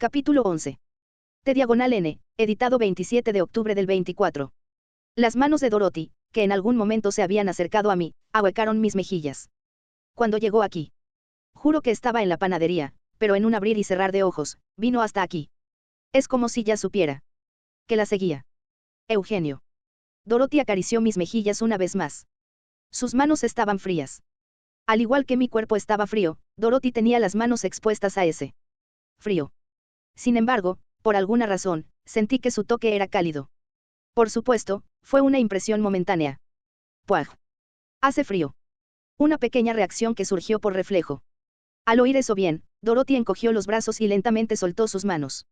Capítulo 11. T/N, editado 27 de octubre del 24. Las manos de Dorothy, que en algún momento se habían acercado a mí, ahuecaron mis mejillas. Cuando llegó aquí. Juro que estaba en la panadería, pero en un abrir y cerrar de ojos, vino hasta aquí. Es como si ya supiera. Que la seguía. Eugenio. Dorothy acarició mis mejillas una vez más. Sus manos estaban frías. Al igual que mi cuerpo estaba frío, Dorothy tenía las manos expuestas a ese frío. Sin embargo, por alguna razón, sentí que su toque era cálido. Por supuesto, fue una impresión momentánea. ¡Puaj! Hace frío. Una pequeña reacción que surgió por reflejo. Al oír eso bien, Dorothy encogió los brazos y lentamente soltó sus manos.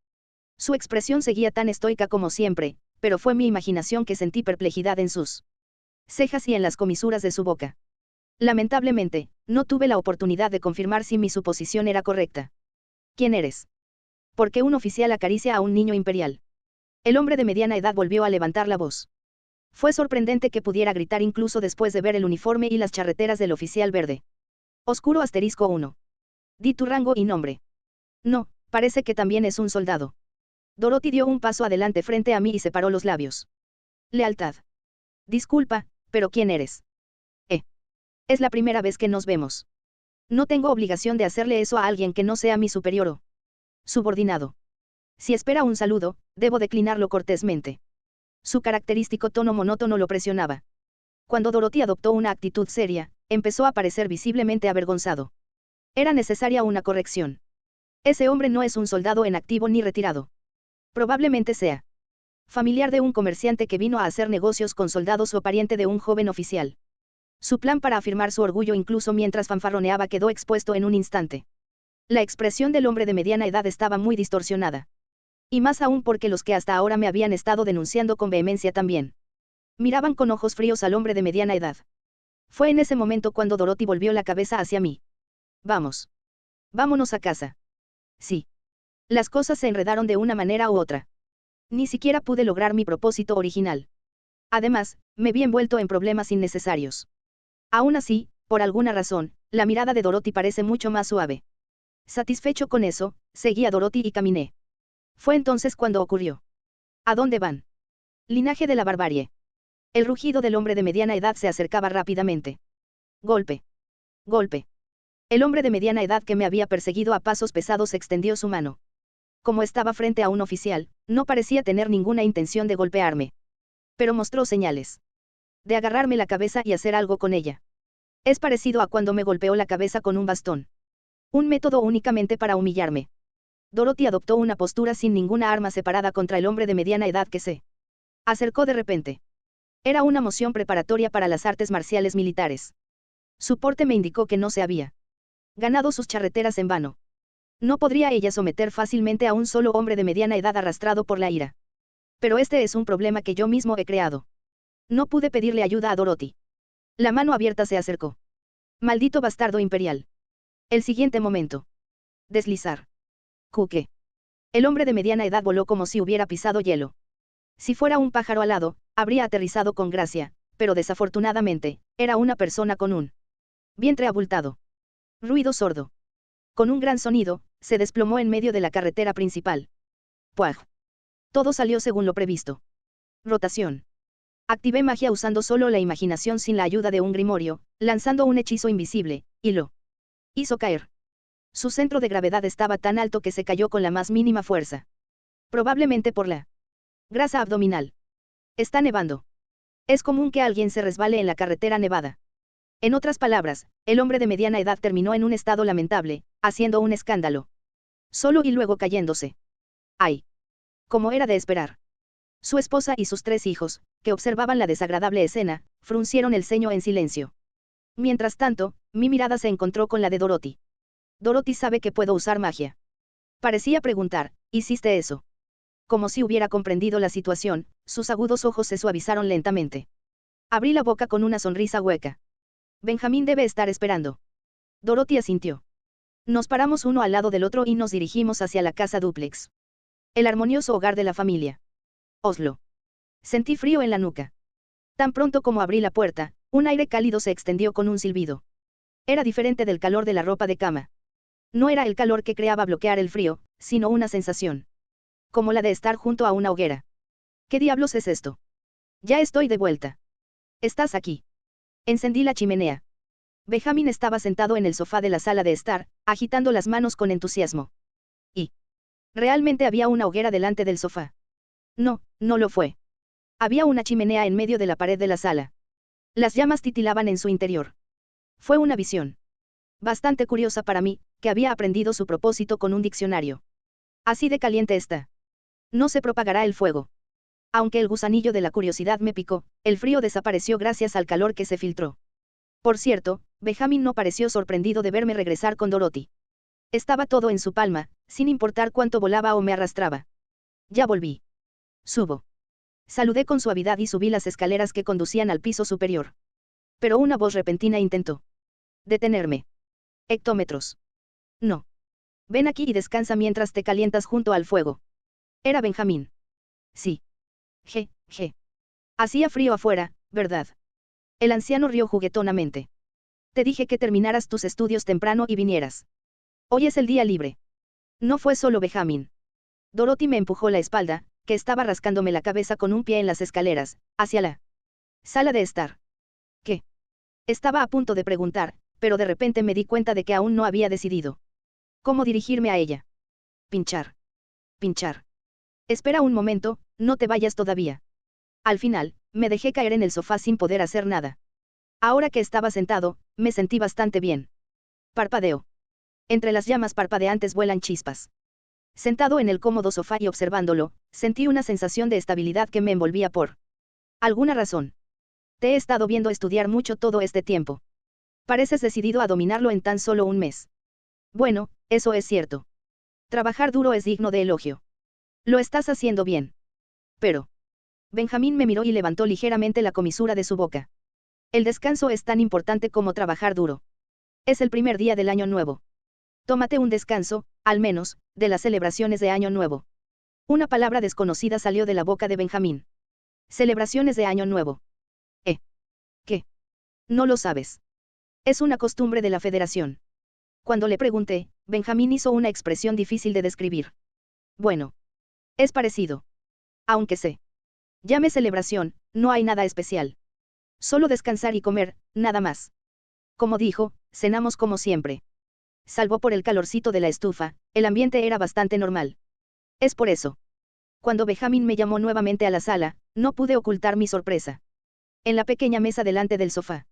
Su expresión seguía tan estoica como siempre, pero fue mi imaginación que sentí perplejidad en sus cejas y en las comisuras de su boca. Lamentablemente, no tuve la oportunidad de confirmar si mi suposición era correcta. ¿Quién eres? ¿Por qué un oficial acaricia a un niño imperial? El hombre de mediana edad volvió a levantar la voz. Fue sorprendente que pudiera gritar incluso después de ver el uniforme y las charreteras del oficial verde. Oscuro *1. Di tu rango y nombre. No, parece que también es un soldado. Dorothy dio un paso adelante frente a mí y separó los labios. Lealtad. Disculpa, pero ¿quién eres? Es la primera vez que nos vemos. No tengo obligación de hacerle eso a alguien que no sea mi superior o subordinado. Si espera un saludo, debo declinarlo cortésmente. Su característico tono monótono lo presionaba. Cuando Dorothy adoptó una actitud seria, empezó a parecer visiblemente avergonzado. Era necesaria una corrección. Ese hombre no es un soldado en activo ni retirado. Probablemente sea familiar de un comerciante que vino a hacer negocios con soldados o pariente de un joven oficial. Su plan para afirmar su orgullo incluso mientras fanfarroneaba quedó expuesto en un instante. La expresión del hombre de mediana edad estaba muy distorsionada. Y más aún porque los que hasta ahora me habían estado denunciando con vehemencia también miraban con ojos fríos al hombre de mediana edad. Fue en ese momento cuando Dorothy volvió la cabeza hacia mí. Vamos. Vámonos a casa. Sí. Las cosas se enredaron de una manera u otra. Ni siquiera pude lograr mi propósito original. Además, me vi envuelto en problemas innecesarios. Aún así, por alguna razón, la mirada de Dorothy parece mucho más suave. Satisfecho con eso, seguí a Dorothy y caminé. Fue entonces cuando ocurrió. ¿A dónde van? Linaje de la barbarie. El rugido del hombre de mediana edad se acercaba rápidamente. Golpe. Golpe. El hombre de mediana edad que me había perseguido a pasos pesados extendió su mano. Como estaba frente a un oficial, no parecía tener ninguna intención de golpearme. Pero mostró señales de agarrarme la cabeza y hacer algo con ella. Es parecido a cuando me golpeó la cabeza con un bastón. Un método únicamente para humillarme. Dorothy adoptó una postura sin ninguna arma separada contra el hombre de mediana edad que se acercó de repente. Era una moción preparatoria para las artes marciales militares. Su porte me indicó que no se había ganado sus charreteras en vano. No podría ella someter fácilmente a un solo hombre de mediana edad arrastrado por la ira. Pero este es un problema que yo mismo he creado. No pude pedirle ayuda a Dorothy. La mano abierta se acercó. Maldito bastardo imperial. El siguiente momento. Deslizar. Cuque. El hombre de mediana edad voló como si hubiera pisado hielo. Si fuera un pájaro alado, habría aterrizado con gracia, pero desafortunadamente, era una persona con un vientre abultado. Ruido sordo. Con un gran sonido, se desplomó en medio de la carretera principal. ¡Puaj! Todo salió según lo previsto. Rotación. Activé magia usando solo la imaginación sin la ayuda de un grimorio, lanzando un hechizo invisible, y lo hizo caer. Su centro de gravedad estaba tan alto que se cayó con la más mínima fuerza. Probablemente por la grasa abdominal. Está nevando. Es común que alguien se resbale en la carretera nevada. En otras palabras, el hombre de mediana edad terminó en un estado lamentable, haciendo un escándalo. Solo y luego cayéndose. ¡Ay! Como era de esperar. Su esposa y sus 3 hijos, que observaban la desagradable escena, fruncieron el ceño en silencio. Mientras tanto, mi mirada se encontró con la de Dorothy. Dorothy sabe que puedo usar magia. Parecía preguntar, ¿hiciste eso? Como si hubiera comprendido la situación, sus agudos ojos se suavizaron lentamente. Abrí la boca con una sonrisa hueca. Benjamín debe estar esperando. Dorothy asintió. Nos paramos uno al lado del otro y nos dirigimos hacia la casa dúplex. El armonioso hogar de la familia. Oslo. Sentí frío en la nuca. Tan pronto como abrí la puerta, un aire cálido se extendió con un silbido. Era diferente del calor de la ropa de cama. No era el calor que creaba bloquear el frío, sino una sensación. Como la de estar junto a una hoguera. ¿Qué diablos es esto? Ya estoy de vuelta. ¿Estás aquí? Encendí la chimenea. Benjamin estaba sentado en el sofá de la sala de estar, agitando las manos con entusiasmo. Y realmente había una hoguera delante del sofá. No, no lo fue. Había una chimenea en medio de la pared de la sala. Las llamas titilaban en su interior. Fue una visión. Bastante curiosa para mí, que había aprendido su propósito con un diccionario. Así de caliente está. No se propagará el fuego. Aunque el gusanillo de la curiosidad me picó, el frío desapareció gracias al calor que se filtró. Por cierto, Benjamin no pareció sorprendido de verme regresar con Dorothy. Estaba todo en su palma, sin importar cuánto volaba o me arrastraba. Ya volví. Subo. Saludé con suavidad y subí las escaleras que conducían al piso superior. Pero una voz repentina intentó detenerme. Hectómetros. No. Ven aquí y descansa mientras te calientas junto al fuego. Era Benjamín. Sí. Je. Hacía frío afuera, ¿verdad? El anciano rió juguetonamente. Te dije que terminaras tus estudios temprano y vinieras. Hoy es el día libre. No fue solo Benjamín. Dorothy me empujó la espalda, que estaba rascándome la cabeza con un pie en las escaleras, hacia la sala de estar. ¿Qué? Estaba a punto de preguntar, pero de repente me di cuenta de que aún no había decidido cómo dirigirme a ella. Pinchar. Espera un momento, no te vayas todavía. Al final, me dejé caer en el sofá sin poder hacer nada. Ahora que estaba sentado, me sentí bastante bien. Parpadeo. Entre las llamas parpadeantes vuelan chispas. Sentado en el cómodo sofá y observándolo, sentí una sensación de estabilidad que me envolvía por alguna razón. Te he estado viendo estudiar mucho todo este tiempo. Pareces decidido a dominarlo en tan solo un mes. Bueno, eso es cierto. Trabajar duro es digno de elogio. Lo estás haciendo bien. Pero. Benjamín me miró y levantó ligeramente la comisura de su boca. El descanso es tan importante como trabajar duro. Es el primer día del año nuevo. Tómate un descanso, al menos, de las celebraciones de año nuevo. Una palabra desconocida salió de la boca de Benjamín. Celebraciones de año nuevo. ¿Qué? No lo sabes. Es una costumbre de la Federación. Cuando le pregunté, Benjamín hizo una expresión difícil de describir. Bueno. Es parecido. Aunque sé. Llame celebración, no hay nada especial. Solo descansar y comer, nada más. Como dijo, cenamos como siempre. Salvo por el calorcito de la estufa, el ambiente era bastante normal. Es por eso. Cuando Benjamín me llamó nuevamente a la sala, no pude ocultar mi sorpresa. En la pequeña mesa delante del sofá.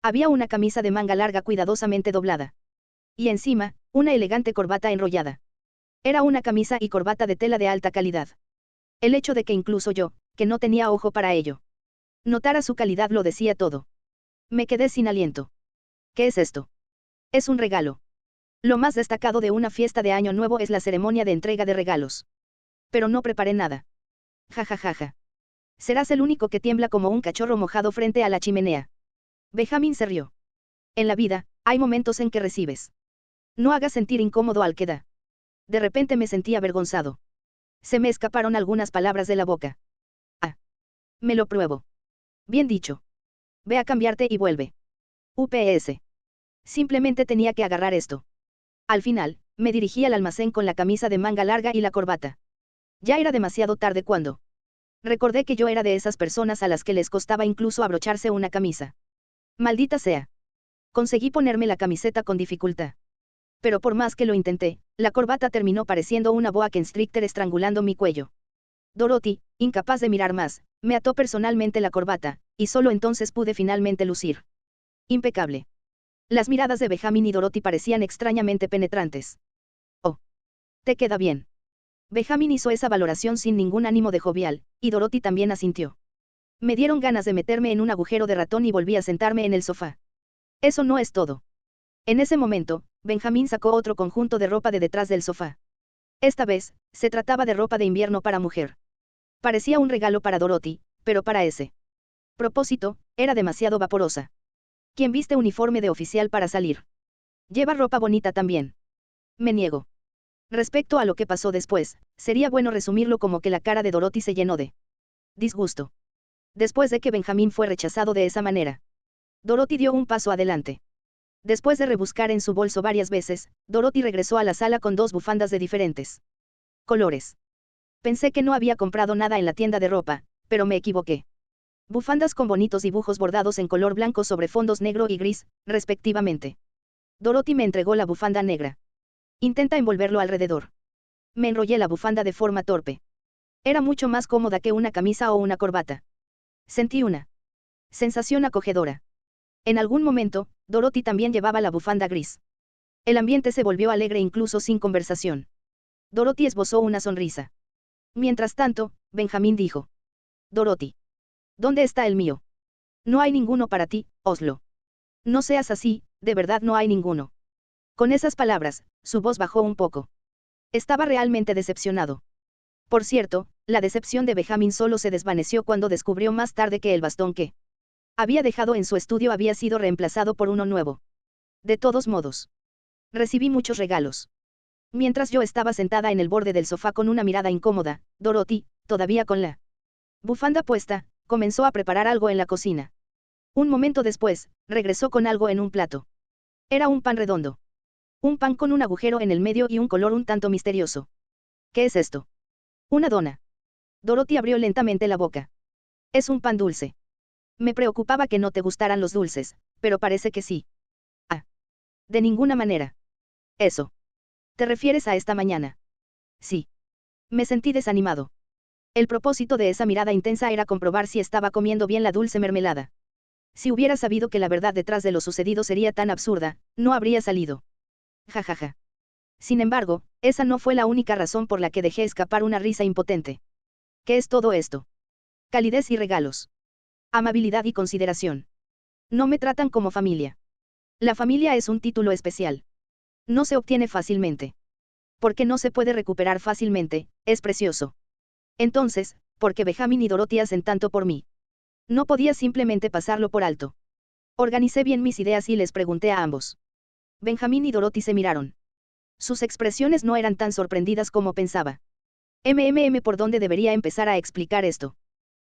Había una camisa de manga larga cuidadosamente doblada. Y encima, una elegante corbata enrollada. Era una camisa y corbata de tela de alta calidad. El hecho de que incluso yo, que no tenía ojo para ello, notara su calidad lo decía todo. Me quedé sin aliento. ¿Qué es esto? Es un regalo. Lo más destacado de una fiesta de Año Nuevo es la ceremonia de entrega de regalos. Pero no preparé nada. Ja ja ja ja. Serás el único que tiembla como un cachorro mojado frente a la chimenea. Benjamín se rió. En la vida, hay momentos en que recibes. No hagas sentir incómodo al que da. De repente me sentí avergonzado. Se me escaparon algunas palabras de la boca. Ah. Me lo pruebo. Bien dicho. Ve a cambiarte y vuelve. UPS. Simplemente tenía que agarrar esto. Al final, me dirigí al almacén con la camisa de manga larga y la corbata. Ya era demasiado tarde cuando recordé que yo era de esas personas a las que les costaba incluso abrocharse una camisa. Maldita sea. Conseguí ponerme la camiseta con dificultad. Pero por más que lo intenté, la corbata terminó pareciendo una boa constrictor estrangulando mi cuello. Dorothy, incapaz de mirar más, me ató personalmente la corbata, y solo entonces pude finalmente lucir. Impecable. Las miradas de Benjamín y Dorothy parecían extrañamente penetrantes. Oh. Te queda bien. Benjamín hizo esa valoración sin ningún ánimo de jovial, y Dorothy también asintió. Me dieron ganas de meterme en un agujero de ratón y volví a sentarme en el sofá. Eso no es todo. En ese momento, Benjamín sacó otro conjunto de ropa de detrás del sofá. Esta vez, se trataba de ropa de invierno para mujer. Parecía un regalo para Dorothy, pero para ese propósito, era demasiado vaporosa. ¿Quién viste uniforme de oficial para salir? Lleva ropa bonita también. Me niego. Respecto a lo que pasó después, sería bueno resumirlo como que la cara de Dorothy se llenó de disgusto. Después de que Benjamín fue rechazado de esa manera, Dorothy dio un paso adelante. Después de rebuscar en su bolso varias veces, Dorothy regresó a la sala con 2 bufandas de diferentes colores. Pensé que no había comprado nada en la tienda de ropa, pero me equivoqué. Bufandas con bonitos dibujos bordados en color blanco sobre fondos negro y gris, respectivamente. Dorothy me entregó la bufanda negra. Intenta envolverlo alrededor. Me enrollé la bufanda de forma torpe. Era mucho más cómoda que una camisa o una corbata. Sentí una sensación acogedora. En algún momento, Dorothy también llevaba la bufanda gris. El ambiente se volvió alegre incluso sin conversación. Dorothy esbozó una sonrisa. Mientras tanto, Benjamín dijo: Dorothy, ¿dónde está el mío? No hay ninguno para ti, Oslo. No seas así, de verdad no hay ninguno. Con esas palabras, su voz bajó un poco. Estaba realmente decepcionado. Por cierto, la decepción de Benjamín solo se desvaneció cuando descubrió más tarde que el bastón que había dejado en su estudio había sido reemplazado por uno nuevo. De todos modos, recibí muchos regalos. Mientras yo estaba sentada en el borde del sofá con una mirada incómoda, Dorothy, todavía con la bufanda puesta, comenzó a preparar algo en la cocina. Un momento después, regresó con algo en un plato. Era un pan redondo. Un pan con un agujero en el medio y un color un tanto misterioso. ¿Qué es esto? Una dona. Dorothy abrió lentamente la boca. Es un pan dulce. Me preocupaba que no te gustaran los dulces, pero parece que sí. Ah. De ninguna manera. Eso. ¿Te refieres a esta mañana? Sí. Me sentí desanimado. El propósito de esa mirada intensa era comprobar si estaba comiendo bien la dulce mermelada. Si hubiera sabido que la verdad detrás de lo sucedido sería tan absurda, no habría salido. Jajaja. Sin embargo, esa no fue la única razón por la que dejé escapar una risa impotente. ¿Qué es todo esto? Calidez y regalos. Amabilidad y consideración. No me tratan como familia. La familia es un título especial. No se obtiene fácilmente. Porque no se puede recuperar fácilmente, es precioso. Entonces, ¿por qué Benjamín y Dorothy hacen tanto por mí? No podía simplemente pasarlo por alto. Organicé bien mis ideas y les pregunté a ambos. Benjamín y Dorothy se miraron. Sus expresiones no eran tan sorprendidas como pensaba. ¿Por dónde debería empezar a explicar esto?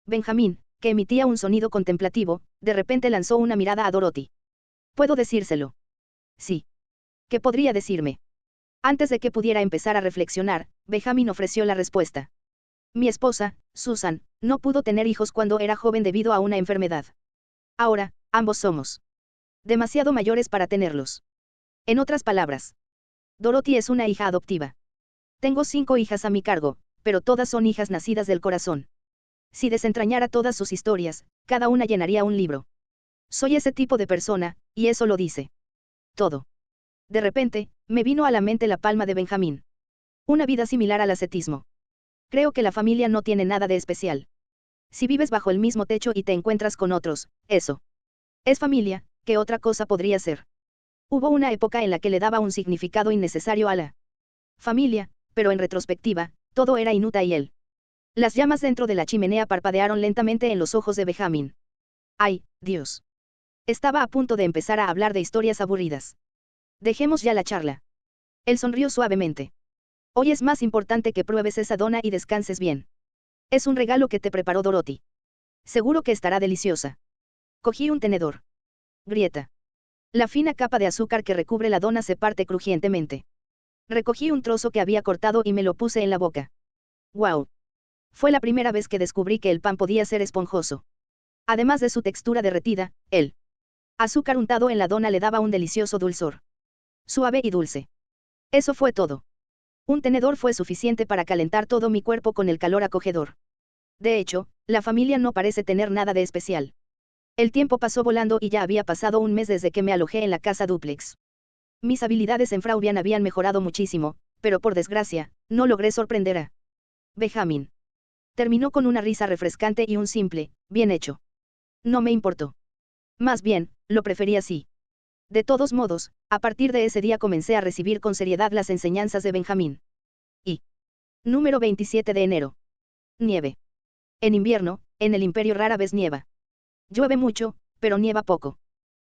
Benjamín, que emitía un sonido contemplativo, de repente lanzó una mirada a Dorothy. ¿Puedo decírselo? Sí. ¿Qué podría decirme? Antes de que pudiera empezar a reflexionar, Benjamín ofreció la respuesta. Mi esposa, Susan, no pudo tener hijos cuando era joven debido a una enfermedad. Ahora, ambos somos demasiado mayores para tenerlos. En otras palabras, Dorothy es una hija adoptiva. Tengo 5 hijas a mi cargo, pero todas son hijas nacidas del corazón. Si desentrañara todas sus historias, cada una llenaría un libro. Soy ese tipo de persona, y eso lo dice todo. De repente, me vino a la mente la palma de Benjamín. Una vida similar al ascetismo. Creo que la familia no tiene nada de especial. Si vives bajo el mismo techo y te encuentras con otros, eso es familia, ¿qué otra cosa podría ser? Hubo una época en la que le daba un significado innecesario a la familia, pero en retrospectiva, todo era inútil y él. Las llamas dentro de la chimenea parpadearon lentamente en los ojos de Benjamín. ¡Ay, Dios! Estaba a punto de empezar a hablar de historias aburridas. Dejemos ya la charla. Él sonrió suavemente. Hoy es más importante que pruebes esa dona y descanses bien. Es un regalo que te preparó Dorothy. Seguro que estará deliciosa. Cogí un tenedor. Grieta. La fina capa de azúcar que recubre la dona se parte crujientemente. Recogí un trozo que había cortado y me lo puse en la boca. ¡Guau! Fue la primera vez que descubrí que el pan podía ser esponjoso. Además de su textura derretida, el azúcar untado en la dona le daba un delicioso dulzor. Suave y dulce. Eso fue todo. Un tenedor fue suficiente para calentar todo mi cuerpo con el calor acogedor. De hecho, la familia no parece tener nada de especial. El tiempo pasó volando y ya había pasado un mes desde que me alojé en la casa dúplex. Mis habilidades en Fraudian habían mejorado muchísimo, pero por desgracia, no logré sorprender a Benjamín. Terminó con una risa refrescante y un simple, bien hecho. No me importó. Más bien, lo preferí así. De todos modos, a partir de ese día comencé a recibir con seriedad las enseñanzas de Benjamín. Y. Número 27 de enero. Nieve. En invierno, en el Imperio rara vez nieva. Llueve mucho, pero nieva poco.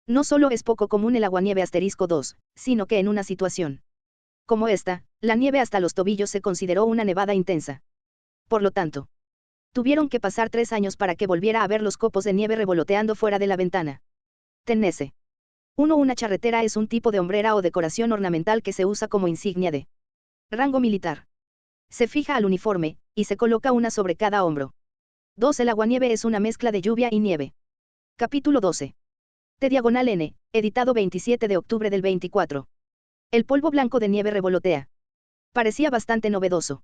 No solo es poco común el aguanieve *2, sino que en una situación como esta, la nieve hasta los tobillos se consideró una nevada intensa. Por lo tanto, tuvieron que pasar 3 años para que volviera a ver los copos de nieve revoloteando fuera de la ventana. Tennessee. 1. Una charretera es un tipo de hombrera o decoración ornamental que se usa como insignia de rango militar. Se fija al uniforme, y se coloca una sobre cada hombro. 2. El aguanieve es una mezcla de lluvia y nieve. Capítulo 12. T/N, editado 27 de octubre del 24. El polvo blanco de nieve revolotea. Parecía bastante novedoso.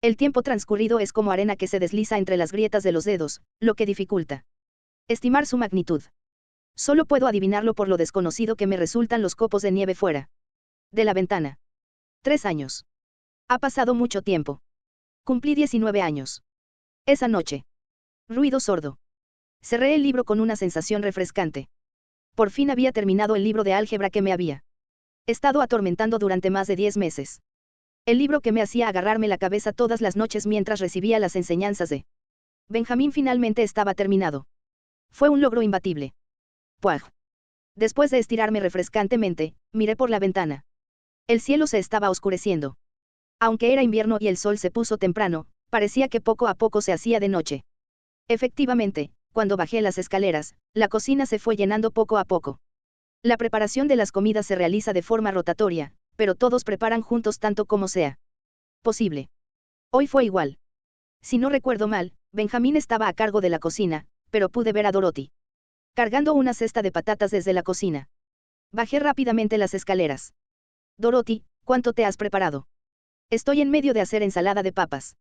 El tiempo transcurrido es como arena que se desliza entre las grietas de los dedos, lo que dificulta estimar su magnitud. Solo puedo adivinarlo por lo desconocido que me resultan los copos de nieve fuera de la ventana. 3 años. Ha pasado mucho tiempo. Cumplí 19 años. Esa noche. Ruido sordo. Cerré el libro con una sensación refrescante. Por fin había terminado el libro de álgebra que me había estado atormentando durante más de 10 meses. El libro que me hacía agarrarme la cabeza todas las noches mientras recibía las enseñanzas de Benjamín finalmente estaba terminado. Fue un logro imbatible. ¡Puaj! Después de estirarme refrescantemente, miré por la ventana. El cielo se estaba oscureciendo. Aunque era invierno y el sol se puso temprano, parecía que poco a poco se hacía de noche. Efectivamente, cuando bajé las escaleras, la cocina se fue llenando poco a poco. La preparación de las comidas se realiza de forma rotatoria, pero todos preparan juntos tanto como sea posible. Hoy fue igual. Si no recuerdo mal, Benjamín estaba a cargo de la cocina, pero pude ver a Dorothy cargando una cesta de patatas desde la cocina. Bajé rápidamente las escaleras. Dorothy, ¿cuánto te has preparado? Estoy en medio de hacer ensalada de papas.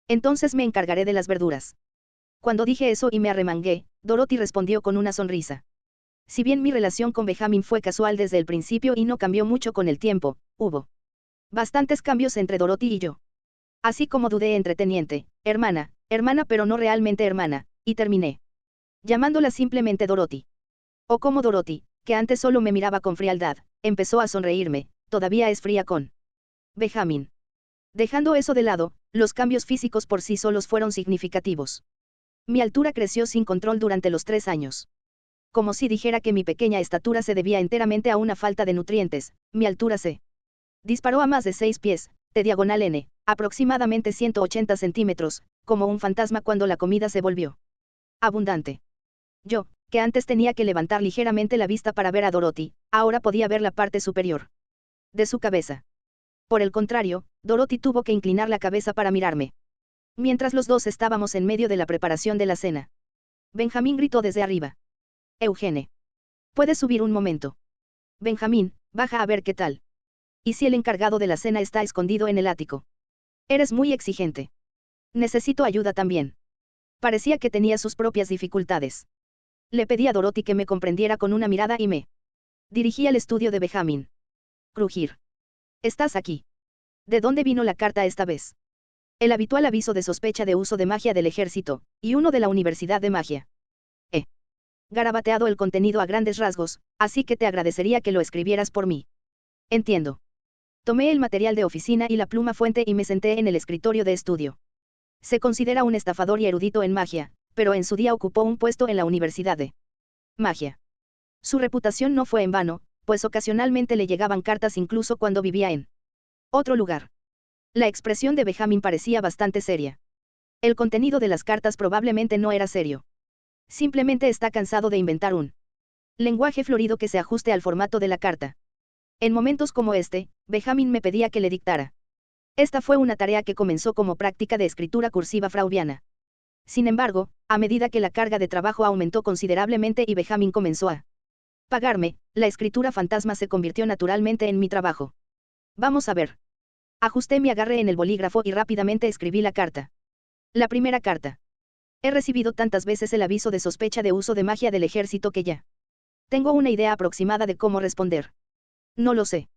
Entonces me encargaré de las verduras. Cuando dije eso y me arremangué, Dorothy respondió con una sonrisa. Si bien mi relación con Benjamín fue casual desde el principio y no cambió mucho con el tiempo, hubo bastantes cambios entre Dorothy y yo. Así como dudé entre teniente, hermana pero no realmente hermana, y terminé llamándola simplemente Dorothy. O como Dorothy, que antes solo me miraba con frialdad, empezó a sonreírme, todavía es fría con Benjamín. Dejando eso de lado, los cambios físicos por sí solos fueron significativos. Mi altura creció sin control durante los 3 años. Como si dijera que mi pequeña estatura se debía enteramente a una falta de nutrientes, mi altura se disparó a más de 6 pies, T/N, aproximadamente 180 centímetros, como un fantasma cuando la comida se volvió abundante. Yo, que antes tenía que levantar ligeramente la vista para ver a Dorothy, ahora podía ver la parte superior de su cabeza. Por el contrario, Dorothy tuvo que inclinar la cabeza para mirarme. Mientras los dos estábamos en medio de la preparación de la cena, Benjamín gritó desde arriba. Eugene. ¿Puedes subir un momento? Benjamín, baja a ver qué tal. ¿Y si el encargado de la cena está escondido en el ático? Eres muy exigente. Necesito ayuda también. Parecía que tenía sus propias dificultades. Le pedí a Dorothy que me comprendiera con una mirada y me dirigí al estudio de Benjamín. Crujir. ¿Estás aquí? ¿De dónde vino la carta esta vez? El habitual aviso de sospecha de uso de magia del ejército, y uno de la Universidad de Magia. He garabateado el contenido a grandes rasgos, así que te agradecería que lo escribieras por mí. Entiendo. Tomé el material de oficina y la pluma fuente y me senté en el escritorio de estudio. Se considera un estafador y erudito en magia, pero en su día ocupó un puesto en la Universidad de Magia. Su reputación no fue en vano, pues ocasionalmente le llegaban cartas incluso cuando vivía en otro lugar. La expresión de Benjamín parecía bastante seria. El contenido de las cartas probablemente no era serio. Simplemente está cansado de inventar un lenguaje florido que se ajuste al formato de la carta. En momentos como este, Benjamín me pedía que le dictara. Esta fue una tarea que comenzó como práctica de escritura cursiva freudiana. Sin embargo, a medida que la carga de trabajo aumentó considerablemente y Benjamín comenzó a pagarme, la escritura fantasma se convirtió naturalmente en mi trabajo. Vamos a ver. Ajusté mi agarre en el bolígrafo y rápidamente escribí la carta. La primera carta. He recibido tantas veces el aviso de sospecha de uso de magia del ejército que ya tengo una idea aproximada de cómo responder. No lo sé.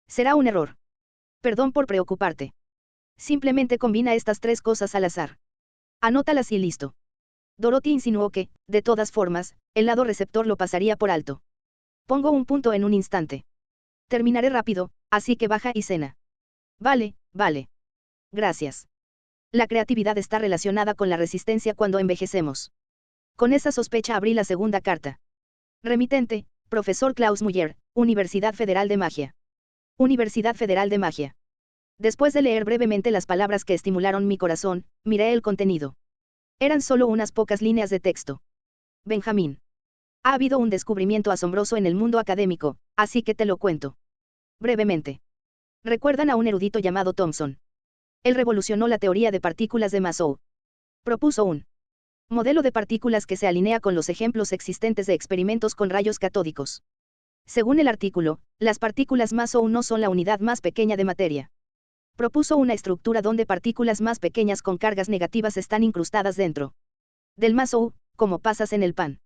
Será un error. Perdón por preocuparte. Simplemente combina estas 3 cosas al azar. Anótalas y listo. Dorothy insinuó que, de todas formas, el lado receptor lo pasaría por alto. Pongo un punto en un instante. Terminaré rápido, así que baja y cena. Vale. Gracias. La creatividad está relacionada con la resistencia cuando envejecemos. Con esa sospecha abrí la segunda carta. Remitente, profesor Klaus Muller, Universidad Federal de Magia. Universidad Federal de Magia. Después de leer brevemente las palabras que estimularon mi corazón, miré el contenido. Eran solo unas pocas líneas de texto. Benjamín. Ha habido un descubrimiento asombroso en el mundo académico, así que te lo cuento. Brevemente. ¿Recuerdan a un erudito llamado Thomson? Él revolucionó la teoría de partículas de Maslow. Propuso un modelo de partículas que se alinea con los ejemplos existentes de experimentos con rayos catódicos. Según el artículo, las partículas Maslow no son la unidad más pequeña de materia. Propuso una estructura donde partículas más pequeñas con cargas negativas están incrustadas dentro del Maslow, como pasas en el pan.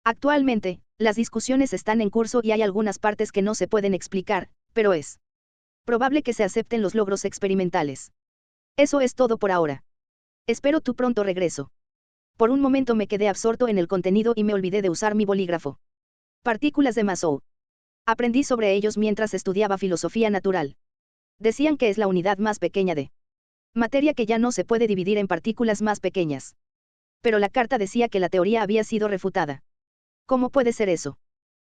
Actualmente, las discusiones están en curso y hay algunas partes que no se pueden explicar, pero es probable que se acepten los logros experimentales. Eso es todo por ahora. Espero tu pronto regreso. Por un momento me quedé absorto en el contenido y me olvidé de usar mi bolígrafo. Partículas de Maslow. Aprendí sobre ellos mientras estudiaba filosofía natural. Decían que es la unidad más pequeña de materia que ya no se puede dividir en partículas más pequeñas. Pero la carta decía que la teoría había sido refutada. ¿Cómo puede ser eso?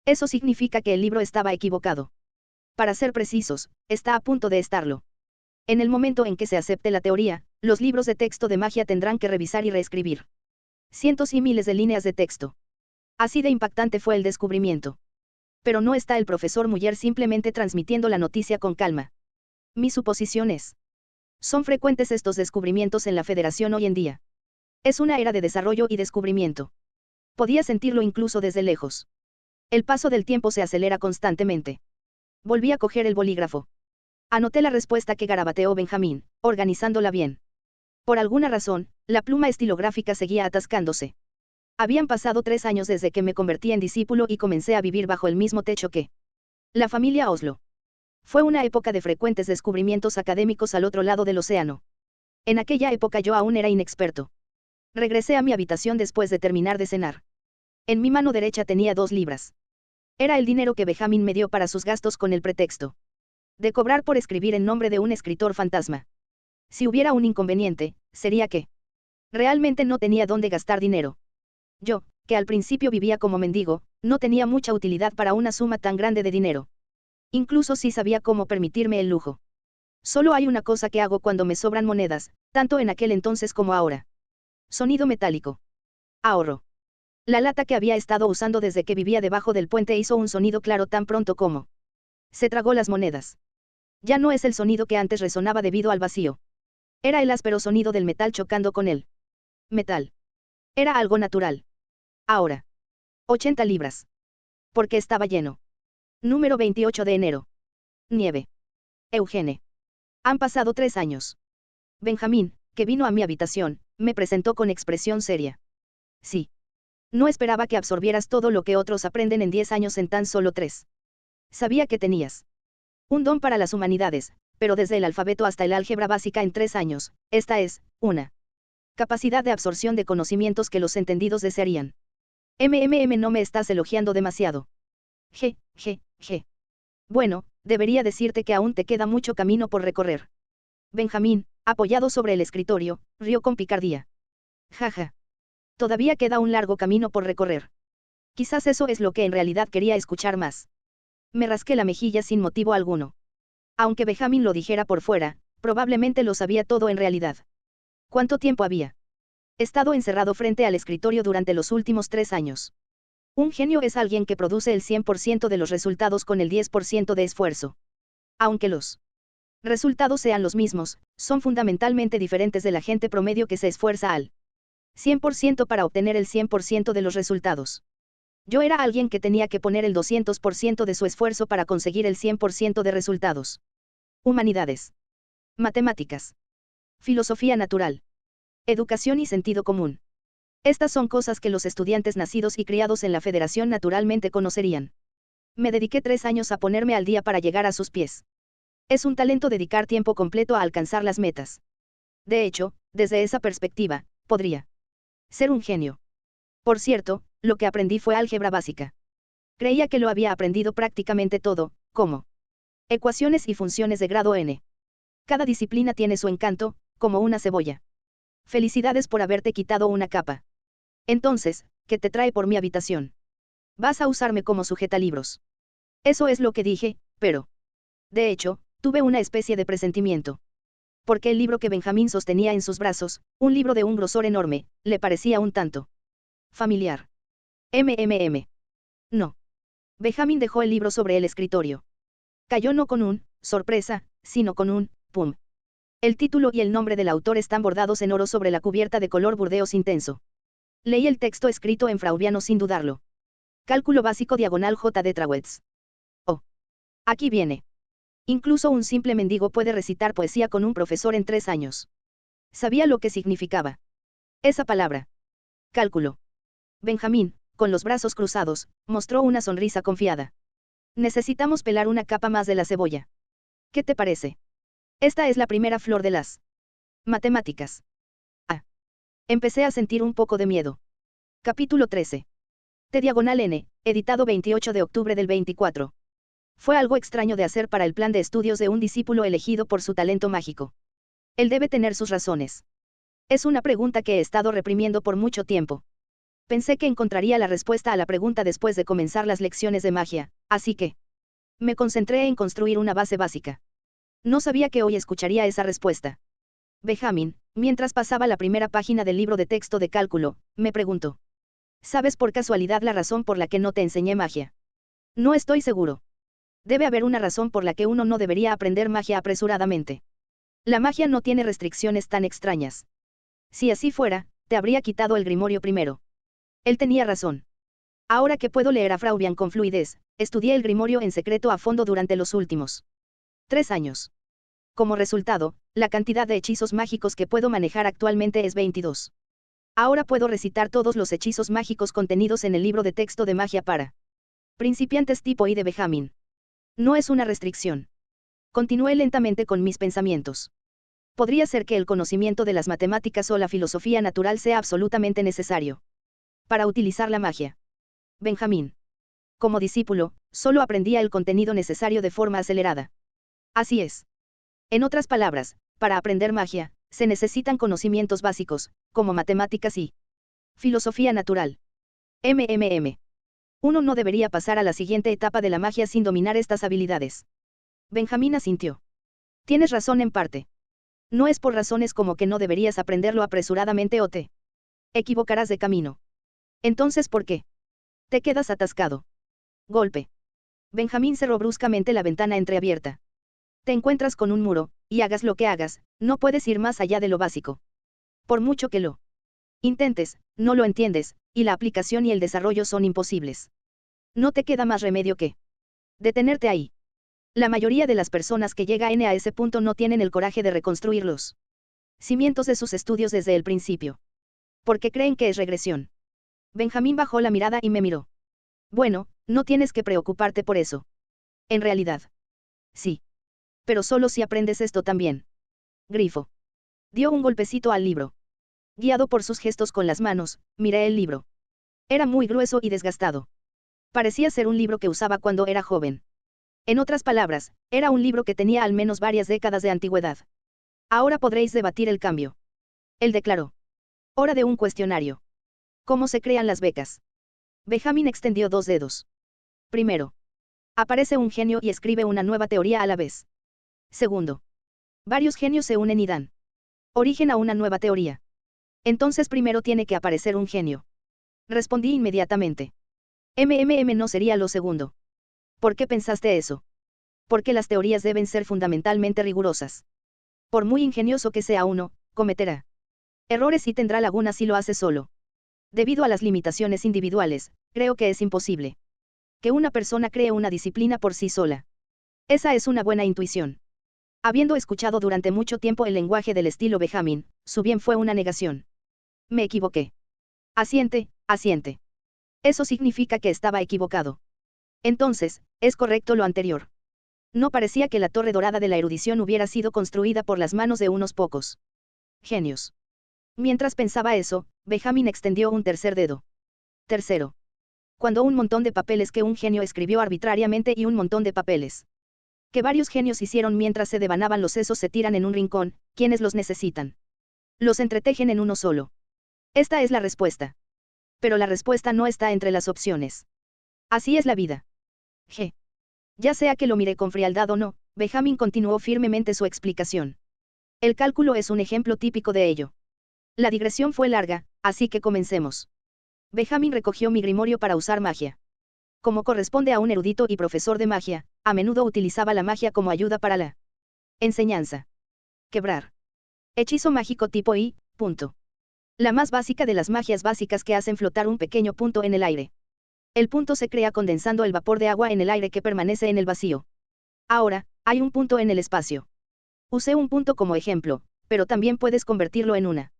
Eso significa que el libro estaba equivocado. Para ser precisos, está a punto de estarlo. En el momento en que se acepte la teoría, los libros de texto de magia tendrán que revisar y reescribir cientos y miles de líneas de texto. Así de impactante fue el descubrimiento. Pero no está el profesor Muller simplemente transmitiendo la noticia con calma. Mi suposición es: son frecuentes estos descubrimientos en la Federación hoy en día. Es una era de desarrollo y descubrimiento. Podía sentirlo incluso desde lejos. El paso del tiempo se acelera constantemente. Volví a coger el bolígrafo. Anoté la respuesta que garabateó Benjamín, organizándola bien. Por alguna razón, la pluma estilográfica seguía atascándose. Habían pasado 3 años desde que me convertí en discípulo y comencé a vivir bajo el mismo techo que la familia Oslo. Fue una época de frecuentes descubrimientos académicos al otro lado del océano. En aquella época yo aún era inexperto. Regresé a mi habitación después de terminar de cenar. En mi mano derecha tenía 2 libras. Era el dinero que Benjamín me dio para sus gastos con el pretexto de cobrar por escribir en nombre de un escritor fantasma. Si hubiera un inconveniente, sería que realmente no tenía dónde gastar dinero. Yo, que al principio vivía como mendigo, no tenía mucha utilidad para una suma tan grande de dinero. Incluso sí sabía cómo permitirme el lujo. Solo hay una cosa que hago cuando me sobran monedas, tanto en aquel entonces como ahora. Sonido metálico. Ahorro. La lata que había estado usando desde que vivía debajo del puente hizo un sonido claro tan pronto como se tragó las monedas. Ya no es el sonido que antes resonaba debido al vacío. Era el áspero sonido del metal chocando con él. Metal. Era algo natural. Ahora. 80 libras. Porque estaba lleno. Número 28 de enero. Nieve. Eugene. Han pasado 3 años. Benjamín, que vino a mi habitación, me presentó con expresión seria. Sí. No esperaba que absorbieras todo lo que otros aprenden en 10 años en tan solo 3. Sabía que tenías un don para las humanidades, pero desde el alfabeto hasta el álgebra básica en 3 años, esta es una capacidad de absorción de conocimientos que los entendidos desearían. No me estás elogiando demasiado. G. Bueno, debería decirte que aún te queda mucho camino por recorrer. Benjamín, apoyado sobre el escritorio, rió con picardía. Jaja. Todavía queda un largo camino por recorrer. Quizás eso es lo que en realidad quería escuchar más. Me rasqué la mejilla sin motivo alguno. Aunque Benjamín lo dijera por fuera, probablemente lo sabía todo en realidad. ¿Cuánto tiempo había estado encerrado frente al escritorio durante los últimos 3 años? Un genio es alguien que produce el 100% de los resultados con el 10% de esfuerzo. Aunque los resultados sean los mismos, son fundamentalmente diferentes de la gente promedio que se esfuerza al 100% para obtener el 100% de los resultados. Yo era alguien que tenía que poner el 200% de su esfuerzo para conseguir el 100% de resultados. Humanidades. Matemáticas. Filosofía natural. Educación y sentido común. Estas son cosas que los estudiantes nacidos y criados en la Federación naturalmente conocerían. Me dediqué 3 años a ponerme al día para llegar a sus pies. Es un talento dedicar tiempo completo a alcanzar las metas. De hecho, desde esa perspectiva, podría ser un genio. Por cierto, lo que aprendí fue álgebra básica. Creía que lo había aprendido prácticamente todo, como ecuaciones y funciones de grado n. Cada disciplina tiene su encanto, como una cebolla. Felicidades por haberte quitado una capa. Entonces, ¿qué te trae por mi habitación? Vas a usarme como sujetalibros. Eso es lo que dije, pero de hecho, tuve una especie de presentimiento. Porque el libro que Benjamín sostenía en sus brazos, un libro de un grosor enorme, le parecía un tanto familiar. No. Benjamin dejó el libro sobre el escritorio. Cayó no con un sorpresa, sino con un pum. El título y el nombre del autor están bordados en oro sobre la cubierta de color burdeos intenso. Leí el texto escrito en fraudiano sin dudarlo. Cálculo básico diagonal J. de Trawets. Oh. Aquí viene. Incluso un simple mendigo puede recitar poesía con un profesor en 3 años. Sabía lo que significaba esa palabra. Cálculo. Benjamín, con los brazos cruzados, mostró una sonrisa confiada. Necesitamos pelar una capa más de la cebolla. ¿Qué te parece? Esta es la primera flor de las matemáticas. Ah. Empecé a sentir un poco de miedo. Capítulo 13. T/N, editado 28 de octubre del 24. Fue algo extraño de hacer para el plan de estudios de un discípulo elegido por su talento mágico. Él debe tener sus razones. Es una pregunta que he estado reprimiendo por mucho tiempo. Pensé que encontraría la respuesta a la pregunta después de comenzar las lecciones de magia, así que me concentré en construir una base básica. No sabía que hoy escucharía esa respuesta. Benjamin, mientras pasaba la primera página del libro de texto de cálculo, me preguntó: ¿sabes por casualidad la razón por la que no te enseñé magia? No estoy seguro. Debe haber una razón por la que uno no debería aprender magia apresuradamente. La magia no tiene restricciones tan extrañas. Si así fuera, te habría quitado el grimorio primero. Él tenía razón. Ahora que puedo leer a Fraubian con fluidez, estudié el grimorio en secreto a fondo durante los últimos 3 años. Como resultado, la cantidad de hechizos mágicos que puedo manejar actualmente es 22. Ahora puedo recitar todos los hechizos mágicos contenidos en el libro de texto de magia para principiantes tipo I de Benjamin. No es una restricción. Continué lentamente con mis pensamientos. Podría ser que el conocimiento de las matemáticas o la filosofía natural sea absolutamente necesario para utilizar la magia. Benjamín. Como discípulo, solo aprendía el contenido necesario de forma acelerada. Así es. En otras palabras, para aprender magia, se necesitan conocimientos básicos, como matemáticas y filosofía natural. Uno no debería pasar a la siguiente etapa de la magia sin dominar estas habilidades. Benjamín asintió. Tienes razón en parte. No es por razones como que no deberías aprenderlo apresuradamente o te equivocarás de camino. Entonces, ¿por qué te quedas atascado? Golpe. Benjamín cerró bruscamente la ventana entreabierta. Te encuentras con un muro, y hagas lo que hagas, no puedes ir más allá de lo básico. Por mucho que lo intentes, no lo entiendes, y la aplicación y el desarrollo son imposibles. No te queda más remedio que detenerte ahí. La mayoría de las personas que llegan a ese punto no tienen el coraje de reconstruir los cimientos de sus estudios desde el principio. Porque creen que es regresión. Benjamín bajó la mirada y me miró. Bueno, no tienes que preocuparte por eso. En realidad. Sí. Pero solo si aprendes esto también. Grifo. Dio un golpecito al libro. Guiado por sus gestos con las manos, miré el libro. Era muy grueso y desgastado. Parecía ser un libro que usaba cuando era joven. En otras palabras, era un libro que tenía al menos varias décadas de antigüedad. Ahora podréis debatir el cambio. Él declaró. Hora de un cuestionario. ¿Cómo se crean las becas? Benjamin extendió 2 dedos. Primero. Aparece un genio y escribe una nueva teoría a la vez. Segundo. Varios genios se unen y dan origen a una nueva teoría. Entonces primero tiene que aparecer un genio. Respondí inmediatamente. No sería lo segundo. ¿Por qué pensaste eso? Porque las teorías deben ser fundamentalmente rigurosas. Por muy ingenioso que sea uno, cometerá errores y tendrá lagunas si lo hace solo. Debido a las limitaciones individuales, creo que es imposible que una persona cree una disciplina por sí sola. Esa es una buena intuición. Habiendo escuchado durante mucho tiempo el lenguaje del estilo Benjamin, su bien fue una negación. Me equivoqué. Asiente, asiente. Eso significa que estaba equivocado. Entonces, es correcto lo anterior. No parecía que la torre dorada de la erudición hubiera sido construida por las manos de unos pocos genios. Mientras pensaba eso, Benjamin extendió un tercer dedo. Tercero. Cuando un montón de papeles que un genio escribió arbitrariamente y un montón de papeles que varios genios hicieron mientras se devanaban los sesos se tiran en un rincón, ¿quiénes los necesitan? Los entretejen en uno solo. Esta es la respuesta. Pero la respuesta no está entre las opciones. Así es la vida. G. Ya sea que lo miré con frialdad o no, Benjamin continuó firmemente su explicación. El cálculo es un ejemplo típico de ello. La digresión fue larga, así que comencemos. Benjamin recogió mi grimorio para usar magia. Como corresponde a un erudito y profesor de magia, a menudo utilizaba la magia como ayuda para la enseñanza. Quebrar. Hechizo mágico tipo I, punto. La más básica de las magias básicas que hacen flotar un pequeño punto en el aire. El punto se crea condensando el vapor de agua en el aire que permanece en el vacío. Ahora, hay un punto en el espacio. Usé un punto como ejemplo, pero también puedes convertirlo en una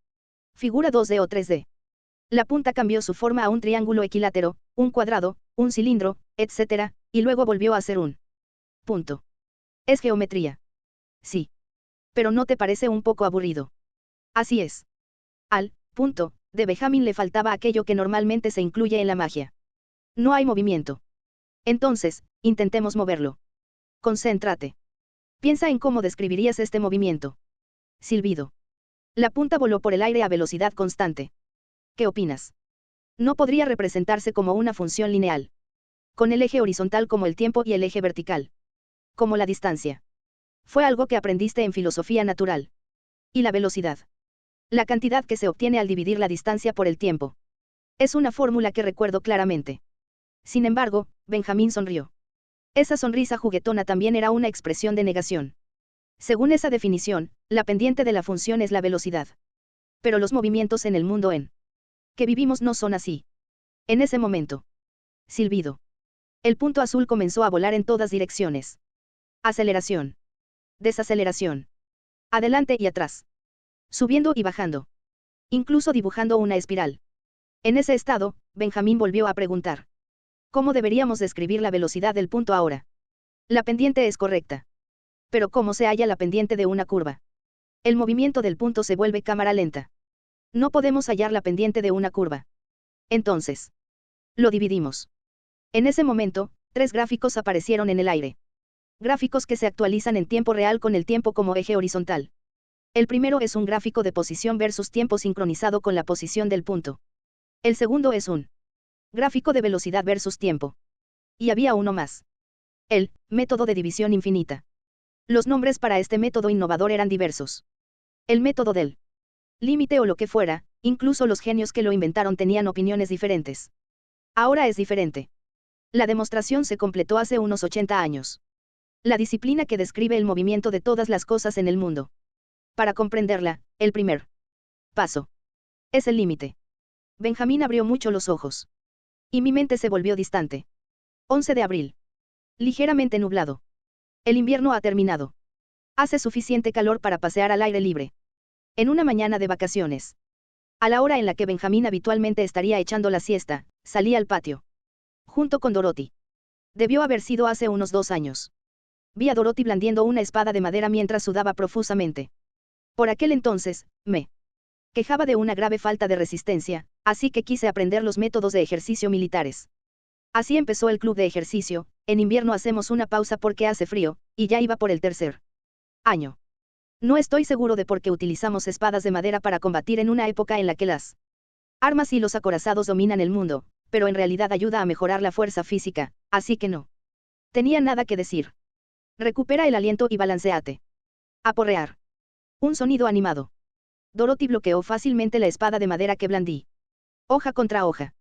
figura 2D o 3D. La punta cambió su forma a un triángulo equilátero, un cuadrado, un cilindro, etc., y luego volvió a ser un punto. ¿Es geometría? Sí. Pero ¿no te parece un poco aburrido? Así es. Al punto de Benjamin le faltaba aquello que normalmente se incluye en la magia. No hay movimiento. Entonces, intentemos moverlo. Concéntrate. Piensa en cómo describirías este movimiento. Silbido. La punta voló por el aire a velocidad constante. ¿Qué opinas? No podría representarse como una función lineal. Con el eje horizontal como el tiempo y el eje vertical como la distancia. Fue algo que aprendiste en filosofía natural. ¿Y la velocidad? La cantidad que se obtiene al dividir la distancia por el tiempo. Es una fórmula que recuerdo claramente. Sin embargo, Benjamín sonrió. Esa sonrisa juguetona también era una expresión de negación. Según esa definición, la pendiente de la función es la velocidad. Pero los movimientos en el mundo en que vivimos no son así. En ese momento. Silbido. El punto azul comenzó a volar en todas direcciones. Aceleración. Desaceleración. Adelante y atrás. Subiendo y bajando. Incluso dibujando una espiral. En ese estado, Benjamín volvió a preguntar. ¿Cómo deberíamos describir la velocidad del punto ahora? La pendiente es correcta. Pero ¿cómo se halla la pendiente de una curva? El movimiento del punto se vuelve cámara lenta. No podemos hallar la pendiente de una curva. Entonces. Lo dividimos. En ese momento, 3 gráficos aparecieron en el aire. Gráficos que se actualizan en tiempo real con el tiempo como eje horizontal. El primero es un gráfico de posición versus tiempo sincronizado con la posición del punto. El segundo es un gráfico de velocidad versus tiempo. Y había uno más. El método de división infinita. Los nombres para este método innovador eran diversos. El método del límite o lo que fuera, incluso los genios que lo inventaron tenían opiniones diferentes. Ahora es diferente. La demostración se completó hace unos 80 años. La disciplina que describe el movimiento de todas las cosas en el mundo. Para comprenderla, el primer paso es el límite. Benjamín abrió mucho los ojos. Y mi mente se volvió distante. 11 de abril. Ligeramente nublado. El invierno ha terminado. Hace suficiente calor para pasear al aire libre. En una mañana de vacaciones. A la hora en la que Benjamín habitualmente estaría echando la siesta, salí al patio. Junto con Dorothy. Debió haber sido hace unos 2 años. Vi a Dorothy blandiendo una espada de madera mientras sudaba profusamente. Por aquel entonces, me quejaba de una grave falta de resistencia, así que quise aprender los métodos de ejercicio militares. Así empezó el club de ejercicio. En invierno hacemos una pausa porque hace frío, y ya iba por el 3er año. No estoy seguro de por qué utilizamos espadas de madera para combatir en una época en la que las armas y los acorazados dominan el mundo, pero en realidad ayuda a mejorar la fuerza física, así que no tenía nada que decir. Recupera el aliento y balanceate. Aporrear. Un sonido animado. Dorothy bloqueó fácilmente la espada de madera que blandí. Hoja contra hoja.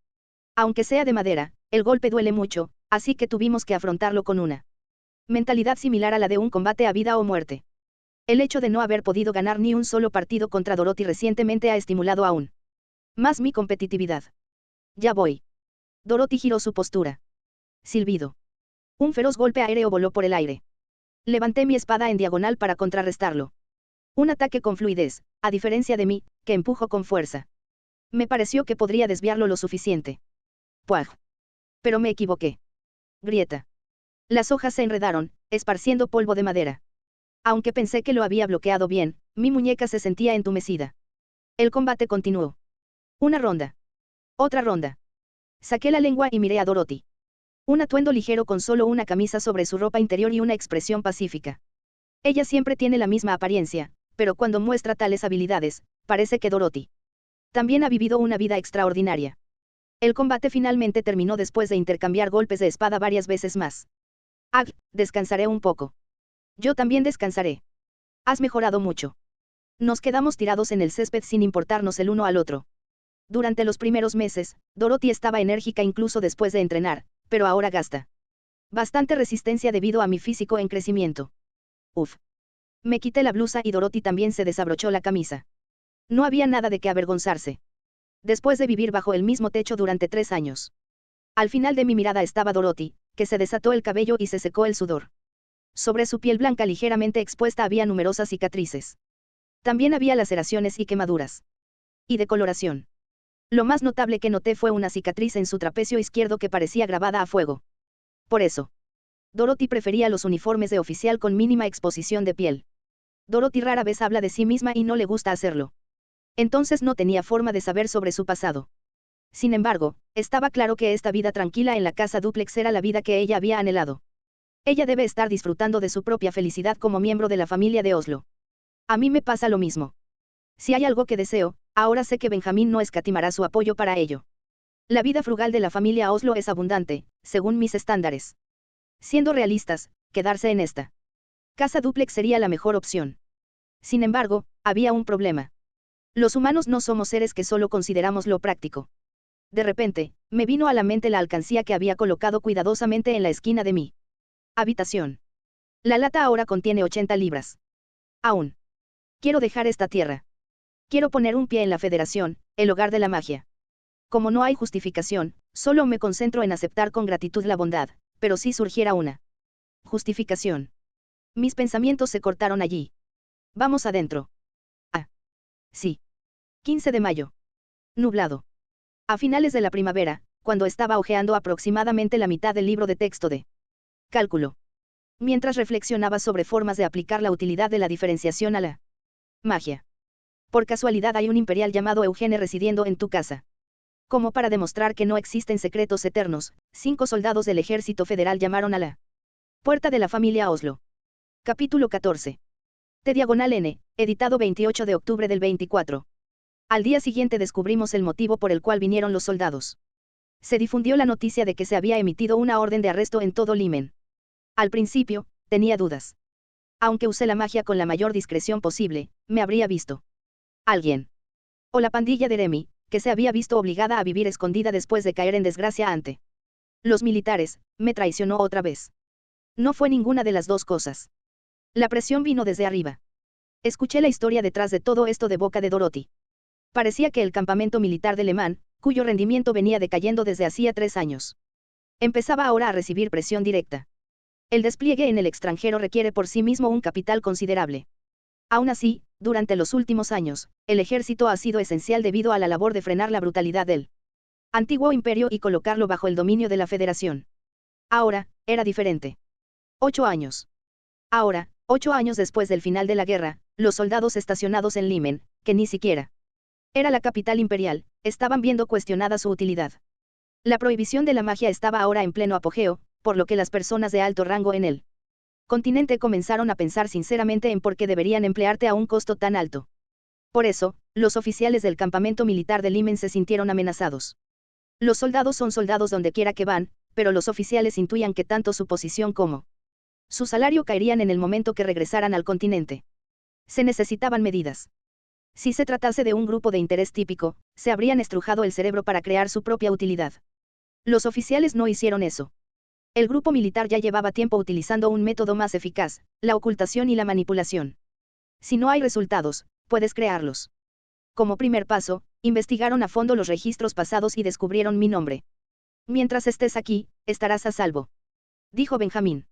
Aunque sea de madera, el golpe duele mucho, así que tuvimos que afrontarlo con una mentalidad similar a la de un combate a vida o muerte. El hecho de no haber podido ganar ni un solo partido contra Dorothy recientemente ha estimulado aún más mi competitividad. Ya voy. Dorothy giró su postura. Silbido. Un feroz golpe aéreo voló por el aire. Levanté mi espada en diagonal para contrarrestarlo. Un ataque con fluidez, a diferencia de mí, que empujo con fuerza. Me pareció que podría desviarlo lo suficiente. ¡Puaj! Pero me equivoqué. Grieta. Las hojas se enredaron, esparciendo polvo de madera. Aunque pensé que lo había bloqueado bien, mi muñeca se sentía entumecida. El combate continuó. Una ronda. Otra ronda. Saqué la lengua y miré a Dorothy. Un atuendo ligero con solo una camisa sobre su ropa interior y una expresión pacífica. Ella siempre tiene la misma apariencia, pero cuando muestra tales habilidades, parece que Dorothy también ha vivido una vida extraordinaria. El combate finalmente terminó después de intercambiar golpes de espada varias veces más. Descansaré un poco. Yo también descansaré. Has mejorado mucho. Nos quedamos tirados en el césped sin importarnos el uno al otro. Durante los primeros meses, Dorothy estaba enérgica incluso después de entrenar, pero ahora gasta bastante resistencia debido a mi físico en crecimiento. Uf. Me quité la blusa y Dorothy también se desabrochó la camisa. No había nada de qué avergonzarse. Después de vivir bajo el mismo techo durante 3 años. Al final de mi mirada estaba Dorothy, que se desató el cabello y se secó el sudor. Sobre su piel blanca ligeramente expuesta había numerosas cicatrices. También había laceraciones y quemaduras. Y decoloración. Lo más notable que noté fue una cicatriz en su trapecio izquierdo que parecía grabada a fuego. Por eso, Dorothy prefería los uniformes de oficial con mínima exposición de piel. Dorothy rara vez habla de sí misma y no le gusta hacerlo. Entonces no tenía forma de saber sobre su pasado. Sin embargo, estaba claro que esta vida tranquila en la casa dúplex era la vida que ella había anhelado. Ella debe estar disfrutando de su propia felicidad como miembro de la familia de Oslo. A mí me pasa lo mismo. Si hay algo que deseo, ahora sé que Benjamín no escatimará su apoyo para ello. La vida frugal de la familia Oslo es abundante, según mis estándares. Siendo realistas, quedarse en esta casa dúplex sería la mejor opción. Sin embargo, había un problema. Los humanos no somos seres que solo consideramos lo práctico. De repente, me vino a la mente la alcancía que había colocado cuidadosamente en la esquina de mi habitación. La lata ahora contiene 80 libras. Aún. Quiero dejar esta tierra. Quiero poner un pie en la Federación, el hogar de la magia. Como no hay justificación, solo me concentro en aceptar con gratitud la bondad, pero si surgiera una justificación. Mis pensamientos se cortaron allí. Vamos adentro. Ah. Sí. 15 de mayo. Nublado. A finales de la primavera, cuando estaba hojeando aproximadamente la mitad del libro de texto de cálculo. Mientras reflexionaba sobre formas de aplicar la utilidad de la diferenciación a la magia. Por casualidad hay un imperial llamado Eugene residiendo en tu casa. Como para demostrar que no existen secretos eternos, 5 soldados del ejército federal llamaron a la puerta de la familia Oslo. Capítulo 14. T/N, editado 28 de octubre del 24. Al día siguiente descubrimos el motivo por el cual vinieron los soldados. Se difundió la noticia de que se había emitido una orden de arresto en todo Limen. Al principio, tenía dudas. Aunque usé la magia con la mayor discreción posible, me habría visto alguien. O la pandilla de Remy, que se había visto obligada a vivir escondida después de caer en desgracia ante los militares, me traicionó otra vez. No fue ninguna de las dos cosas. La presión vino desde arriba. Escuché la historia detrás de todo esto de boca de Dorothy. Parecía que el campamento militar de Le Mans, cuyo rendimiento venía decayendo desde hacía 3 años, empezaba ahora a recibir presión directa. El despliegue en el extranjero requiere por sí mismo un capital considerable. Aún así, durante los últimos años, el ejército ha sido esencial debido a la labor de frenar la brutalidad del antiguo imperio y colocarlo bajo el dominio de la Federación. Ahora, era diferente. 8 años. Ahora, 8 años después del final de la guerra, los soldados estacionados en Limen, que ni siquiera era la capital imperial, estaban viendo cuestionada su utilidad. La prohibición de la magia estaba ahora en pleno apogeo, por lo que las personas de alto rango en el continente comenzaron a pensar sinceramente en por qué deberían emplearte a un costo tan alto. Por eso, los oficiales del campamento militar de Limen se sintieron amenazados. Los soldados son soldados donde quiera que van, pero los oficiales intuían que tanto su posición como su salario caerían en el momento que regresaran al continente. Se necesitaban medidas. Si se tratase de un grupo de interés típico, se habrían estrujado el cerebro para crear su propia utilidad. Los oficiales no hicieron eso. El grupo militar ya llevaba tiempo utilizando un método más eficaz, la ocultación y la manipulación. Si no hay resultados, puedes crearlos. Como primer paso, investigaron a fondo los registros pasados y descubrieron mi nombre. Mientras estés aquí, estarás a salvo. Dijo Benjamín.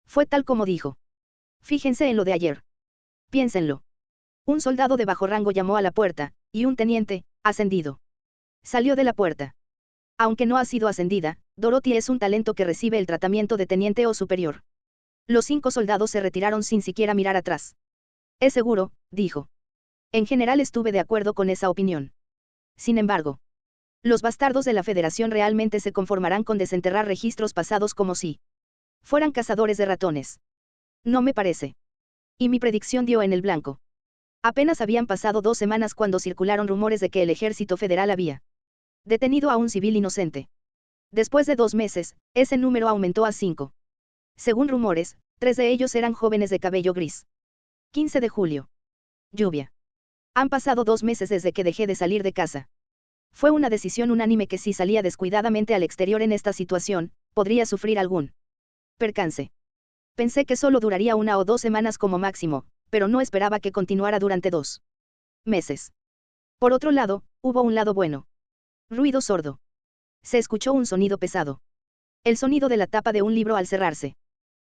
Fue tal como dijo. Fíjense en lo de ayer. Piénsenlo. Un soldado de bajo rango llamó a la puerta, y un teniente, ascendido, salió de la puerta. Aunque no ha sido ascendida, Dorothy es un talento que recibe el tratamiento de teniente o superior. Los 5 soldados se retiraron sin siquiera mirar atrás. Es seguro, dijo. En general estuve de acuerdo con esa opinión. Sin embargo, los bastardos de la Federación realmente se conformarán con desenterrar registros pasados como si fueran cazadores de ratones. No me parece. Y mi predicción dio en el blanco. Apenas habían pasado 2 semanas cuando circularon rumores de que el ejército federal había detenido a un civil inocente. Después de 2 meses, ese número aumentó a 5. Según rumores, 3 de ellos eran jóvenes de cabello gris. 15 de julio. Lluvia. Han pasado 2 meses desde que dejé de salir de casa. Fue una decisión unánime que si salía descuidadamente al exterior en esta situación, podría sufrir algún percance. Pensé que solo duraría 1 o 2 semanas como máximo, pero no esperaba que continuara durante 2 meses. Por otro lado, hubo un lado bueno. Ruido sordo. Se escuchó un sonido pesado. El sonido de la tapa de un libro al cerrarse.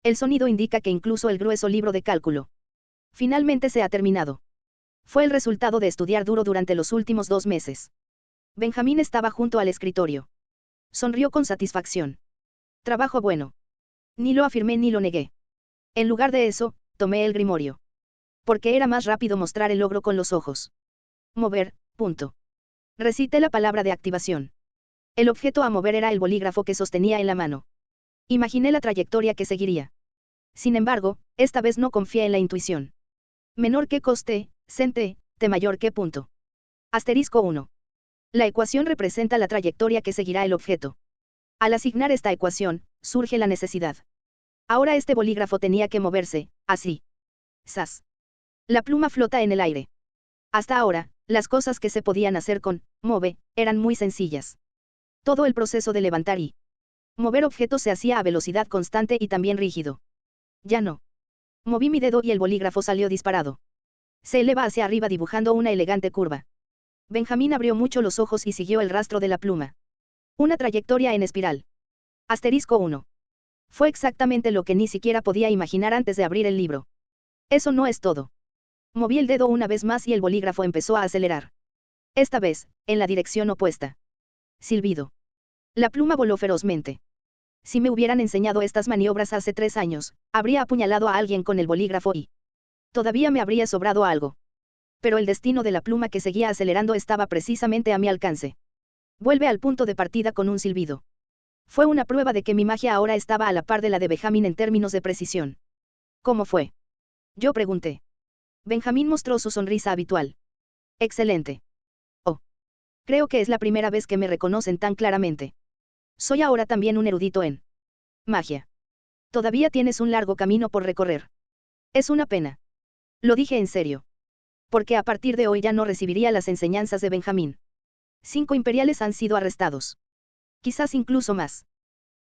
El sonido indica que incluso el grueso libro de cálculo finalmente se ha terminado. Fue el resultado de estudiar duro durante los últimos 2 meses. Benjamín estaba junto al escritorio. Sonrió con satisfacción. Trabajo bueno. Ni lo afirmé ni lo negué. En lugar de eso, tomé el grimorio. Porque era más rápido mostrar el logro con los ojos. Mover, punto. Recité la palabra de activación. El objeto a mover era el bolígrafo que sostenía en la mano. Imaginé la trayectoria que seguiría. Sin embargo, esta vez no confié en la intuición. Menor que coste, cente, T mayor que punto. Asterisco 1. La ecuación representa la trayectoria que seguirá el objeto. Al asignar esta ecuación, surge la necesidad. Ahora este bolígrafo tenía que moverse, así. ¡Zas! La pluma flota en el aire. Hasta ahora, las cosas que se podían hacer con move eran muy sencillas. Todo el proceso de levantar y mover objetos se hacía a velocidad constante y también rígido. Ya no. Moví mi dedo y el bolígrafo salió disparado. Se eleva hacia arriba dibujando una elegante curva. Benjamín abrió mucho los ojos y siguió el rastro de la pluma. Una trayectoria en espiral. Asterisco 1. Fue exactamente lo que ni siquiera podía imaginar antes de abrir el libro. Eso no es todo. Moví el dedo una vez más y el bolígrafo empezó a acelerar. Esta vez, en la dirección opuesta. Silbido. La pluma voló ferozmente. Si me hubieran enseñado estas maniobras hace 3 años, habría apuñalado a alguien con el bolígrafo y todavía me habría sobrado algo. Pero el destino de la pluma que seguía acelerando estaba precisamente a mi alcance. Vuelve al punto de partida con un silbido. Fue una prueba de que mi magia ahora estaba a la par de la de Benjamín en términos de precisión. ¿Cómo fue? Yo pregunté. Benjamín mostró su sonrisa habitual. Excelente. Oh. Creo que es la primera vez que me reconocen tan claramente. Soy ahora también un erudito en magia. Todavía tienes un largo camino por recorrer. Es una pena. Lo dije en serio. Porque a partir de hoy ya no recibiría las enseñanzas de Benjamín. 5 imperiales han sido arrestados. Quizás incluso más.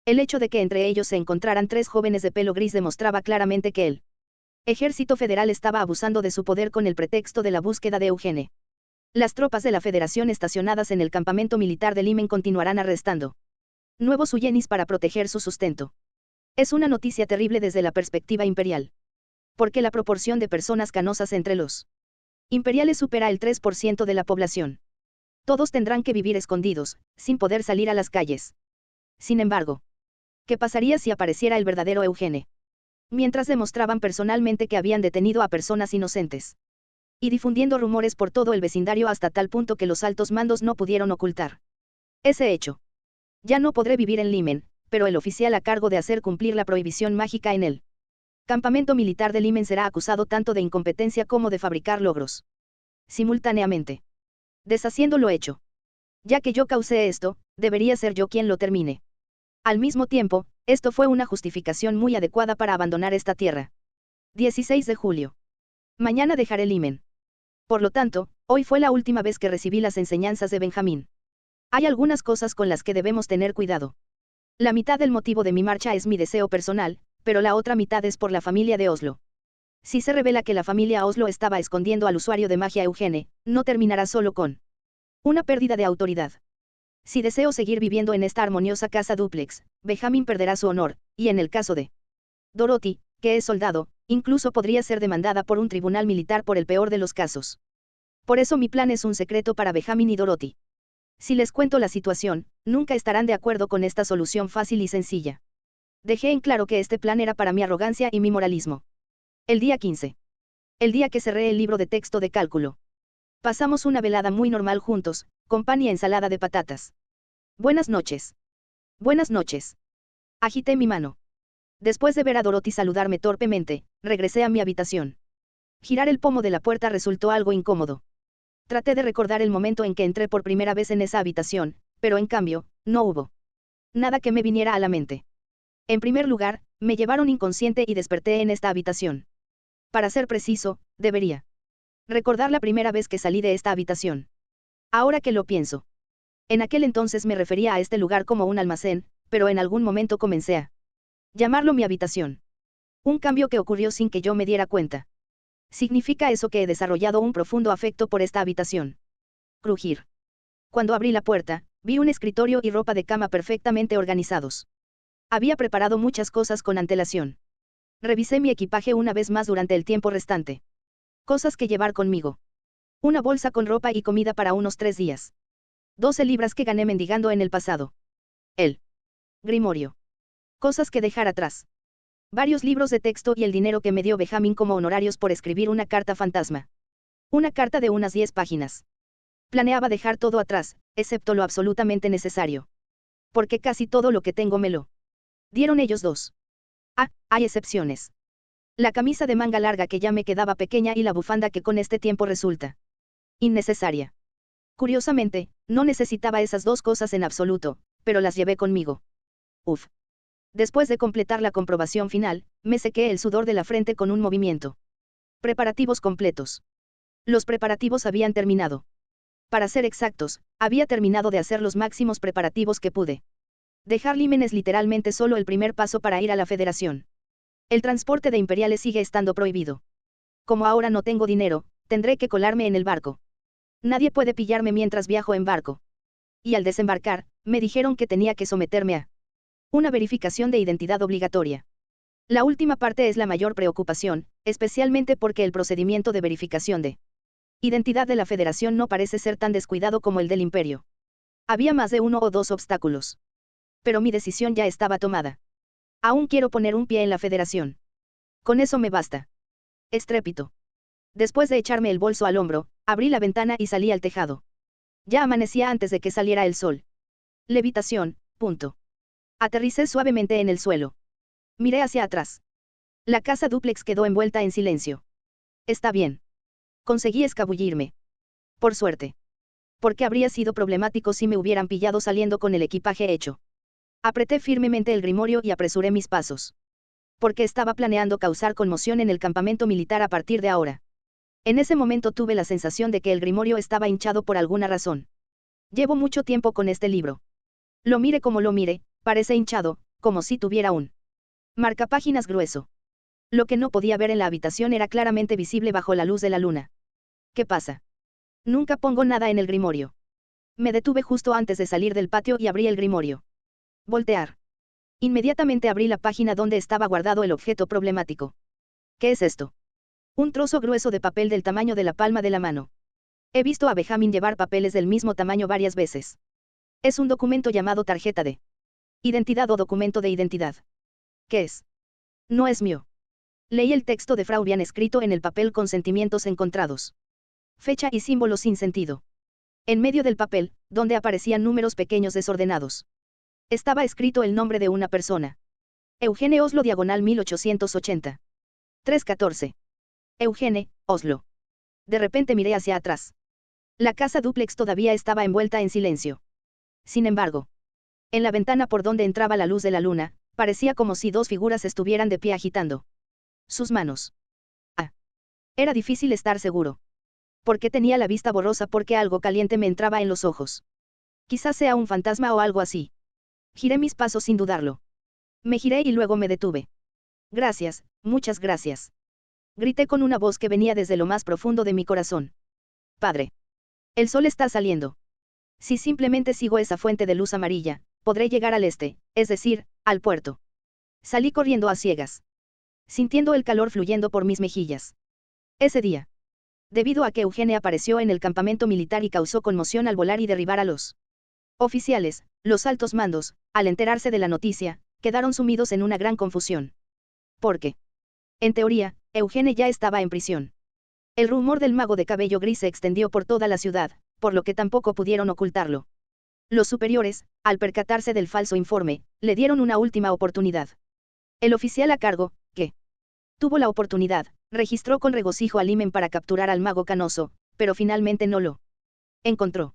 El hecho de que entre ellos se encontraran 3 jóvenes de pelo gris demostraba claramente que el ejército federal estaba abusando de su poder con el pretexto de la búsqueda de Eugene. Las tropas de la Federación estacionadas en el campamento militar de Limen continuarán arrestando nuevos Uyenis para proteger su sustento. Es una noticia terrible desde la perspectiva imperial. Porque la proporción de personas canosas entre los imperiales supera el 3% de la población. Todos tendrán que vivir escondidos, sin poder salir a las calles. Sin embargo, ¿qué pasaría si apareciera el verdadero Eugene? Mientras demostraban personalmente que habían detenido a personas inocentes. Y difundiendo rumores por todo el vecindario hasta tal punto que los altos mandos no pudieron ocultar ese hecho. Ya no podré vivir en Limen, pero el oficial a cargo de hacer cumplir la prohibición mágica en el campamento militar de Limen será acusado tanto de incompetencia como de fabricar logros simultáneamente. Deshaciendo lo hecho. Ya que yo causé esto, debería ser yo quien lo termine. Al mismo tiempo, esto fue una justificación muy adecuada para abandonar esta tierra. 16 de julio. Mañana dejaré Limen. Por lo tanto, hoy fue la última vez que recibí las enseñanzas de Benjamín. Hay algunas cosas con las que debemos tener cuidado. La mitad del motivo de mi marcha es mi deseo personal, pero la otra mitad es por la familia de Oslo. Si se revela que la familia Oslo estaba escondiendo al usuario de magia Eugene, no terminará solo con una pérdida de autoridad. Si deseo seguir viviendo en esta armoniosa casa dúplex, Benjamín perderá su honor, y en el caso de Dorothy, que es soldado, incluso podría ser demandada por un tribunal militar por el peor de los casos. Por eso mi plan es un secreto para Benjamín y Dorothy. Si les cuento la situación, nunca estarán de acuerdo con esta solución fácil y sencilla. Dejé en claro que este plan era para mi arrogancia y mi moralismo. El día 15. El día que cerré el libro de texto de cálculo. Pasamos una velada muy normal juntos, con pan y ensalada de patatas. Buenas noches. Buenas noches. Agité mi mano. Después de ver a Dorothy saludarme torpemente, regresé a mi habitación. Girar el pomo de la puerta resultó algo incómodo. Traté de recordar el momento en que entré por primera vez en esa habitación, pero en cambio, no hubo nada que me viniera a la mente. En primer lugar, me llevaron inconsciente y desperté en esta habitación. Para ser preciso, debería recordar la primera vez que salí de esta habitación. Ahora que lo pienso. En aquel entonces me refería a este lugar como un almacén, pero en algún momento comencé a llamarlo mi habitación. Un cambio que ocurrió sin que yo me diera cuenta. ¿Significa eso que he desarrollado un profundo afecto por esta habitación? Crujir. Cuando abrí la puerta, vi un escritorio y ropa de cama perfectamente organizados. Había preparado muchas cosas con antelación. Revisé mi equipaje una vez más durante el tiempo restante. Cosas que llevar conmigo. Una bolsa con ropa y comida para unos 3 días. 12 libras que gané mendigando en el pasado. El grimorio. Cosas que dejar atrás. Varios libros de texto y el dinero que me dio Benjamin como honorarios por escribir una carta fantasma. Una carta de unas 10 páginas. Planeaba dejar todo atrás, excepto lo absolutamente necesario. Porque casi todo lo que tengo me lo dieron ellos dos. Ah, hay excepciones. La camisa de manga larga que ya me quedaba pequeña y la bufanda que con este tiempo resulta innecesaria. Curiosamente, no necesitaba esas dos cosas en absoluto, pero las llevé conmigo. Uf. Después de completar la comprobación final, me sequé el sudor de la frente con un movimiento. Preparativos completos. Los preparativos habían terminado. Para ser exactos, había terminado de hacer los máximos preparativos que pude. Dejar Limen es literalmente solo el primer paso para ir a la Federación. El transporte de imperiales sigue estando prohibido. Como ahora no tengo dinero, tendré que colarme en el barco. Nadie puede pillarme mientras viajo en barco. Y al desembarcar, me dijeron que tenía que someterme a una verificación de identidad obligatoria. La última parte es la mayor preocupación, especialmente porque el procedimiento de verificación de identidad de la Federación no parece ser tan descuidado como el del Imperio. Había más de 1 o 2 obstáculos. Pero mi decisión ya estaba tomada. Aún quiero poner un pie en la Federación. Con eso me basta. Estrépito. Después de echarme el bolso al hombro, abrí la ventana y salí al tejado. Ya amanecía antes de que saliera el sol. Levitación, punto. Aterricé suavemente en el suelo. Miré hacia atrás. La casa dúplex quedó envuelta en silencio. Está bien. Conseguí escabullirme. Por suerte. Porque habría sido problemático si me hubieran pillado saliendo con el equipaje hecho. Apreté firmemente el grimorio y apresuré mis pasos. Porque estaba planeando causar conmoción en el campamento militar a partir de ahora. En ese momento tuve la sensación de que el grimorio estaba hinchado por alguna razón. Llevo mucho tiempo con este libro. Lo mire como lo mire, parece hinchado, como si tuviera un marcapáginas grueso. Lo que no podía ver en la habitación era claramente visible bajo la luz de la luna. ¿Qué pasa? Nunca pongo nada en el grimorio. Me detuve justo antes de salir del patio y abrí el grimorio. Voltear. Inmediatamente abrí la página donde estaba guardado el objeto problemático. ¿Qué es esto? Un trozo grueso de papel del tamaño de la palma de la mano. He visto a Benjamin llevar papeles del mismo tamaño varias veces. Es un documento llamado tarjeta de identidad o documento de identidad. ¿Qué es? No es mío. Leí el texto de Fraubian escrito en el papel con sentimientos encontrados. Fecha y símbolos sin sentido. En medio del papel, donde aparecían números pequeños desordenados, estaba escrito el nombre de una persona. Eugene Oslo diagonal 1880. 314. Eugene, Oslo. De repente miré hacia atrás. La casa dúplex todavía estaba envuelta en silencio. Sin embargo, en la ventana por donde entraba la luz de la luna, parecía como si dos figuras estuvieran de pie agitando sus manos. Ah. Era difícil estar seguro. Porque tenía la vista borrosa porque algo caliente me entraba en los ojos. Quizás sea un fantasma o algo así. Giré mis pasos sin dudarlo. Me giré y luego me detuve. Gracias, muchas gracias. Grité con una voz que venía desde lo más profundo de mi corazón. Padre. El sol está saliendo. Si simplemente sigo esa fuente de luz amarilla, podré llegar al este, es decir, al puerto. Salí corriendo a ciegas. Sintiendo el calor fluyendo por mis mejillas. Ese día. Debido a que Eugene apareció en el campamento militar y causó conmoción al volar y derribar a los oficiales, los altos mandos, al enterarse de la noticia, quedaron sumidos en una gran confusión. ¿Por qué? En teoría, Eugene ya estaba en prisión. El rumor del mago de cabello gris se extendió por toda la ciudad, por lo que tampoco pudieron ocultarlo. Los superiores, al percatarse del falso informe, le dieron una última oportunidad. El oficial a cargo, que tuvo la oportunidad, registró con regocijo a Limen para capturar al mago canoso, pero finalmente no lo encontró.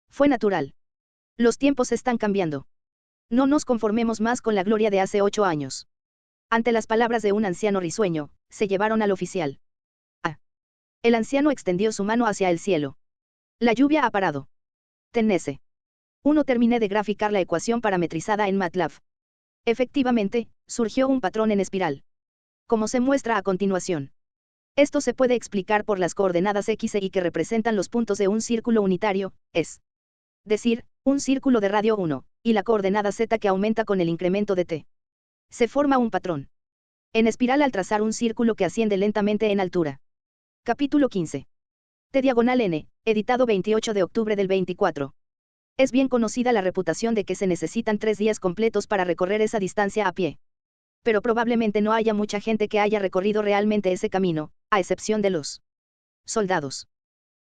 Fue natural. Los tiempos están cambiando. No nos conformemos más con la gloria de hace 8 años. Ante las palabras de un anciano risueño, se llevaron al oficial. Ah. El anciano extendió su mano hacia el cielo. La lluvia ha parado. Tennessee. 1. Terminé de graficar la ecuación parametrizada en MATLAB. Efectivamente, surgió un patrón en espiral. Como se muestra a continuación. Esto se puede explicar por las coordenadas x e y que representan los puntos de un círculo unitario, es decir, un círculo de radio 1, y la coordenada z que aumenta con el incremento de t. Se forma un patrón en espiral al trazar un círculo que asciende lentamente en altura. Capítulo 15. T/n, editado 28 de octubre del 24. Es bien conocida la reputación de que se necesitan 3 días completos para recorrer esa distancia a pie. Pero probablemente no haya mucha gente que haya recorrido realmente ese camino, a excepción de los soldados.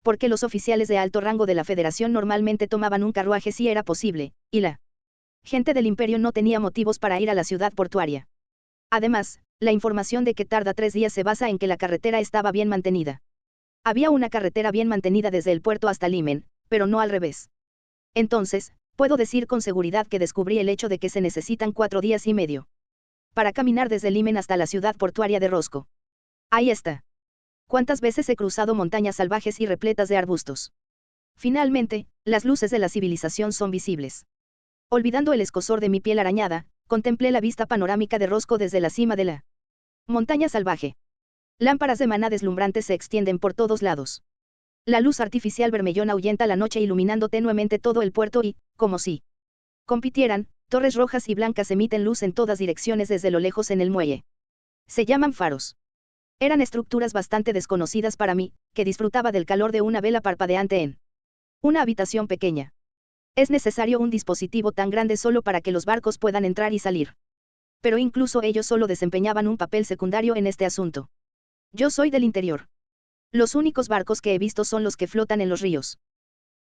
Porque los oficiales de alto rango de la Federación normalmente tomaban un carruaje si era posible, y la gente del imperio no tenía motivos para ir a la ciudad portuaria. Además, la información de que tarda 3 días se basa en que la carretera estaba bien mantenida. Había una carretera bien mantenida desde el puerto hasta Limen, pero no al revés. Entonces, puedo decir con seguridad que descubrí el hecho de que se necesitan 4 días y medio para caminar desde Limen hasta la ciudad portuaria de Rosco. Ahí está. ¿Cuántas veces he cruzado montañas salvajes y repletas de arbustos? Finalmente, las luces de la civilización son visibles. Olvidando el escozor de mi piel arañada, contemplé la vista panorámica de Rosco desde la cima de la montaña salvaje. Lámparas de maná deslumbrantes se extienden por todos lados. La luz artificial vermellón ahuyenta la noche iluminando tenuemente todo el puerto y, como si compitieran, torres rojas y blancas emiten luz en todas direcciones desde lo lejos en el muelle. Se llaman faros. Eran estructuras bastante desconocidas para mí, que disfrutaba del calor de una vela parpadeante en una habitación pequeña. Es necesario un dispositivo tan grande solo para que los barcos puedan entrar y salir. Pero incluso ellos solo desempeñaban un papel secundario en este asunto. Yo soy del interior. Los únicos barcos que he visto son los que flotan en los ríos.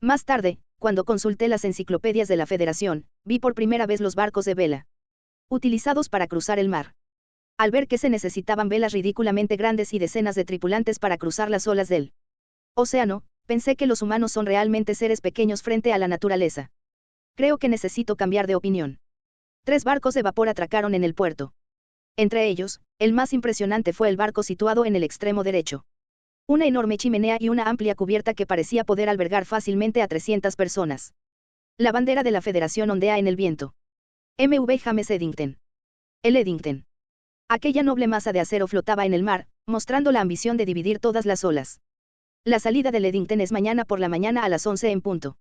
Más tarde, cuando consulté las enciclopedias de la Federación, vi por primera vez los barcos de vela, utilizados para cruzar el mar. Al ver que se necesitaban velas ridículamente grandes y decenas de tripulantes para cruzar las olas del océano, pensé que los humanos son realmente seres pequeños frente a la naturaleza. Creo que necesito cambiar de opinión. 3 barcos de vapor atracaron en el puerto. Entre ellos, el más impresionante fue el barco situado en el extremo derecho. Una enorme chimenea y una amplia cubierta que parecía poder albergar fácilmente a 300 personas. La bandera de la Federación ondea en el viento. M.V. James Eddington. El Eddington. Aquella noble masa de acero flotaba en el mar, mostrando la ambición de dividir todas las olas. La salida del Eddington es mañana por la mañana a las 11 en punto.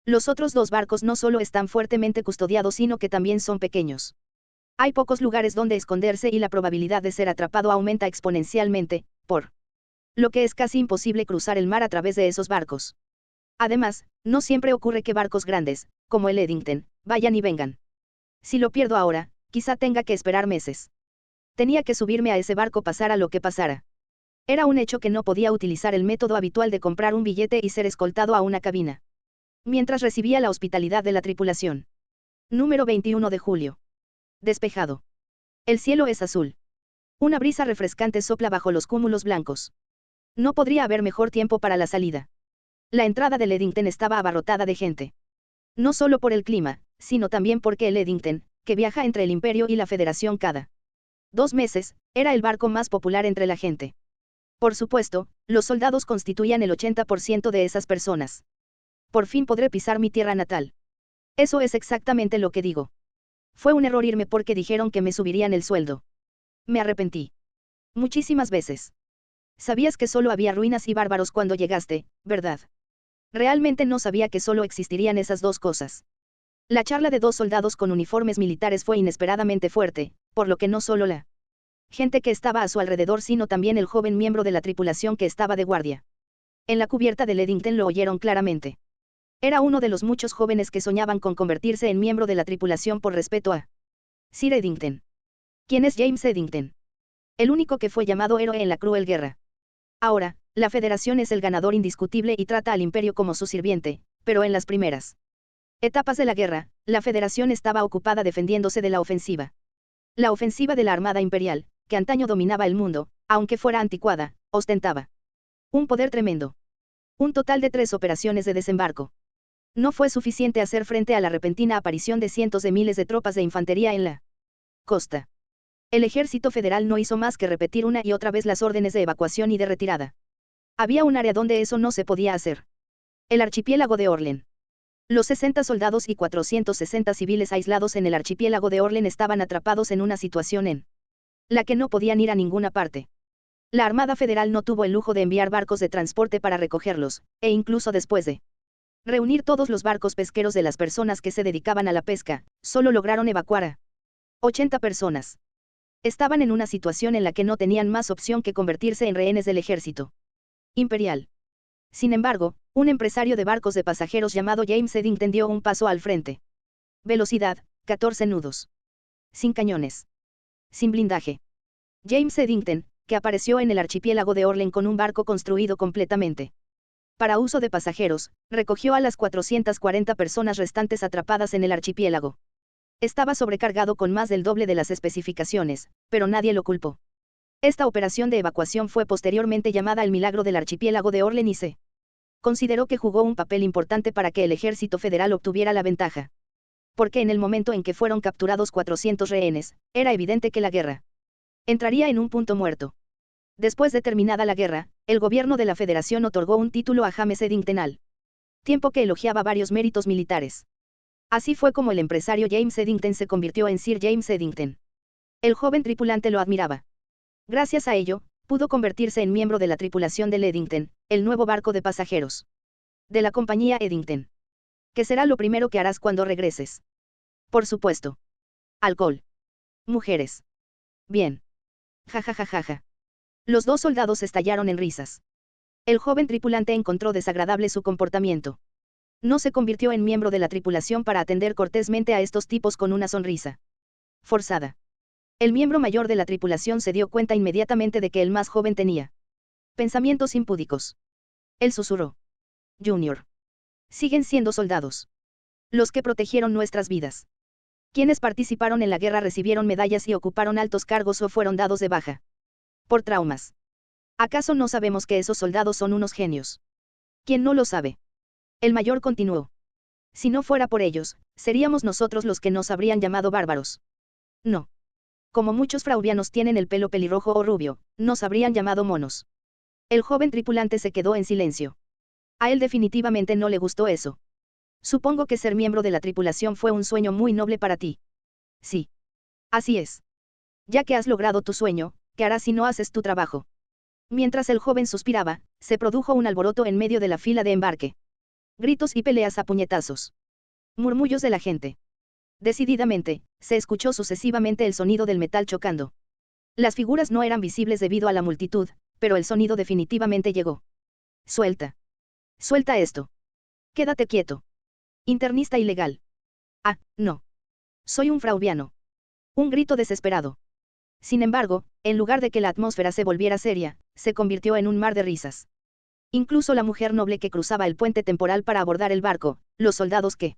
Los otros 2 barcos no solo están fuertemente custodiados sino que también son pequeños. Hay pocos lugares donde esconderse y la probabilidad de ser atrapado aumenta exponencialmente, por lo que es casi imposible cruzar el mar a través de esos barcos. Además, no siempre ocurre que barcos grandes, como el Eddington, vayan y vengan. Si lo pierdo ahora, quizá tenga que esperar meses. Tenía que subirme a ese barco pasara lo que pasara. Era un hecho que no podía utilizar el método habitual de comprar un billete y ser escoltado a una cabina. Mientras recibía la hospitalidad de la tripulación. Número 21 de julio. Despejado. El cielo es azul. Una brisa refrescante sopla bajo los cúmulos blancos. No podría haber mejor tiempo para la salida. La entrada del Eddington estaba abarrotada de gente. No solo por el clima, sino también porque el Eddington, que viaja entre el Imperio y la Federación cada 2 meses, era el barco más popular entre la gente. Por supuesto, los soldados constituían el 80% de esas personas. Por fin podré pisar mi tierra natal. Eso es exactamente lo que digo. Fue un error irme porque dijeron que me subirían el sueldo. Me arrepentí. Muchísimas veces. Sabías que solo había ruinas y bárbaros cuando llegaste, ¿verdad? Realmente no sabía que solo existirían esas 2 cosas. La charla de 2 soldados con uniformes militares fue inesperadamente fuerte, por lo que no solo la gente que estaba a su alrededor sino también el joven miembro de la tripulación que estaba de guardia. En la cubierta del Eddington lo oyeron claramente. Era uno de los muchos jóvenes que soñaban con convertirse en miembro de la tripulación por respeto a Sir Eddington. ¿Quién es James Eddington? El único que fue llamado héroe en la cruel guerra. Ahora, la Federación es el ganador indiscutible y trata al Imperio como su sirviente, pero en las primeras etapas de la guerra, la Federación estaba ocupada defendiéndose de la ofensiva. La ofensiva de la Armada Imperial, que antaño dominaba el mundo, aunque fuera anticuada, ostentaba un poder tremendo. Un total de 3 operaciones de desembarco. No fue suficiente hacer frente a la repentina aparición de cientos de miles de tropas de infantería en la costa. El ejército federal no hizo más que repetir una y otra vez las órdenes de evacuación y de retirada. Había un área donde eso no se podía hacer. El archipiélago de Orlen. Los 60 soldados y 460 civiles aislados en el archipiélago de Orlen estaban atrapados en una situación en la que no podían ir a ninguna parte. La Armada Federal no tuvo el lujo de enviar barcos de transporte para recogerlos, e incluso después de reunir todos los barcos pesqueros de las personas que se dedicaban a la pesca, solo lograron evacuar a 80 personas. Estaban en una situación en la que no tenían más opción que convertirse en rehenes del ejército imperial. Sin embargo, un empresario de barcos de pasajeros llamado James Eddington dio un paso al frente. Velocidad, 14 nudos. Sin cañones. Sin blindaje. James Eddington, que apareció en el archipiélago de Orlen con un barco construido completamente para uso de pasajeros, recogió a las 440 personas restantes atrapadas en el archipiélago. Estaba sobrecargado con más del doble de las especificaciones, pero nadie lo culpó. Esta operación de evacuación fue posteriormente llamada el Milagro del Archipiélago de Orlen y se consideró que jugó un papel importante para que el ejército federal obtuviera la ventaja. Porque en el momento en que fueron capturados 400 rehenes, era evidente que la guerra entraría en un punto muerto. Después de terminada la guerra, el gobierno de la Federación otorgó un título a James Eddington al tiempo que elogiaba varios méritos militares. Así fue como el empresario James Eddington se convirtió en Sir James Eddington. El joven tripulante lo admiraba. Gracias a ello, pudo convertirse en miembro de la tripulación del Eddington, el nuevo barco de pasajeros de la compañía Eddington. ¿Qué será lo primero que harás cuando regreses? Por supuesto. Alcohol. Mujeres. Bien. Ja ja ja ja ja. Los dos soldados estallaron en risas. El joven tripulante encontró desagradable su comportamiento. No se convirtió en miembro de la tripulación para atender cortésmente a estos tipos con una sonrisa forzada. El miembro mayor de la tripulación se dio cuenta inmediatamente de que el más joven tenía pensamientos impúdicos. Él susurró. Junior. Siguen siendo soldados. Los que protegieron nuestras vidas. Quienes participaron en la guerra recibieron medallas y ocuparon altos cargos o fueron dados de baja por traumas. ¿Acaso no sabemos que esos soldados son unos genios? ¿Quién no lo sabe? El mayor continuó. Si no fuera por ellos, seríamos nosotros los que nos habrían llamado bárbaros. No. Como muchos frauvianos tienen el pelo pelirrojo o rubio, nos habrían llamado monos. El joven tripulante se quedó en silencio. A él definitivamente no le gustó eso. Supongo que ser miembro de la tripulación fue un sueño muy noble para ti. Sí. Así es. Ya que has logrado tu sueño, ¿qué harás si no haces tu trabajo? Mientras el joven suspiraba, se produjo un alboroto en medio de la fila de embarque. Gritos y peleas a puñetazos. Murmullos de la gente. Decididamente, se escuchó sucesivamente el sonido del metal chocando. Las figuras no eran visibles debido a la multitud, pero el sonido definitivamente llegó. Suelta. Suelta esto. Quédate quieto. Internista ilegal. Ah, no. Soy un frauviano. Un grito desesperado. Sin embargo, en lugar de que la atmósfera se volviera seria, se convirtió en un mar de risas. Incluso la mujer noble que cruzaba el puente temporal para abordar el barco, los soldados que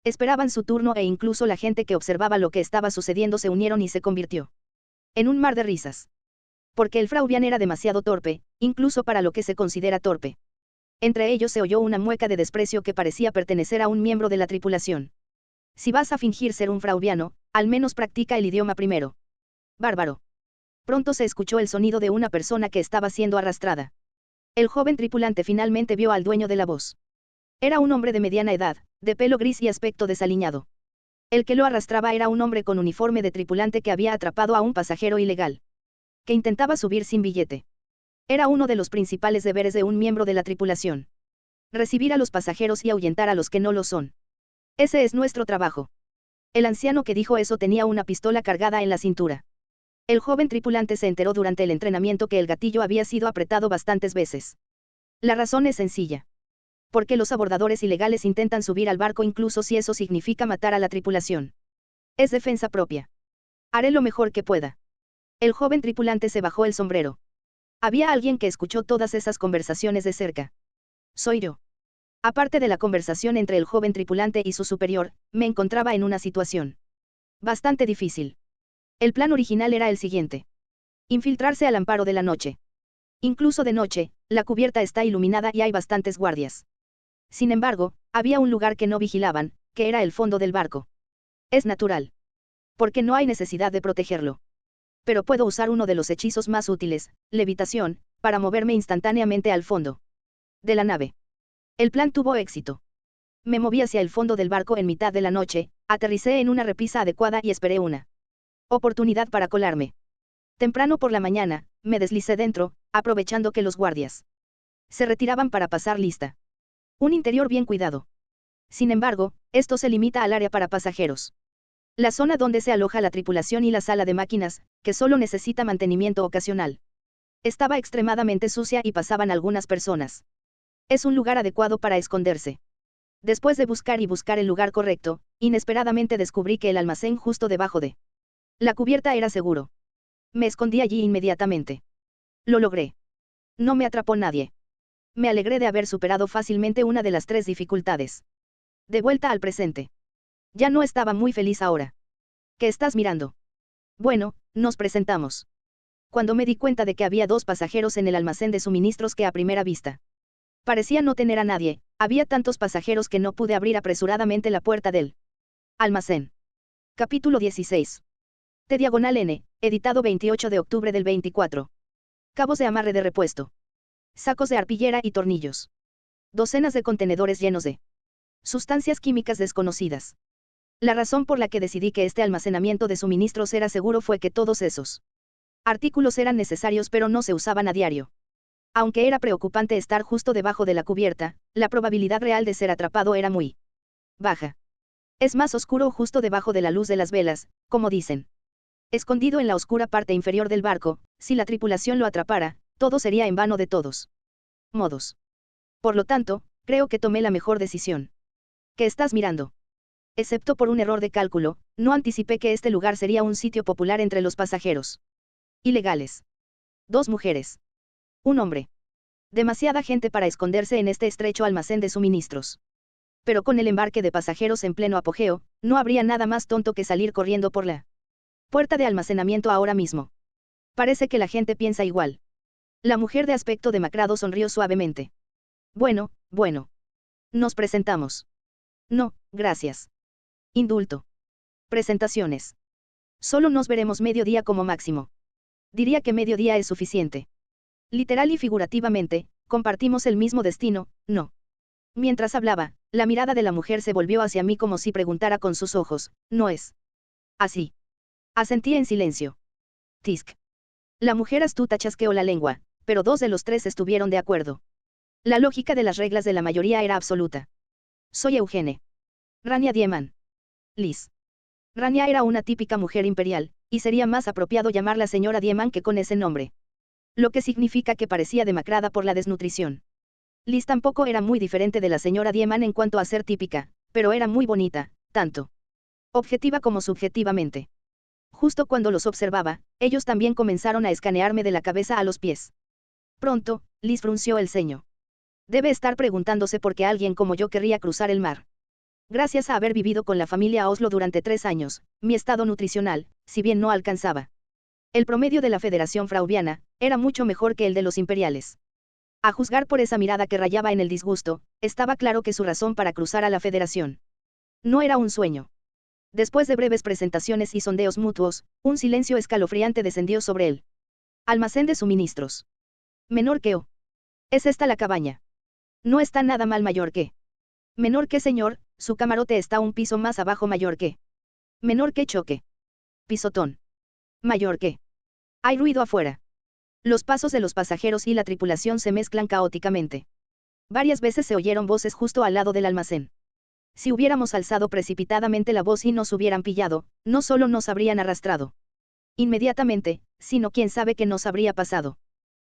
esperaban su turno e incluso la gente que observaba lo que estaba sucediendo se unieron y se convirtió en un mar de risas. Porque el frauvian era demasiado torpe, incluso para lo que se considera torpe. Entre ellos se oyó una mueca de desprecio que parecía pertenecer a un miembro de la tripulación. Si vas a fingir ser un frauviano, al menos practica el idioma primero. Bárbaro. Pronto se escuchó el sonido de una persona que estaba siendo arrastrada. El joven tripulante finalmente vio al dueño de la voz. Era un hombre de mediana edad, de pelo gris y aspecto desaliñado. El que lo arrastraba era un hombre con uniforme de tripulante que había atrapado a un pasajero ilegal, que intentaba subir sin billete. Era uno de los principales deberes de un miembro de la tripulación. Recibir a los pasajeros y ahuyentar a los que no lo son. Ese es nuestro trabajo. El anciano que dijo eso tenía una pistola cargada en la cintura. El joven tripulante se enteró durante el entrenamiento que el gatillo había sido apretado bastantes veces. La razón es sencilla. Porque los abordadores ilegales intentan subir al barco incluso si eso significa matar a la tripulación. Es defensa propia. Haré lo mejor que pueda. El joven tripulante se bajó el sombrero. Había alguien que escuchó todas esas conversaciones de cerca. Soy yo. Aparte de la conversación entre el joven tripulante y su superior, me encontraba en una situación bastante difícil. El plan original era el siguiente. Infiltrarse al amparo de la noche. Incluso de noche, la cubierta está iluminada y hay bastantes guardias. Sin embargo, había un lugar que no vigilaban, que era el fondo del barco. Es natural. Porque no hay necesidad de protegerlo. Pero puedo usar uno de los hechizos más útiles, levitación, para moverme instantáneamente al fondo de la nave. El plan tuvo éxito. Me moví hacia el fondo del barco en mitad de la noche, aterricé en una repisa adecuada y esperé una oportunidad para colarme. Temprano por la mañana, me deslicé dentro, aprovechando que los guardias se retiraban para pasar lista. Un interior bien cuidado. Sin embargo, esto se limita al área para pasajeros. La zona donde se aloja la tripulación y la sala de máquinas, que solo necesita mantenimiento ocasional. Estaba extremadamente sucia y pasaban algunas personas. Es un lugar adecuado para esconderse. Después de buscar y buscar el lugar correcto, inesperadamente descubrí que el almacén justo debajo de la cubierta era seguro. Me escondí allí inmediatamente. Lo logré. No me atrapó nadie. Me alegré de haber superado fácilmente una de las 3 dificultades. De vuelta al presente. Ya no estaba muy feliz ahora. ¿Qué estás mirando? Bueno, nos presentamos. Cuando me di cuenta de que había 2 pasajeros en el almacén de suministros que a primera vista parecía no tener a nadie, había tantos pasajeros que no pude abrir apresuradamente la puerta del almacén. Capítulo 16. T/N, editado 28 de octubre del 24. Cabos de amarre de repuesto. Sacos de arpillera y tornillos. Docenas de contenedores llenos de sustancias químicas desconocidas. La razón por la que decidí que este almacenamiento de suministros era seguro fue que todos esos artículos eran necesarios pero no se usaban a diario. Aunque era preocupante estar justo debajo de la cubierta, la probabilidad real de ser atrapado era muy baja. Es más oscuro justo debajo de la luz de las velas, como dicen. Escondido en la oscura parte inferior del barco, si la tripulación lo atrapara, todo sería en vano de todos modos. Por lo tanto, creo que tomé la mejor decisión. ¿Qué estás mirando? Excepto por un error de cálculo, no anticipé que este lugar sería un sitio popular entre los pasajeros ilegales. 2 mujeres. Un hombre. Demasiada gente para esconderse en este estrecho almacén de suministros. Pero con el embarque de pasajeros en pleno apogeo, no habría nada más tonto que salir corriendo por la puerta de almacenamiento ahora mismo. Parece que la gente piensa igual. La mujer de aspecto demacrado sonrió suavemente. Bueno. Nos presentamos. No, gracias. Indulto. Presentaciones. Solo nos veremos mediodía como máximo. Diría que mediodía es suficiente. Literal y figurativamente, compartimos el mismo destino, ¿no? Mientras hablaba, la mirada de la mujer se volvió hacia mí como si preguntara con sus ojos, ¿no es así? Asentí en silencio. Tisk. La mujer astuta chasqueó la lengua, pero 2 de los 3 estuvieron de acuerdo. La lógica de las reglas de la mayoría era absoluta. Soy Eugene. Rania Dieman. Liz. Rania era una típica mujer imperial, y sería más apropiado llamarla señora Dieman que con ese nombre. Lo que significa que parecía demacrada por la desnutrición. Liz tampoco era muy diferente de la señora Dieman en cuanto a ser típica, pero era muy bonita, tanto objetiva como subjetivamente. Justo cuando los observaba, ellos también comenzaron a escanearme de la cabeza a los pies. Pronto, Liz frunció el ceño. Debe estar preguntándose por qué alguien como yo querría cruzar el mar. Gracias a haber vivido con la familia Oslo durante 3 años, mi estado nutricional, si bien no alcanzaba el promedio de la Federación Frauviana, era mucho mejor que el de los imperiales. A juzgar por esa mirada que rayaba en el disgusto, estaba claro que su razón para cruzar a la Federación no era un sueño. Después de breves presentaciones y sondeos mutuos, un silencio escalofriante descendió sobre él. Almacén de suministros. Menor que O. ¿Es esta la cabaña? No está nada mal mayor que. Menor que señor, su camarote está un piso más abajo mayor que. Menor que choque. Pisotón. Mayor que. Hay ruido afuera. Los pasos de los pasajeros y la tripulación se mezclan caóticamente. Varias veces se oyeron voces justo al lado del almacén. Si hubiéramos alzado precipitadamente la voz y nos hubieran pillado, no solo nos habrían arrastrado inmediatamente, sino quién sabe qué nos habría pasado.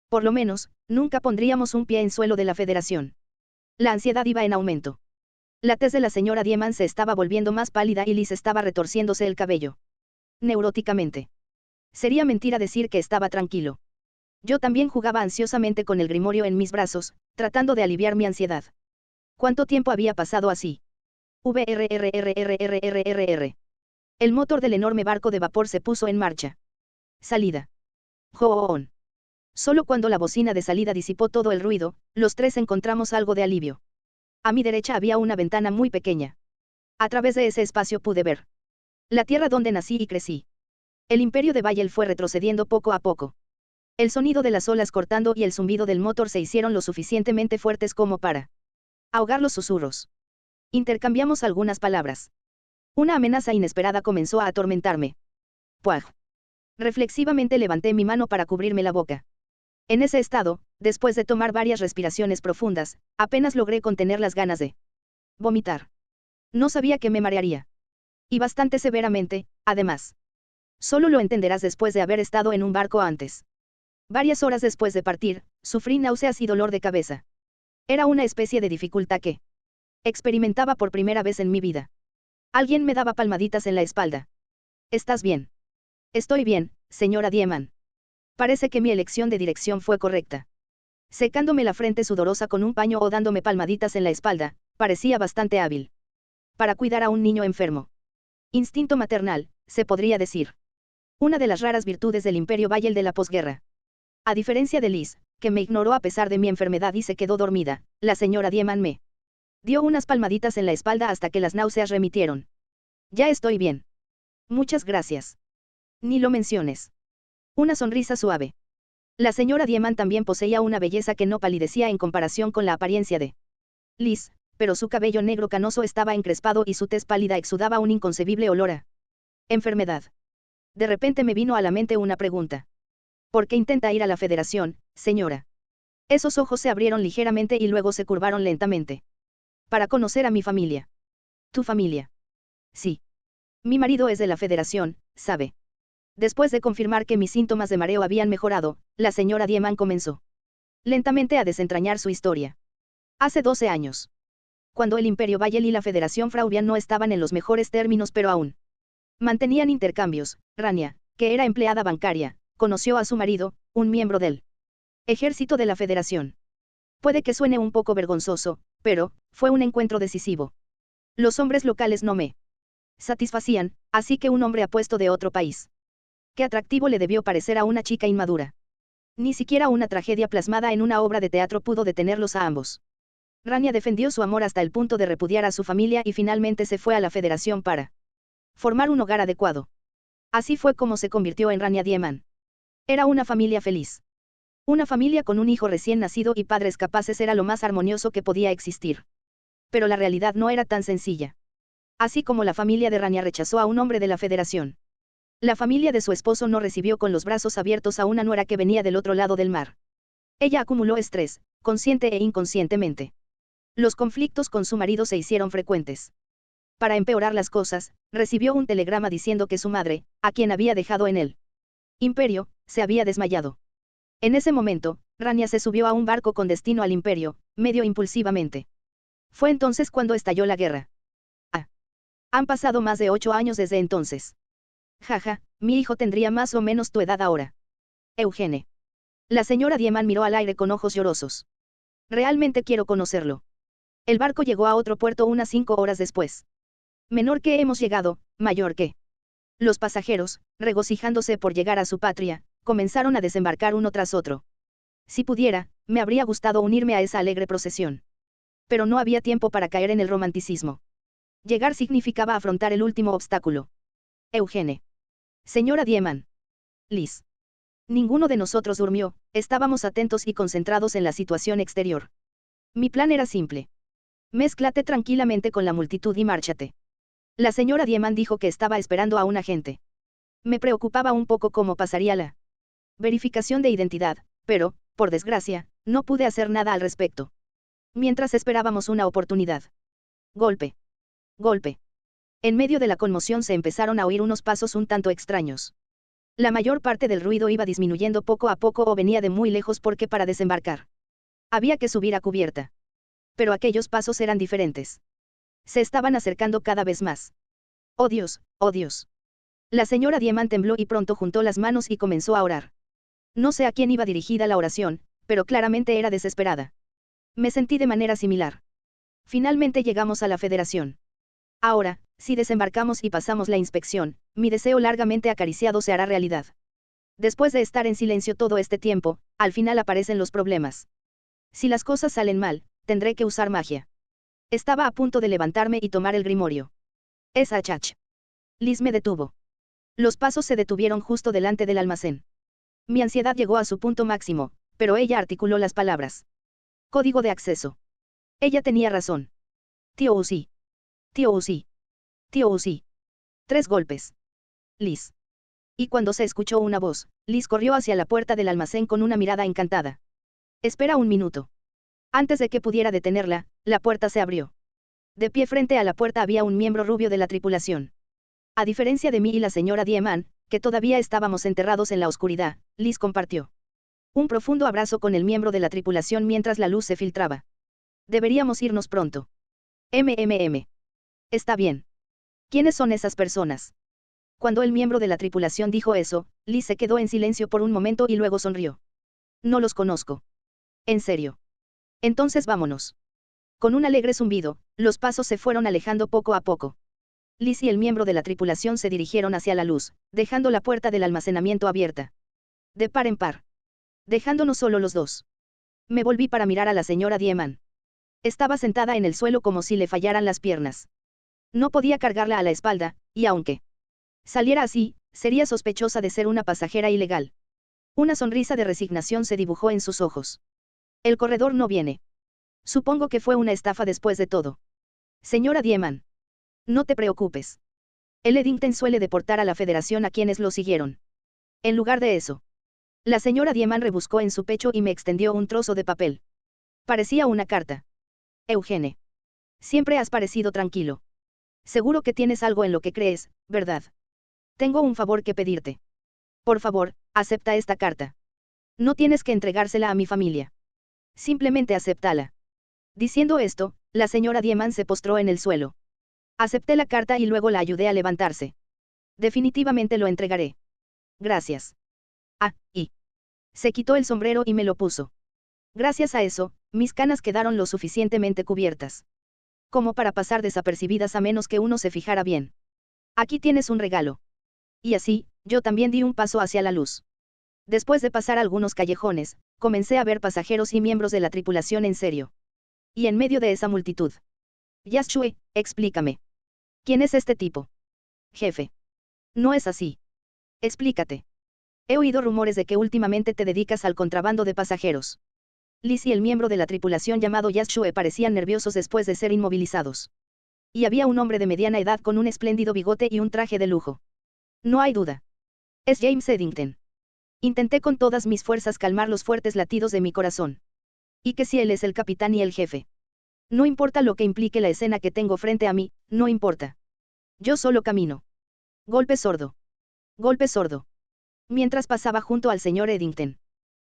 Por lo menos, nunca pondríamos un pie en suelo de la Federación. La ansiedad iba en aumento. La tez de la señora Dieman se estaba volviendo más pálida y Liz estaba retorciéndose el cabello. Neuróticamente. Sería mentira decir que estaba tranquilo. Yo también jugaba ansiosamente con el grimorio en mis brazos, tratando de aliviar mi ansiedad. ¿Cuánto tiempo había pasado así? VRRRRRRRRR. El motor del enorme barco de vapor se puso en marcha. Salida. Joón. Solo cuando la bocina de salida disipó todo el ruido, los 3 encontramos algo de alivio. A mi derecha había una ventana muy pequeña. A través de ese espacio pude ver la tierra donde nací y crecí. El imperio de Bayel fue retrocediendo poco a poco. El sonido de las olas cortando y el zumbido del motor se hicieron lo suficientemente fuertes como para ahogar los susurros. Intercambiamos algunas palabras. Una amenaza inesperada comenzó a atormentarme. ¡Puaj! Reflexivamente levanté mi mano para cubrirme la boca. En ese estado, después de tomar varias respiraciones profundas, apenas logré contener las ganas de vomitar. No sabía que me marearía. Y bastante severamente, además. Solo lo entenderás después de haber estado en un barco antes. Varias horas después de partir, sufrí náuseas y dolor de cabeza. Era una especie de dificultad que experimentaba por primera vez en mi vida. Alguien me daba palmaditas en la espalda. ¿Estás bien? Estoy bien, señora Dieman. Parece que mi elección de dirección fue correcta. Secándome la frente sudorosa con un paño o dándome palmaditas en la espalda, parecía bastante hábil. Para cuidar a un niño enfermo. Instinto maternal, se podría decir. Una de las raras virtudes del Imperio Bayel de la posguerra. A diferencia de Liz, que me ignoró a pesar de mi enfermedad y se quedó dormida, la señora Dieman me dio unas palmaditas en la espalda hasta que las náuseas remitieron. Ya estoy bien. Muchas gracias. Ni lo menciones. Una sonrisa suave. La señora Dieman también poseía una belleza que no palidecía en comparación con la apariencia de Liz, pero su cabello negro canoso estaba encrespado y su tez pálida exudaba un inconcebible olor a enfermedad. De repente me vino a la mente una pregunta. ¿Por qué intenta ir a la Federación, señora? Esos ojos se abrieron ligeramente y luego se curvaron lentamente. Para conocer a mi familia. ¿Tu familia? Sí. Mi marido es de la Federación, ¿sabe? Después de confirmar que mis síntomas de mareo habían mejorado, la señora Dieman comenzó lentamente a desentrañar su historia. Hace 12 años. Cuando el Imperio Bayel y la Federación Fraubian no estaban en los mejores términos pero aún mantenían intercambios, Rania, que era empleada bancaria, conoció a su marido, un miembro del ejército de la Federación. Puede que suene un poco vergonzoso, pero fue un encuentro decisivo. Los hombres locales no me satisfacían, así que un hombre apuesto de otro país. Qué atractivo le debió parecer a una chica inmadura. Ni siquiera una tragedia plasmada en una obra de teatro pudo detenerlos a ambos. Rania defendió su amor hasta el punto de repudiar a su familia y finalmente se fue a la Federación para formar un hogar adecuado. Así fue como se convirtió en Rania Dieman. Era una familia feliz. Una familia con un hijo recién nacido y padres capaces era lo más armonioso que podía existir. Pero la realidad no era tan sencilla. Así como la familia de Rania rechazó a un hombre de la Federación. La familia de su esposo no recibió con los brazos abiertos a una nuera que venía del otro lado del mar. Ella acumuló estrés, consciente e inconscientemente. Los conflictos con su marido se hicieron frecuentes. Para empeorar las cosas, recibió un telegrama diciendo que su madre, a quien había dejado en el Imperio, se había desmayado. En ese momento, Rania se subió a un barco con destino al Imperio, medio impulsivamente. Fue entonces cuando estalló la guerra. Han pasado más de 8 años desde entonces. Jaja, mi hijo tendría más o menos tu edad ahora. Eugene. La señora Dieman miró al aire con ojos llorosos. Realmente quiero conocerlo. El barco llegó a otro puerto unas 5 horas después. Menor que hemos llegado, mayor que. Los pasajeros, regocijándose por llegar a su patria, comenzaron a desembarcar uno tras otro. Si pudiera, me habría gustado unirme a esa alegre procesión. Pero no había tiempo para caer en el romanticismo. Llegar significaba afrontar el último obstáculo. Eugene. Señora Dieman. Liz. Ninguno de nosotros durmió, estábamos atentos y concentrados en la situación exterior. Mi plan era simple. Mézclate tranquilamente con la multitud y márchate. La señora Dieman dijo que estaba esperando a un agente. Me preocupaba un poco cómo pasaría la verificación de identidad, pero, por desgracia, no pude hacer nada al respecto. Mientras esperábamos una oportunidad. Golpe. Golpe. En medio de la conmoción se empezaron a oír unos pasos un tanto extraños. La mayor parte del ruido iba disminuyendo poco a poco o venía de muy lejos porque para desembarcar había que subir a cubierta. Pero aquellos pasos eran diferentes. Se estaban acercando cada vez más. ¡Oh Dios, oh Dios! La señora Dieman tembló y pronto juntó las manos y comenzó a orar. No sé a quién iba dirigida la oración, pero claramente era desesperada. Me sentí de manera similar. Finalmente llegamos a la Federación. Ahora, si desembarcamos y pasamos la inspección, mi deseo largamente acariciado se hará realidad. Después de estar en silencio todo este tiempo, al final aparecen los problemas. Si las cosas salen mal, tendré que usar magia. Estaba a punto de levantarme y tomar el grimorio. Esa chach. Liz me detuvo. Los pasos se detuvieron justo delante del almacén. Mi ansiedad llegó a su punto máximo, pero ella articuló las palabras. Código de acceso. Ella tenía razón. Tío Uzi. Tío Uzi. Tío Uzi. 3 golpes. Liz. Y cuando se escuchó una voz, Liz corrió hacia la puerta del almacén con una mirada encantada. Espera un minuto. Antes de que pudiera detenerla, la puerta se abrió. De pie frente a la puerta había un miembro rubio de la tripulación. A diferencia de mí y la señora Dieman, que todavía estábamos enterrados en la oscuridad, Liz compartió un profundo abrazo con el miembro de la tripulación mientras la luz se filtraba. Deberíamos irnos pronto. Está bien. ¿Quiénes son esas personas? Cuando el miembro de la tripulación dijo eso, Liz se quedó en silencio por un momento y luego sonrió. No los conozco. ¿En serio? Entonces vámonos. Con un alegre zumbido, los pasos se fueron alejando poco a poco. Liz y el miembro de la tripulación se dirigieron hacia la luz, dejando la puerta del almacenamiento abierta. De par en par. Dejándonos solo los dos. Me volví para mirar a la señora Dieman. Estaba sentada en el suelo como si le fallaran las piernas. No podía cargarla a la espalda, y aunque saliera así, sería sospechosa de ser una pasajera ilegal. Una sonrisa de resignación se dibujó en sus ojos. El corredor no viene. Supongo que fue una estafa después de todo. Señora Dieman. No te preocupes. El Eddington suele deportar a la Federación a quienes lo siguieron. En lugar de eso. La señora Dieman rebuscó en su pecho y me extendió un trozo de papel. Parecía una carta. Eugene. Siempre has parecido tranquilo. Seguro que tienes algo en lo que crees, ¿verdad? Tengo un favor que pedirte. Por favor, acepta esta carta. No tienes que entregársela a mi familia. Simplemente acéptala. Diciendo esto, la señora Dieman se postró en el suelo. Acepté la carta y luego la ayudé a levantarse. Definitivamente lo entregaré. Gracias. Ah, y. Se quitó el sombrero y me lo puso. Gracias a eso, mis canas quedaron lo suficientemente cubiertas. Como para pasar desapercibidas a menos que uno se fijara bien. Aquí tienes un regalo. Y así, yo también di un paso hacia la luz. Después de pasar algunos callejones, comencé a ver pasajeros y miembros de la tripulación en serio. Y en medio de esa multitud. Yashue, explícame. ¿Quién es este tipo? Jefe. No es así. Explícate. He oído rumores de que últimamente te dedicas al contrabando de pasajeros. Liz y el miembro de la tripulación llamado Yashue parecían nerviosos después de ser inmovilizados. Y había un hombre de mediana edad con un espléndido bigote y un traje de lujo. No hay duda. Es James Eddington. Intenté con todas mis fuerzas calmar los fuertes latidos de mi corazón. Y que si él es el capitán y el jefe. No importa lo que implique la escena que tengo frente a mí, no importa. Yo solo camino. Golpe sordo. Golpe sordo. Mientras pasaba junto al señor Eddington.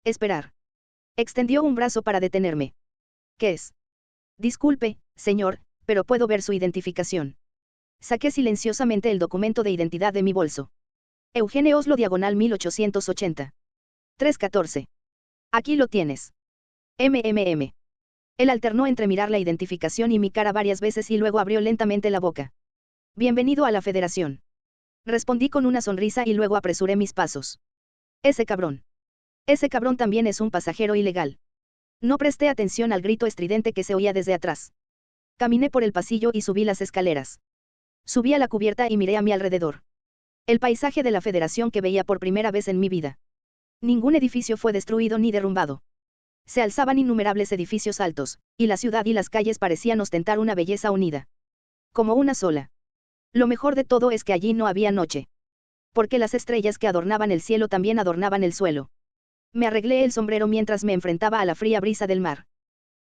Esperar. Extendió un brazo para detenerme. ¿Qué es? Disculpe, señor, pero puedo ver su identificación. Saqué silenciosamente el documento de identidad de mi bolso. Eugene Oslo diagonal 1880. 314. Aquí lo tienes. Él alternó entre mirar la identificación y mi cara varias veces y luego abrió lentamente la boca. Bienvenido a la Federación. Respondí con una sonrisa y luego apresuré mis pasos. Ese cabrón. Ese cabrón también es un pasajero ilegal. No presté atención al grito estridente que se oía desde atrás. Caminé por el pasillo y subí las escaleras. Subí a la cubierta y miré a mi alrededor. El paisaje de la Federación que veía por primera vez en mi vida. Ningún edificio fue destruido ni derrumbado. Se alzaban innumerables edificios altos, y la ciudad y las calles parecían ostentar una belleza unida. Como una sola. Lo mejor de todo es que allí no había noche. Porque las estrellas que adornaban el cielo también adornaban el suelo. Me arreglé el sombrero mientras me enfrentaba a la fría brisa del mar.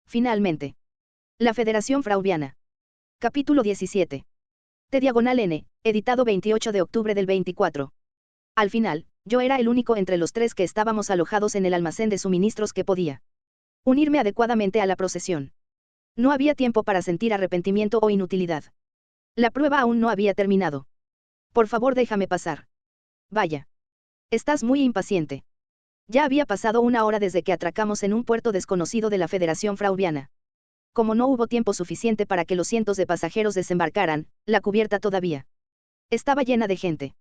Finalmente. La Federación Frauviana. Capítulo 17. T/N, editado 28 de octubre del 24. Al final, yo era el único entre los tres que estábamos alojados en el almacén de suministros que podía unirme adecuadamente a la procesión. No había tiempo para sentir arrepentimiento o inutilidad. La prueba aún no había terminado. Por favor, déjame pasar. Vaya. Estás muy impaciente. Ya había pasado una hora desde que atracamos en un puerto desconocido de la Federación Frauviana. Como no hubo tiempo suficiente para que los cientos de pasajeros desembarcaran, la cubierta todavía estaba llena de gente.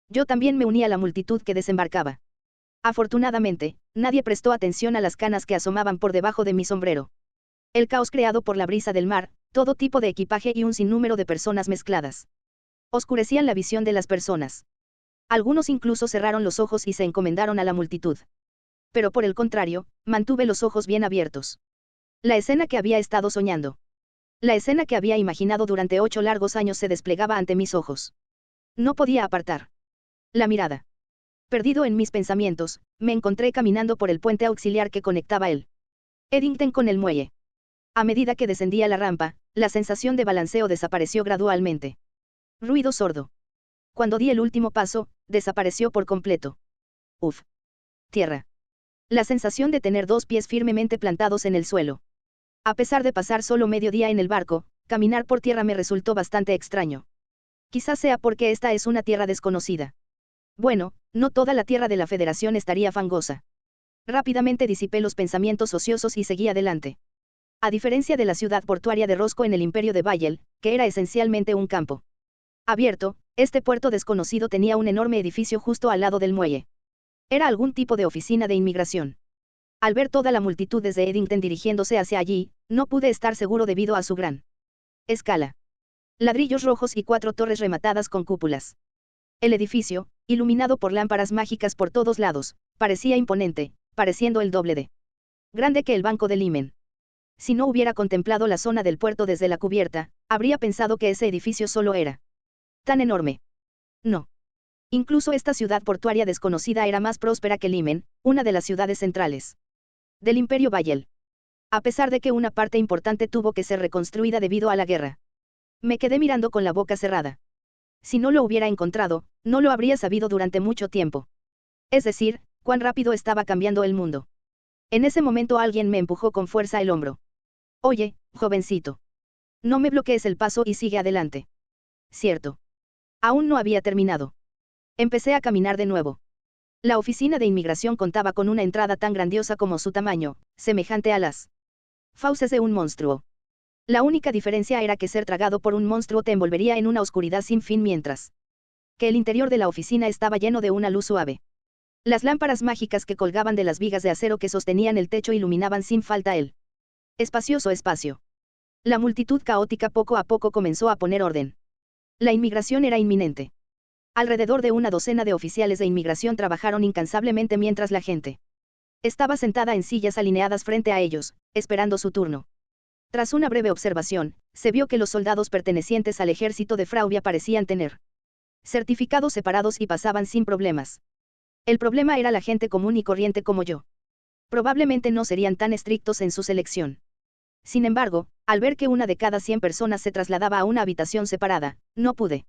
Yo también me uní a la multitud que desembarcaba. Afortunadamente, nadie prestó atención a las canas que asomaban por debajo de mi sombrero. El caos creado por la brisa del mar, todo tipo de equipaje y un sinnúmero de personas mezcladas. Oscurecían la visión de las personas. Algunos incluso cerraron los ojos y se encomendaron a la multitud. Pero por el contrario, mantuve los ojos bien abiertos. La escena que había estado soñando. La escena que había imaginado durante 8 largos años se desplegaba ante mis ojos. No podía apartar la mirada. Perdido en mis pensamientos, me encontré caminando por el puente auxiliar que conectaba el Eddington con el muelle. A medida que descendía la rampa, la sensación de balanceo desapareció gradualmente. Ruido sordo. Cuando di el último paso, desapareció por completo. Uf. Tierra. La sensación de tener 2 pies firmemente plantados en el suelo. A pesar de pasar solo medio día en el barco, caminar por tierra me resultó bastante extraño. Quizás sea porque esta es una tierra desconocida. Bueno, no toda la tierra de la Federación estaría fangosa. Rápidamente disipé los pensamientos ociosos y seguí adelante. A diferencia de la ciudad portuaria de Rosco en el Imperio de Bayel, que era esencialmente un campo abierto, este puerto desconocido tenía un enorme edificio justo al lado del muelle. Era algún tipo de oficina de inmigración. Al ver toda la multitud desde Eddington dirigiéndose hacia allí, no pude estar seguro debido a su gran escala. Ladrillos rojos y 4 torres rematadas con cúpulas. El edificio, iluminado por lámparas mágicas por todos lados, parecía imponente, pareciendo el doble de grande que el Banco de Limen. Si no hubiera contemplado la zona del puerto desde la cubierta, habría pensado que ese edificio solo era tan enorme. No. Incluso esta ciudad portuaria desconocida era más próspera que Limen, una de las ciudades centrales del Imperio Bayel. A pesar de que una parte importante tuvo que ser reconstruida debido a la guerra. Me quedé mirando con la boca cerrada. Si no lo hubiera encontrado, no lo habría sabido durante mucho tiempo. Es decir, cuán rápido estaba cambiando el mundo. En ese momento alguien me empujó con fuerza el hombro. Oye, jovencito. No me bloquees el paso y sigue adelante. Cierto. Aún no había terminado. Empecé a caminar de nuevo. La oficina de inmigración contaba con una entrada tan grandiosa como su tamaño, semejante a las fauces de un monstruo. La única diferencia era que ser tragado por un monstruo te envolvería en una oscuridad sin fin mientras que el interior de la oficina estaba lleno de una luz suave. Las lámparas mágicas que colgaban de las vigas de acero que sostenían el techo iluminaban sin falta el espacioso espacio. La multitud caótica poco a poco comenzó a poner orden. La inmigración era inminente. Alrededor de una docena de oficiales de inmigración trabajaron incansablemente mientras la gente estaba sentada en sillas alineadas frente a ellos, esperando su turno. Tras una breve observación, se vio que los soldados pertenecientes al ejército de Frauvia parecían tener certificados separados y pasaban sin problemas. El problema era la gente común y corriente como yo. Probablemente no serían tan estrictos en su selección. Sin embargo, al ver que una de cada 100 personas se trasladaba a una habitación separada, no pude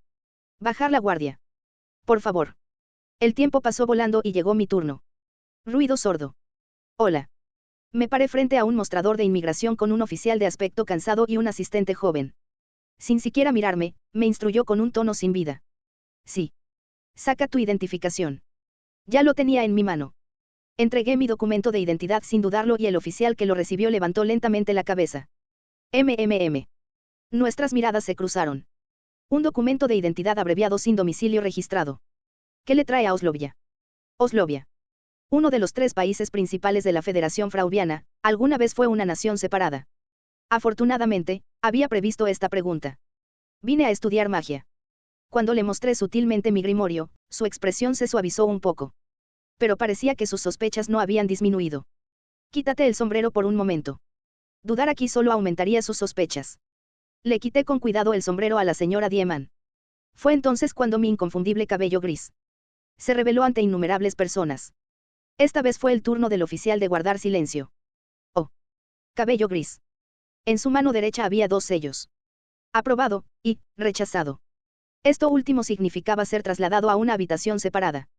bajar la guardia. Por favor. El tiempo pasó volando y llegó mi turno. Ruido sordo. Hola. Me paré frente a un mostrador de inmigración con un oficial de aspecto cansado y un asistente joven. Sin siquiera mirarme, me instruyó con un tono sin vida. Sí. Saca tu identificación. Ya lo tenía en mi mano. Entregué mi documento de identidad sin dudarlo y el oficial que lo recibió levantó lentamente la cabeza. Nuestras miradas se cruzaron. Un documento de identidad abreviado sin domicilio registrado. ¿Qué le trae a Oslovia? Oslovia. Uno de los 3 países principales de la Federación Frauviana, alguna vez fue una nación separada. Afortunadamente, había previsto esta pregunta. Vine a estudiar magia. Cuando le mostré sutilmente mi grimorio, su expresión se suavizó un poco. Pero parecía que sus sospechas no habían disminuido. Quítate el sombrero por un momento. Dudar aquí solo aumentaría sus sospechas. Le quité con cuidado el sombrero a la señora Dieman. Fue entonces cuando mi inconfundible cabello gris se reveló ante innumerables personas. Esta vez fue el turno del oficial de guardar silencio. Oh. Cabello gris. En su mano derecha había 2 sellos. Aprobado, y, rechazado. Esto último significaba ser trasladado a una habitación separada.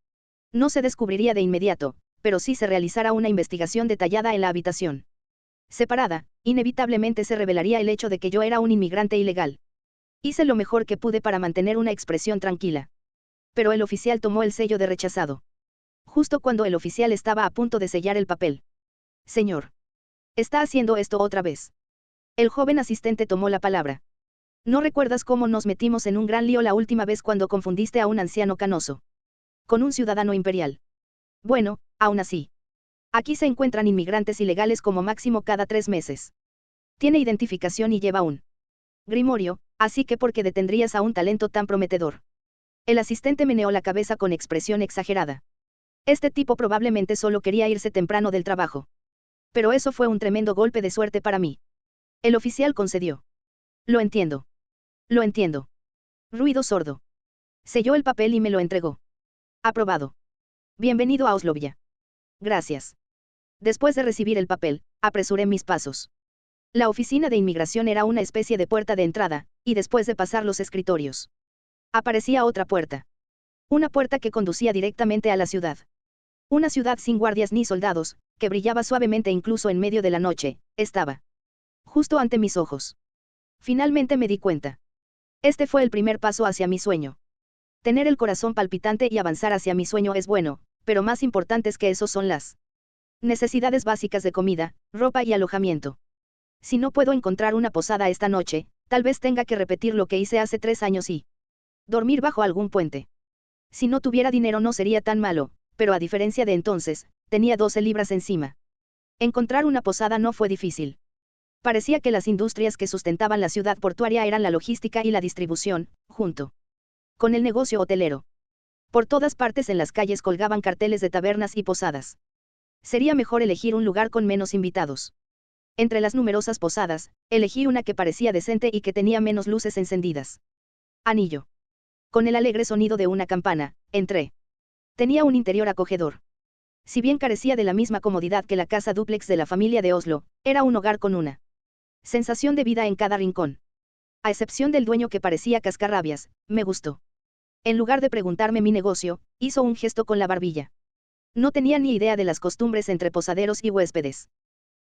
No se descubriría de inmediato, pero sí se realizara una investigación detallada en la habitación separada, inevitablemente se revelaría el hecho de que yo era un inmigrante ilegal. Hice lo mejor que pude para mantener una expresión tranquila. Pero el oficial tomó el sello de rechazado. Justo cuando el oficial estaba a punto de sellar el papel. Señor. ¿Está haciendo esto otra vez? El joven asistente tomó la palabra. ¿No recuerdas cómo nos metimos en un gran lío la última vez cuando confundiste a un anciano canoso con un ciudadano imperial? Bueno, aún así. Aquí se encuentran inmigrantes ilegales como máximo cada 3 meses. Tiene identificación y lleva un grimorio, así que ¿por qué detendrías a un talento tan prometedor? El asistente meneó la cabeza con expresión exagerada. Este tipo probablemente solo quería irse temprano del trabajo. Pero eso fue un tremendo golpe de suerte para mí. El oficial concedió. Lo entiendo. Lo entiendo. Ruido sordo. Selló el papel y me lo entregó. Aprobado. Bienvenido a Oslovia. Gracias. Después de recibir el papel, apresuré mis pasos. La oficina de inmigración era una especie de puerta de entrada, y después de pasar los escritorios, aparecía otra puerta. Una puerta que conducía directamente a la ciudad. Una ciudad sin guardias ni soldados, que brillaba suavemente incluso en medio de la noche, estaba justo ante mis ojos. Finalmente me di cuenta. Este fue el primer paso hacia mi sueño. Tener el corazón palpitante y avanzar hacia mi sueño es bueno, pero más importantes que eso son las necesidades básicas de comida, ropa y alojamiento. Si no puedo encontrar una posada esta noche, tal vez tenga que repetir lo que hice hace 3 años y dormir bajo algún puente. Si no tuviera dinero no sería tan malo, pero a diferencia de entonces, tenía 12 libras encima. Encontrar una posada no fue difícil. Parecía que las industrias que sustentaban la ciudad portuaria eran la logística y la distribución, junto con el negocio hotelero. Por todas partes en las calles colgaban carteles de tabernas y posadas. Sería mejor elegir un lugar con menos invitados. Entre las numerosas posadas, elegí una que parecía decente y que tenía menos luces encendidas. Anillo. Con el alegre sonido de una campana, entré. Tenía un interior acogedor. Si bien carecía de la misma comodidad que la casa dúplex de la familia de Oslo, era un hogar con una sensación de vida en cada rincón. A excepción del dueño que parecía cascarrabias, me gustó. En lugar de preguntarme mi negocio, hizo un gesto con la barbilla. No tenía ni idea de las costumbres entre posaderos y huéspedes.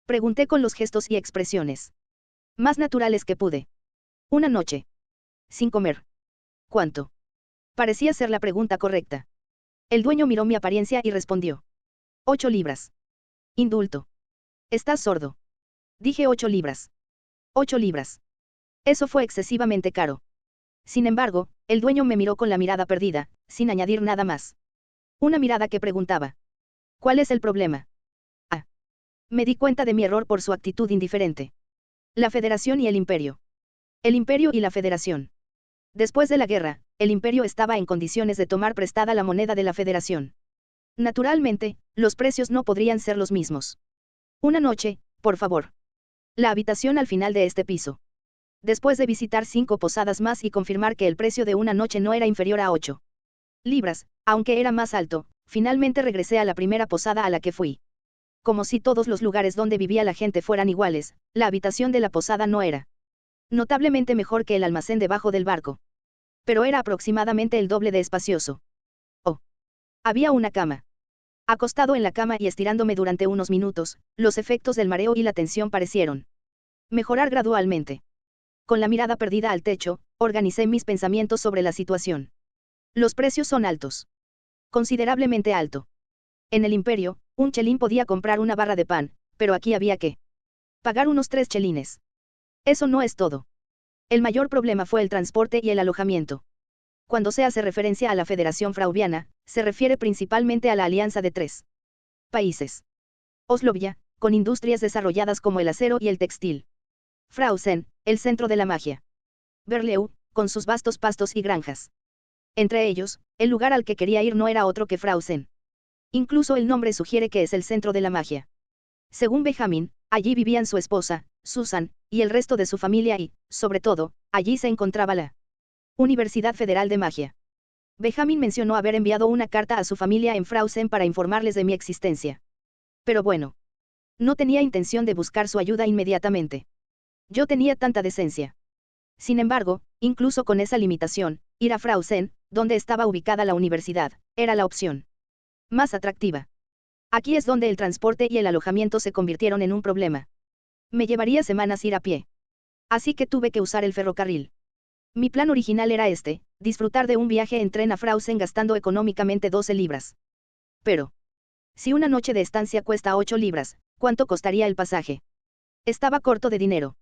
Pregunté con los gestos y expresiones más naturales que pude. Una noche. Sin comer. ¿Cuánto? Parecía ser la pregunta correcta. El dueño miró mi apariencia y respondió. 8 libras. Indulto. ¿Estás sordo? Dije 8 libras. 8 libras. Eso fue excesivamente caro. Sin embargo, el dueño me miró con la mirada perdida, sin añadir nada más. Una mirada que preguntaba. ¿Cuál es el problema? Ah. Me di cuenta de mi error por su actitud indiferente. La Federación y el Imperio. El Imperio y la Federación. Después de la guerra, el Imperio estaba en condiciones de tomar prestada la moneda de la Federación. Naturalmente, los precios no podrían ser los mismos. Una noche, por favor. La habitación al final de este piso. Después de visitar 5 posadas más y confirmar que el precio de una noche no era inferior a 8 libras, aunque era más alto, finalmente regresé a la primera posada a la que fui. Como si todos los lugares donde vivía la gente fueran iguales, la habitación de la posada no era notablemente mejor que el almacén debajo del barco. Pero era aproximadamente el doble de espacioso. Oh. Había una cama. Acostado en la cama y estirándome durante unos minutos, los efectos del mareo y la tensión parecieron mejorar gradualmente. Con la mirada perdida al techo, organicé mis pensamientos sobre la situación. Los precios son altos. Considerablemente alto. En el Imperio, un chelín podía comprar una barra de pan, pero aquí había que pagar unos 3 chelines. Eso no es todo. El mayor problema fue el transporte y el alojamiento. Cuando se hace referencia a la Federación Frauviana, se refiere principalmente a la alianza de 3 países. Oslovia, con industrias desarrolladas como el acero y el textil. Frausen, el centro de la magia. Berleu, con sus vastos pastos y granjas. Entre ellos, el lugar al que quería ir no era otro que Frausen. Incluso el nombre sugiere que es el centro de la magia. Según Benjamin, allí vivían su esposa, Susan, y el resto de su familia y, sobre todo, allí se encontraba la Universidad Federal de Magia. Benjamin mencionó haber enviado una carta a su familia en Frausen para informarles de mi existencia. Pero bueno. No tenía intención de buscar su ayuda inmediatamente. Yo tenía tanta decencia. Sin embargo, incluso con esa limitación, ir a Frausen, donde estaba ubicada la universidad, era la opción más atractiva. Aquí es donde el transporte y el alojamiento se convirtieron en un problema. Me llevaría semanas ir a pie. Así que tuve que usar el ferrocarril. Mi plan original era disfrutar de un viaje en tren a Frausen gastando económicamente 12 libras. Pero, si una noche de estancia cuesta 8 libras, ¿cuánto costaría el pasaje? Estaba corto de dinero.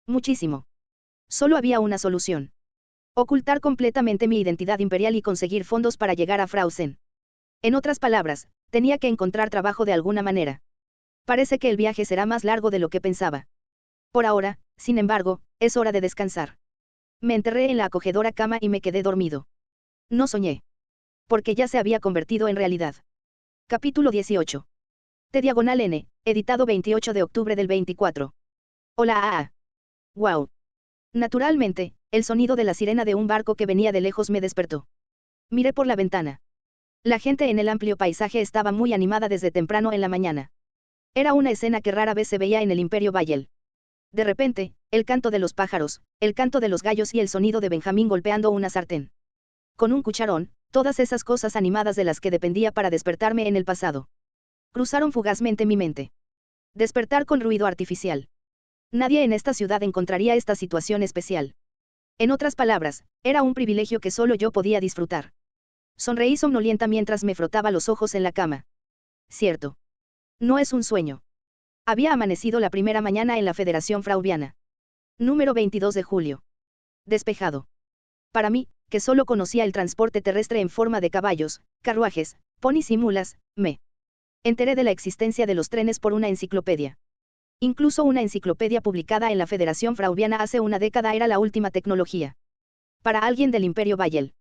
Muchísimo. Solo había una solución. Ocultar completamente mi identidad imperial y conseguir fondos para llegar a Frausen. En otras palabras, tenía que encontrar trabajo de alguna manera. Parece que el viaje será más largo de lo que pensaba. Por ahora, sin embargo, es hora de descansar. Me enterré en la acogedora cama y me quedé dormido. No soñé. Porque ya se había convertido en realidad. Capítulo 18. T/N, editado 28 de octubre del 24. Hola. Wow. Naturalmente, el sonido de la sirena de un barco que venía de lejos me despertó. Miré por la ventana. La gente en el amplio paisaje estaba muy animada desde temprano en la mañana. Era una escena que rara vez se veía en el Imperio Bayel. De repente, el canto de los pájaros, el canto de los gallos y el sonido de Benjamín golpeando una sartén. Con un cucharón, todas esas cosas animadas de las que dependía para despertarme en el pasado. Cruzaron fugazmente mi mente. Despertar con ruido artificial. Nadie en esta ciudad encontraría esta situación especial. En otras palabras, era un privilegio que solo yo podía disfrutar. Sonreí somnolienta mientras me frotaba los ojos en la cama. Cierto. No es un sueño. Había amanecido la primera mañana en la Federación Frauviana. Número 22 de julio. Despejado. Para mí, que solo conocía el transporte terrestre en forma de caballos, carruajes, ponis y mulas, me enteré de la existencia de los trenes por una enciclopedia. Incluso una enciclopedia publicada en la Federación Frauviana hace una década era la última tecnología. Para alguien del Imperio Bayel.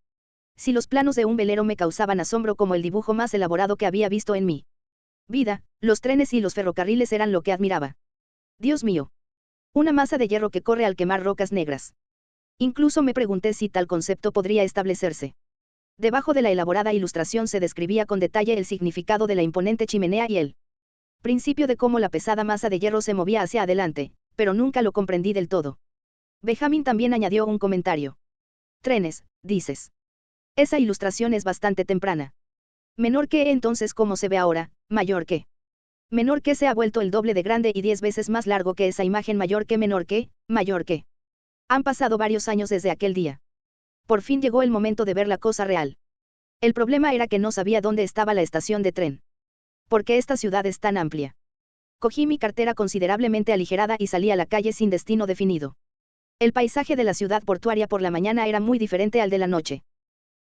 Si los planos de un velero me causaban asombro como el dibujo más elaborado que había visto en mi vida, los trenes y los ferrocarriles eran lo que admiraba. Dios mío. Una masa de hierro que corre al quemar rocas negras. Incluso me pregunté si tal concepto podría establecerse. Debajo de la elaborada ilustración se describía con detalle el significado de la imponente chimenea y el principio de cómo la pesada masa de hierro se movía hacia adelante, pero nunca lo comprendí del todo. Benjamin también añadió un comentario. Trenes, dices. Esa ilustración es bastante temprana. Menor que entonces como se ve ahora, mayor que. Menor que se ha vuelto el doble de grande y 10 veces más largo que esa imagen mayor que menor que, mayor que. Han pasado varios años desde aquel día. Por fin llegó el momento de ver la cosa real. El problema era que no sabía dónde estaba la estación de tren. ¿Por qué esta ciudad es tan amplia? Cogí mi cartera considerablemente aligerada y salí a la calle sin destino definido. El paisaje de la ciudad portuaria por la mañana era muy diferente al de la noche.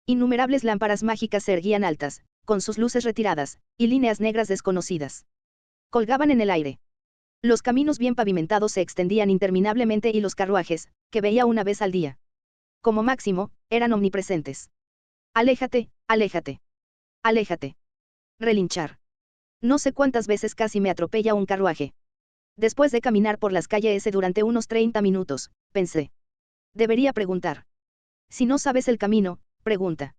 Innumerables lámparas mágicas se erguían altas, con sus luces retiradas, y líneas negras desconocidas. Colgaban en el aire. Los caminos bien pavimentados se extendían interminablemente y los carruajes, que veía una vez al día. Como máximo, eran omnipresentes. Aléjate, aléjate. Aléjate. Relinchar. No sé cuántas veces casi me atropella un carruaje. Después de caminar por las calles durante unos 30 minutos, pensé. Debería preguntar. Si no sabes el camino, pregunta.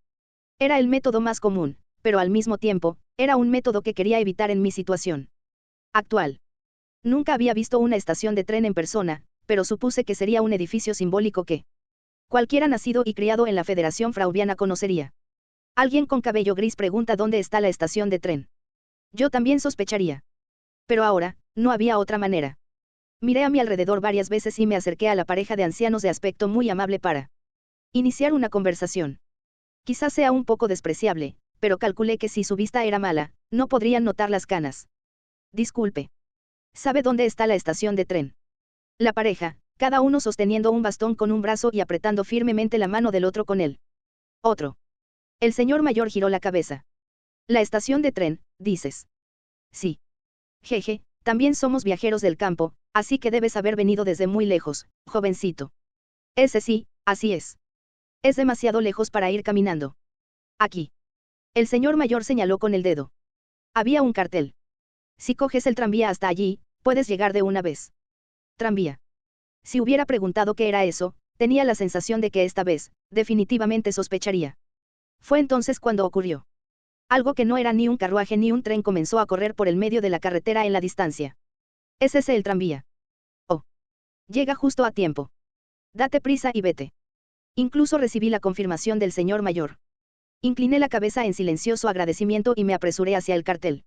Era el método más común, pero al mismo tiempo, era un método que quería evitar en mi situación actual. Nunca había visto una estación de tren en persona, pero supuse que sería un edificio simbólico que cualquiera nacido y criado en la Federación Frauviana conocería. Alguien con cabello gris pregunta dónde está la estación de tren. Yo también sospecharía. Pero ahora, no había otra manera. Miré a mi alrededor varias veces y me acerqué a la pareja de ancianos de aspecto muy amable para iniciar una conversación. Quizás sea un poco despreciable, pero calculé que si su vista era mala, no podrían notar las canas. Disculpe. ¿Sabe dónde está la estación de tren? La pareja, cada uno sosteniendo un bastón con un brazo y apretando firmemente la mano del otro con él. Otro. El señor mayor giró la cabeza. La estación de tren, dices. Sí. Jeje, también somos viajeros del campo, así que debes haber venido desde muy lejos, jovencito. Ese sí, así es. Es demasiado lejos para ir caminando. Aquí. El señor mayor señaló con el dedo. Había un cartel. Si coges el tranvía hasta allí, puedes llegar de una vez. Tranvía. Si hubiera preguntado qué era eso, tenía la sensación de que esta vez, definitivamente sospecharía. Fue entonces cuando ocurrió. Algo que no era ni un carruaje ni un tren comenzó a correr por el medio de la carretera en la distancia. ¿Es ese el tranvía? Oh. Llega justo a tiempo. Date prisa y vete. Incluso recibí la confirmación del señor mayor. Incliné la cabeza en silencioso agradecimiento y me apresuré hacia el cartel.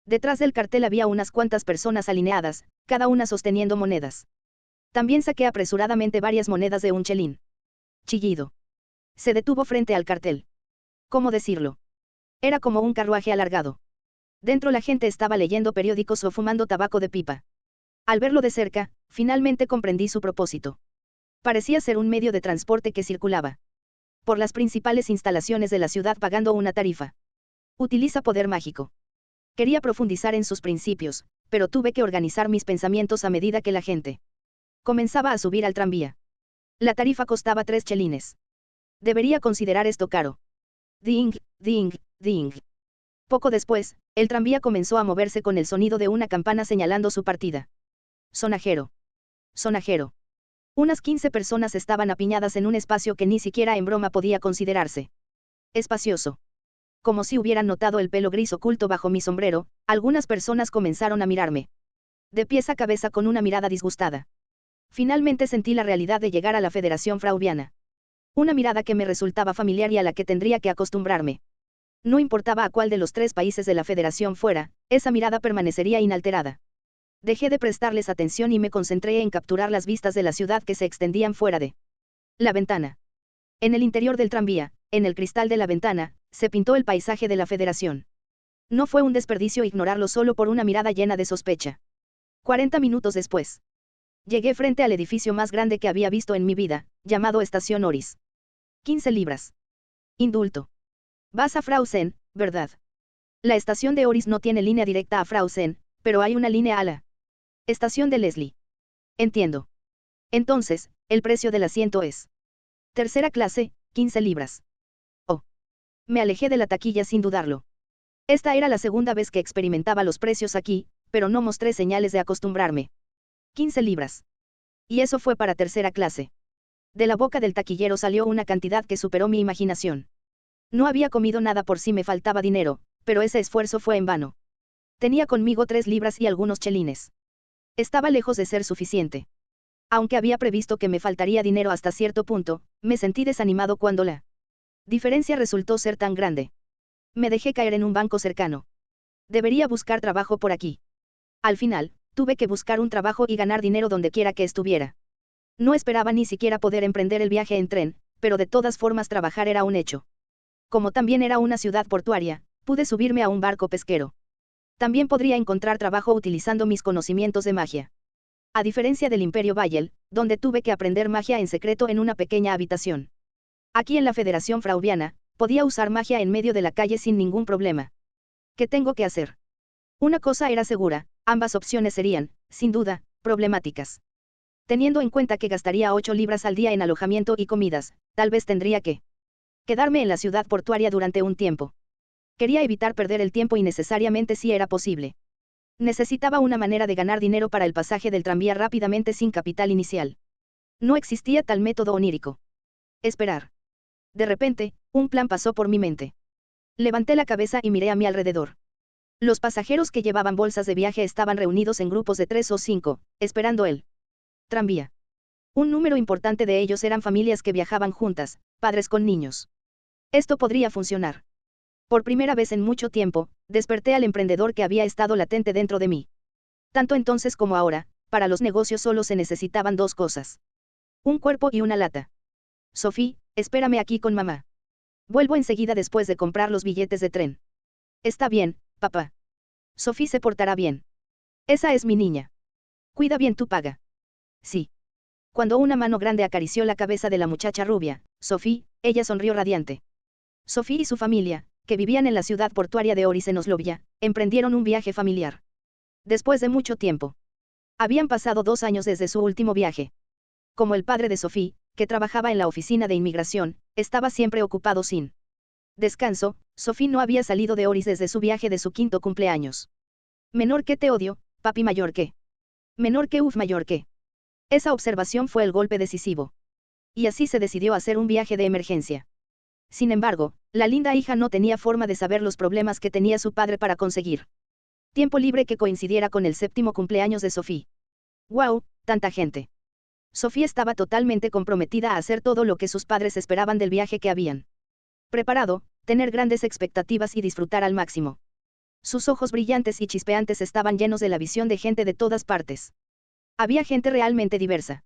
Detrás del cartel había unas cuantas personas alineadas, cada una sosteniendo monedas. También saqué apresuradamente varias monedas de un chelín. Chillido. Se detuvo frente al cartel. ¿Cómo decirlo? Era como un carruaje alargado. Dentro la gente estaba leyendo periódicos o fumando tabaco de pipa. Al verlo de cerca, finalmente comprendí su propósito. Parecía ser un medio de transporte que circulaba por las principales instalaciones de la ciudad pagando una tarifa. Utiliza poder mágico. Quería profundizar en sus principios, pero tuve que organizar mis pensamientos a medida que la gente comenzaba a subir al tranvía. La tarifa costaba 3 chelines. Debería considerar esto caro. Ding, ding, ding. Poco después, el tranvía comenzó a moverse con el sonido de una campana señalando su partida. Sonajero. Sonajero. Unas 15 personas estaban apiñadas en un espacio que ni siquiera en broma podía considerarse espacioso. Como si hubieran notado el pelo gris oculto bajo mi sombrero, algunas personas comenzaron a mirarme de pies a cabeza con una mirada disgustada. Finalmente sentí la realidad de llegar a la Federación Frauviana. Una mirada que me resultaba familiar y a la que tendría que acostumbrarme. No importaba a cuál de los 3 países de la Federación fuera, esa mirada permanecería inalterada. Dejé de prestarles atención y me concentré en capturar las vistas de la ciudad que se extendían fuera de la ventana. En el interior del tranvía, en el cristal de la ventana, se pintó el paisaje de la Federación. No fue un desperdicio ignorarlo solo por una mirada llena de sospecha. 40 minutos después. Llegué frente al edificio más grande que había visto en mi vida, llamado Estación Oris. 15 libras. Indulto. Vas a Frausen, ¿verdad? La estación de Oris no tiene línea directa a Frausen, pero hay una línea a la estación de Leslie. Entiendo. Entonces, el precio del asiento es tercera clase, 15 libras. Oh. Me alejé de la taquilla sin dudarlo. Esta era la segunda vez que experimentaba los precios aquí, pero no mostré señales de acostumbrarme. 15 libras. Y eso fue para tercera clase. De la boca del taquillero salió una cantidad que superó mi imaginación. No había comido nada por si me faltaba dinero, pero ese esfuerzo fue en vano. Tenía conmigo 3 libras y algunos chelines. Estaba lejos de ser suficiente. Aunque había previsto que me faltaría dinero hasta cierto punto, me sentí desanimado cuando la diferencia resultó ser tan grande. Me dejé caer en un banco cercano. Debería buscar trabajo por aquí. Al final, tuve que buscar un trabajo y ganar dinero donde quiera que estuviera. No esperaba ni siquiera poder emprender el viaje en tren, pero de todas formas trabajar era un hecho. Como también era una ciudad portuaria, pude subirme a un barco pesquero. También podría encontrar trabajo utilizando mis conocimientos de magia. A diferencia del Imperio Bayel, donde tuve que aprender magia en secreto en una pequeña habitación. Aquí en la Federación Frauviana, podía usar magia en medio de la calle sin ningún problema. ¿Qué tengo que hacer? Una cosa era segura, ambas opciones serían, sin duda, problemáticas. Teniendo en cuenta que gastaría 8 libras al día en alojamiento y comidas, tal vez tendría que quedarme en la ciudad portuaria durante un tiempo. Quería evitar perder el tiempo innecesariamente si era posible. Necesitaba una manera de ganar dinero para el pasaje del tranvía rápidamente sin capital inicial. No existía tal método onírico. Esperar. De repente, un plan pasó por mi mente. Levanté la cabeza y miré a mi alrededor. Los pasajeros que llevaban bolsas de viaje estaban reunidos en grupos de 3 o 5, esperando el tranvía. Un número importante de ellos eran familias que viajaban juntas, padres con niños. Esto podría funcionar. Por primera vez en mucho tiempo, desperté al emprendedor que había estado latente dentro de mí. Tanto entonces como ahora, para los negocios solo se necesitaban 2 cosas. Un cuerpo y una lata. Sophie, espérame aquí con mamá. Vuelvo enseguida después de comprar los billetes de tren. Está bien, papá. Sophie se portará bien. Esa es mi niña. Cuida bien tu paga. Sí. Cuando una mano grande acarició la cabeza de la muchacha rubia, Sophie, ella sonrió radiante. Sophie y su familia, que vivían en la ciudad portuaria de Oris en Oslovia, emprendieron un viaje familiar. Después de mucho tiempo. Habían pasado 2 años desde su último viaje. Como el padre de Sophie, que trabajaba en la oficina de inmigración, estaba siempre ocupado sin descanso, Sophie no había salido de Oris desde su viaje de su 5º cumpleaños. Menor que te odio, papi mayor que. Menor que mayor que. Esa observación fue el golpe decisivo. Y así se decidió hacer un viaje de emergencia. Sin embargo, la linda hija no tenía forma de saber los problemas que tenía su padre para conseguir tiempo libre que coincidiera con el 7º cumpleaños de Sophie. ¡Wow! Tanta gente. Sophie estaba totalmente comprometida a hacer todo lo que sus padres esperaban del viaje que habían preparado, tener grandes expectativas y disfrutar al máximo. Sus ojos brillantes y chispeantes estaban llenos de la visión de gente de todas partes. Había gente realmente diversa.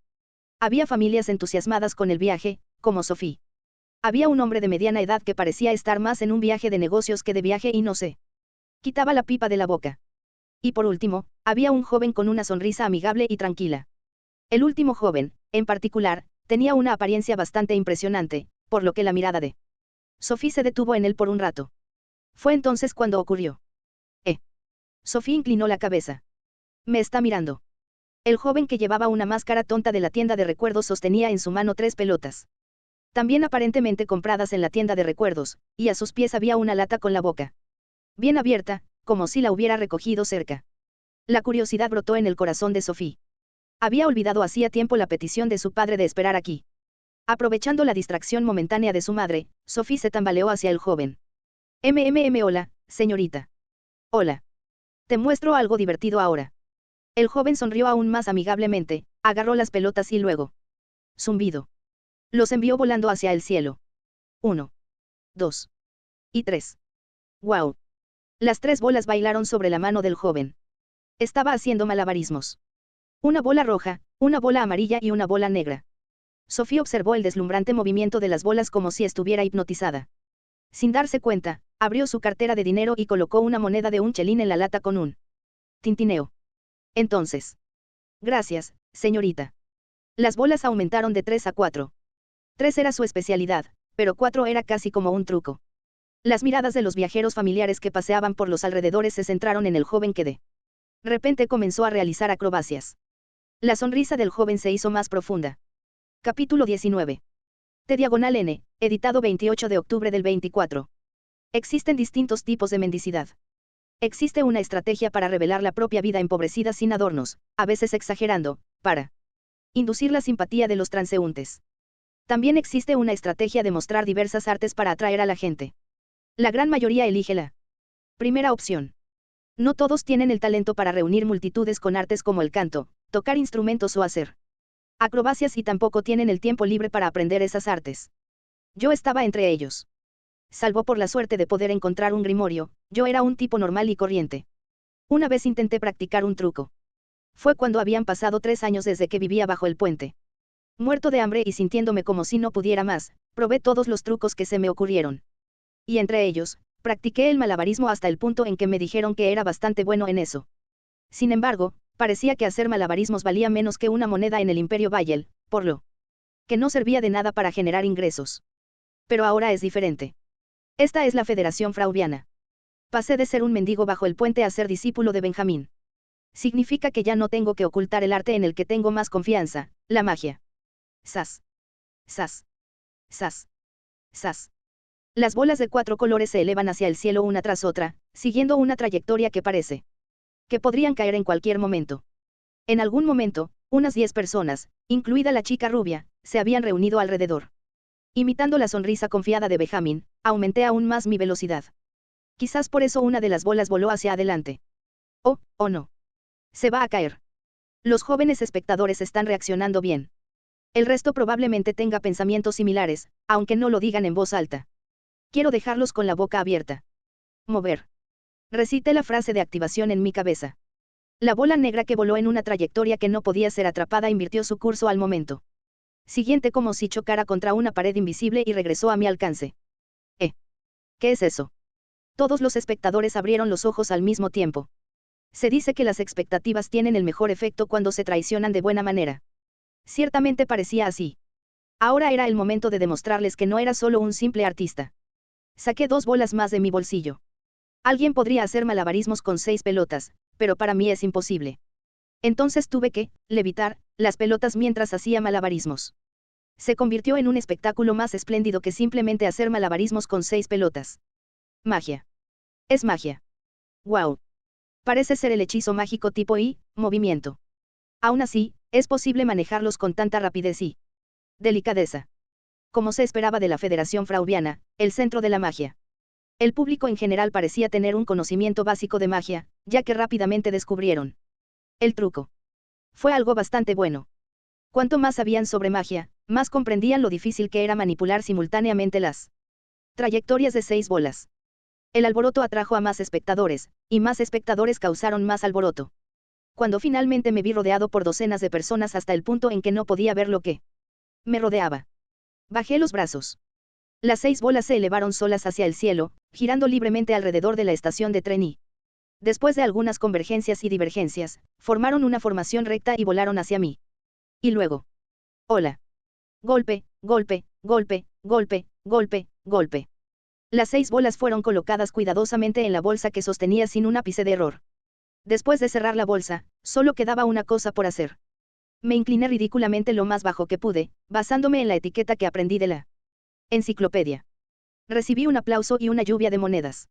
Había familias entusiasmadas con el viaje, como Sophie. Había un hombre de mediana edad que parecía estar más en un viaje de negocios que de viaje y no se quitaba la pipa de la boca. Y por último, había un joven con una sonrisa amigable y tranquila. El último joven, en particular, tenía una apariencia bastante impresionante, por lo que la mirada de Sophie se detuvo en él por un rato. Fue entonces cuando ocurrió. Sophie inclinó la cabeza. Me está mirando. El joven que llevaba una máscara tonta de la tienda de recuerdos sostenía en su mano 3 pelotas. También aparentemente compradas en la tienda de recuerdos, y a sus pies había una lata con la boca bien abierta, como si la hubiera recogido cerca. La curiosidad brotó en el corazón de Sophie. Había olvidado hacía tiempo la petición de su padre de esperar aquí. Aprovechando la distracción momentánea de su madre, Sophie se tambaleó hacia el joven. Hola, señorita. Hola. Te muestro algo divertido ahora. El joven sonrió aún más amigablemente, agarró las pelotas y luego. Zumbido. Los envió volando hacia el cielo. 1, 2 y 3. ¡Wow! Las 3 bolas bailaron sobre la mano del joven. Estaba haciendo malabarismos. Una bola roja, una bola amarilla y una bola negra. Sophie observó el deslumbrante movimiento de las bolas como si estuviera hipnotizada. Sin darse cuenta, abrió su cartera de dinero y colocó una moneda de un chelín en la lata con un tintineo. Entonces. Gracias, señorita. Las bolas aumentaron de 3 a 4. 3 era su especialidad, pero 4 era casi como un truco. Las miradas de los viajeros familiares que paseaban por los alrededores se centraron en el joven que de repente comenzó a realizar acrobacias. La sonrisa del joven se hizo más profunda. Capítulo 19. T/N, editado 28 de octubre del 24. Existen distintos tipos de mendicidad. Existe una estrategia para revelar la propia vida empobrecida sin adornos, a veces exagerando, para inducir la simpatía de los transeúntes. También existe una estrategia de mostrar diversas artes para atraer a la gente. La gran mayoría elige la primera opción. No todos tienen el talento para reunir multitudes con artes como el canto, tocar instrumentos o hacer acrobacias y tampoco tienen el tiempo libre para aprender esas artes. Yo estaba entre ellos. Salvo por la suerte de poder encontrar un grimorio, yo era un tipo normal y corriente. Una vez intenté practicar un truco. Fue cuando habían pasado 3 años desde que vivía bajo el puente. Muerto de hambre y sintiéndome como si no pudiera más, probé todos los trucos que se me ocurrieron. Y entre ellos, practiqué el malabarismo hasta el punto en que me dijeron que era bastante bueno en eso. Sin embargo, parecía que hacer malabarismos valía menos que una moneda en el Imperio Bayel, por lo que no servía de nada para generar ingresos. Pero ahora es diferente. Esta es la Federación Frauviana. Pasé de ser un mendigo bajo el puente a ser discípulo de Benjamín. Significa que ya no tengo que ocultar el arte en el que tengo más confianza, la magia. Sas. Sas. Sas. Sas. Las bolas de 4 colores se elevan hacia el cielo una tras otra, siguiendo una trayectoria que parece que podrían caer en cualquier momento. En algún momento, unas 10 personas, incluida la chica rubia, se habían reunido alrededor. Imitando la sonrisa confiada de Benjamín, aumenté aún más mi velocidad. Quizás por eso una de las bolas voló hacia adelante. Oh no. Se va a caer. Los jóvenes espectadores están reaccionando bien. El resto probablemente tenga pensamientos similares, aunque no lo digan en voz alta. Quiero dejarlos con la boca abierta. Mover. Recité la frase de activación en mi cabeza. La bola negra que voló en una trayectoria que no podía ser atrapada invirtió su curso al momento siguiente como si chocara contra una pared invisible y regresó a mi alcance. ¿Qué es eso? Todos los espectadores abrieron los ojos al mismo tiempo. Se dice que las expectativas tienen el mejor efecto cuando se traicionan de buena manera. Ciertamente parecía así. Ahora era el momento de demostrarles que no era solo un simple artista. Saqué 2 bolas más de mi bolsillo. Alguien podría hacer malabarismos con 6 pelotas, pero para mí es imposible. Entonces tuve que levitar las pelotas mientras hacía malabarismos. Se convirtió en un espectáculo más espléndido que simplemente hacer malabarismos con 6 pelotas. Magia. Es magia. ¡Wow! Parece ser el hechizo mágico tipo I, movimiento. Aún así, es posible manejarlos con tanta rapidez y delicadeza. Como se esperaba de la Federación Frauviana, el centro de la magia. El público en general parecía tener un conocimiento básico de magia, ya que rápidamente descubrieron el truco. Fue algo bastante bueno. Cuanto más sabían sobre magia, más comprendían lo difícil que era manipular simultáneamente las trayectorias de 6 bolas. El alboroto atrajo a más espectadores, y más espectadores causaron más alboroto. Cuando finalmente me vi rodeado por docenas de personas hasta el punto en que no podía ver lo que me rodeaba. Bajé los brazos. Las 6 bolas se elevaron solas hacia el cielo, girando libremente alrededor de la estación de tren y, después de algunas convergencias y divergencias, formaron una formación recta y volaron hacia mí. Y luego. Hola. Golpe, golpe, golpe, golpe, golpe, golpe. Las 6 bolas fueron colocadas cuidadosamente en la bolsa que sostenía sin un ápice de error. Después de cerrar la bolsa, solo quedaba una cosa por hacer. Me incliné ridículamente lo más bajo que pude, basándome en la etiqueta que aprendí de la enciclopedia. Recibí un aplauso y una lluvia de monedas.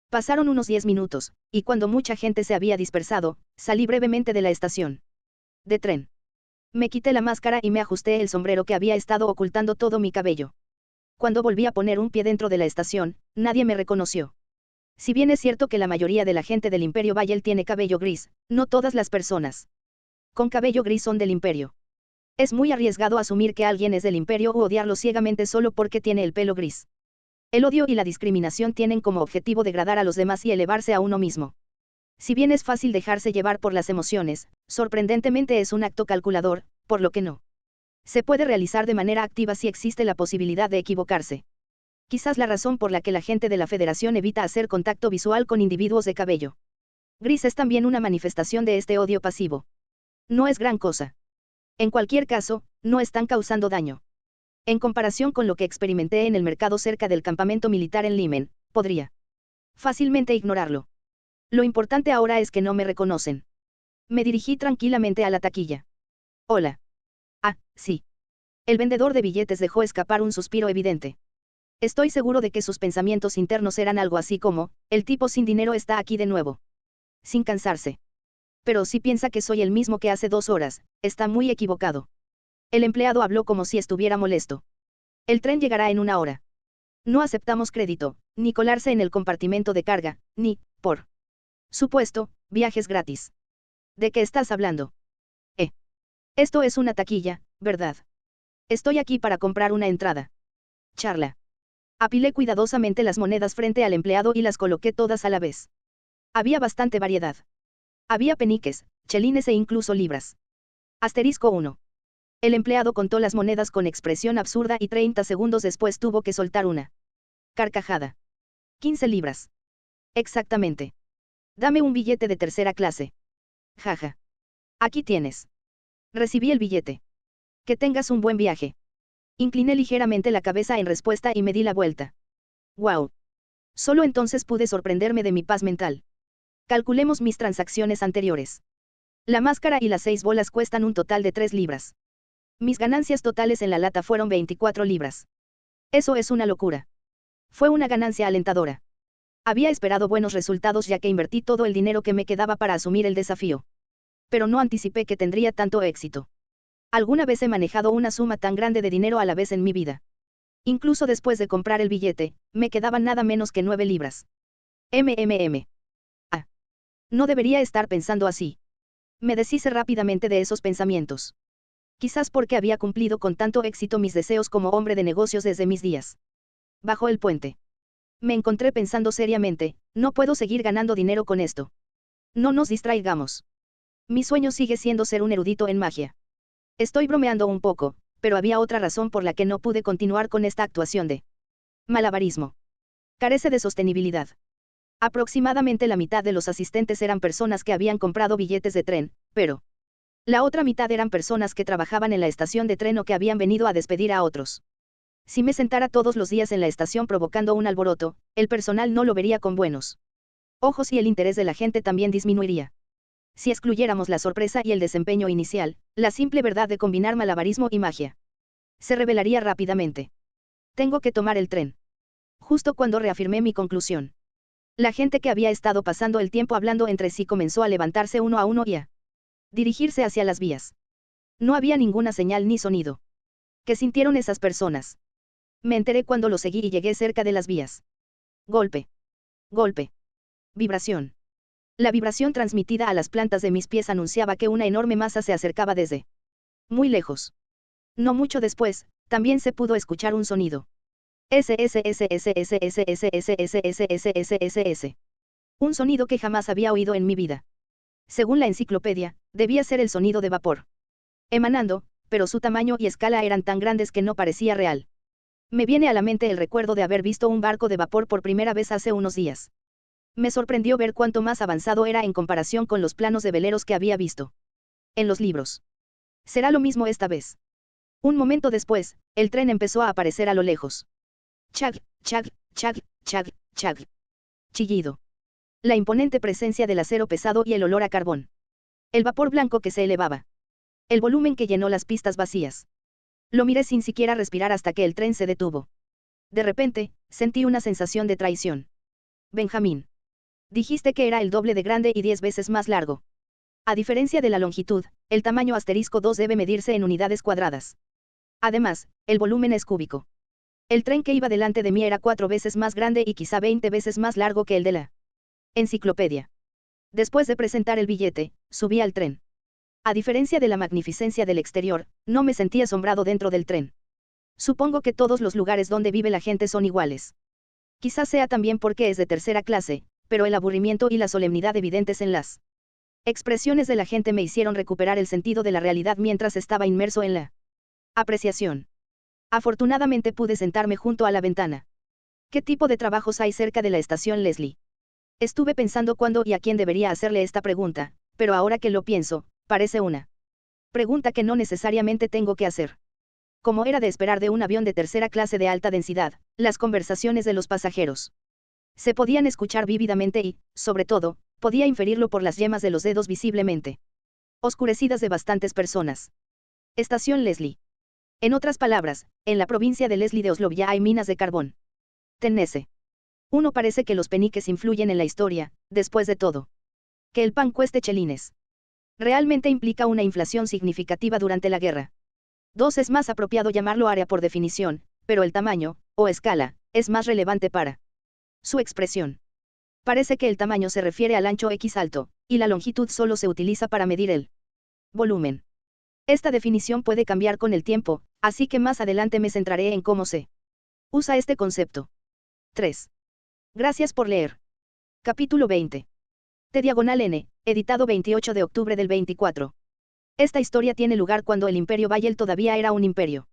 Pasaron unos 10 minutos, y cuando mucha gente se había dispersado, salí brevemente de la estación de tren. Me quité la máscara y me ajusté el sombrero que había estado ocultando todo mi cabello. Cuando volví a poner un pie dentro de la estación, nadie me reconoció. Si bien es cierto que la mayoría de la gente del Imperio Bayel tiene cabello gris, no todas las personas con cabello gris son del Imperio. Es muy arriesgado asumir que alguien es del Imperio u odiarlo ciegamente solo porque tiene el pelo gris. El odio y la discriminación tienen como objetivo degradar a los demás y elevarse a uno mismo. Si bien es fácil dejarse llevar por las emociones, sorprendentemente es un acto calculador, por lo que no se puede realizar de manera activa si existe la posibilidad de equivocarse. Quizás la razón por la que la gente de la Federación evita hacer contacto visual con individuos de cabello gris es también una manifestación de este odio pasivo. No es gran cosa. En cualquier caso, no están causando daño. En comparación con lo que experimenté en el mercado cerca del campamento militar en Limen, podría fácilmente ignorarlo. Lo importante ahora es que no me reconocen. Me dirigí tranquilamente a la taquilla. Hola. Ah, sí. El vendedor de billetes dejó escapar un suspiro evidente. Estoy seguro de que sus pensamientos internos eran algo así como, el tipo sin dinero está aquí de nuevo. Sin cansarse. Pero si piensa que soy el mismo que hace 2 horas, está muy equivocado. El empleado habló como si estuviera molesto. El tren llegará en 1 hora. No aceptamos crédito, ni colarse en el compartimento de carga, ni, por supuesto, viajes gratis. ¿De qué estás hablando? Esto es una taquilla, ¿verdad? Estoy aquí para comprar una entrada. Charla. Apilé cuidadosamente las monedas frente al empleado y las coloqué todas a la vez. Había bastante variedad. Había peniques, chelines e incluso libras. Asterisco 1. El empleado contó las monedas con expresión absurda y 30 segundos después tuvo que soltar una carcajada. 15 libras. Exactamente. Dame un billete de tercera clase. Jaja. Aquí tienes. Recibí el billete. Que tengas un buen viaje. Incliné ligeramente la cabeza en respuesta y me di la vuelta. ¡Wow! Solo entonces pude sorprenderme de mi paz mental. Calculemos mis transacciones anteriores. La máscara y las 6 bolas cuestan un total de 3 libras. Mis ganancias totales en la lata fueron 24 libras. Eso es una locura. Fue una ganancia alentadora. Había esperado buenos resultados ya que invertí todo el dinero que me quedaba para asumir el desafío. Pero no anticipé que tendría tanto éxito. Alguna vez he manejado una suma tan grande de dinero a la vez en mi vida. Incluso después de comprar el billete, me quedaban nada menos que 9 libras. Ah. No debería estar pensando así. Me deshice rápidamente de esos pensamientos. Quizás porque había cumplido con tanto éxito mis deseos como hombre de negocios desde mis días. Bajo el puente. Me encontré pensando seriamente, no puedo seguir ganando dinero con esto. No nos distraigamos. Mi sueño sigue siendo ser un erudito en magia. Estoy bromeando un poco, pero había otra razón por la que no pude continuar con esta actuación de malabarismo. Carece de sostenibilidad. Aproximadamente la mitad de los asistentes eran personas que habían comprado billetes de tren, pero la otra mitad eran personas que trabajaban en la estación de tren o que habían venido a despedir a otros. Si me sentara todos los días en la estación provocando un alboroto, el personal no lo vería con buenos ojos y el interés de la gente también disminuiría. Si excluyéramos la sorpresa y el desempeño inicial, la simple verdad de combinar malabarismo y magia se revelaría rápidamente. Tengo que tomar el tren. Justo cuando reafirmé mi conclusión. La gente que había estado pasando el tiempo hablando entre sí comenzó a levantarse uno a uno y a dirigirse hacia las vías. No había ninguna señal ni sonido. ¿Qué sintieron esas personas? Me enteré cuando lo seguí y llegué cerca de las vías. Golpe. Golpe. Vibración. La vibración transmitida a las plantas de mis pies anunciaba que una enorme masa se acercaba desde muy lejos. No mucho después, también se pudo escuchar un sonido. SSSSSSSSSSSSSSSSS. Un sonido que jamás había oído en mi vida. Según la enciclopedia, debía ser el sonido de vapor. Emanando, pero su tamaño y escala eran tan grandes que no parecía real. Me viene a la mente el recuerdo de haber visto un barco de vapor por primera vez hace unos días. Me sorprendió ver cuánto más avanzado era en comparación con los planos de veleros que había visto en los libros. Será lo mismo esta vez. Un momento después, el tren empezó a aparecer a lo lejos. Chag, chag, chag, chag, chag. Chillido. La imponente presencia del acero pesado y el olor a carbón. El vapor blanco que se elevaba. El volumen que llenó las pistas vacías. Lo miré sin siquiera respirar hasta que el tren se detuvo. De repente, sentí una sensación de traición. Benjamín. Dijiste que era el doble de grande y 10 veces más largo. A diferencia de la longitud, el tamaño *2 debe medirse en unidades cuadradas. Además, el volumen es cúbico. El tren que iba delante de mí era 4 veces más grande y quizá 20 veces más largo que el de la enciclopedia. Después de presentar el billete, subí al tren. A diferencia de la magnificencia del exterior, no me sentí asombrado dentro del tren. Supongo que todos los lugares donde vive la gente son iguales. Quizás sea también porque es de tercera clase, pero el aburrimiento y la solemnidad evidentes en las expresiones de la gente me hicieron recuperar el sentido de la realidad mientras estaba inmerso en la apreciación. Afortunadamente pude sentarme junto a la ventana. ¿Qué tipo de trabajos hay cerca de la estación Leslie? Estuve pensando cuándo y a quién debería hacerle esta pregunta, pero ahora que lo pienso, parece una pregunta que no necesariamente tengo que hacer. Como era de esperar de un avión de tercera clase de alta densidad, las conversaciones de los pasajeros se podían escuchar vívidamente y, sobre todo, podía inferirlo por las yemas de los dedos visiblemente oscurecidas de bastantes personas. Estación Leslie. En otras palabras, en la provincia de Leslie de Oslo ya hay minas de carbón. Tennessee. Uno parece que los peniques influyen en la historia, después de todo. Que el pan cueste chelines. Realmente implica una inflación significativa durante la guerra. 2 es más apropiado llamarlo área por definición, pero el tamaño, o escala, es más relevante para su expresión. Parece que el tamaño se refiere al ancho X alto, y la longitud solo se utiliza para medir el volumen. Esta definición puede cambiar con el tiempo, así que más adelante me centraré en cómo se usa este concepto. 3. Gracias por leer. Capítulo 20. T/N, editado 28 de octubre del 24. Esta historia tiene lugar cuando el Imperio Bayel todavía era un imperio.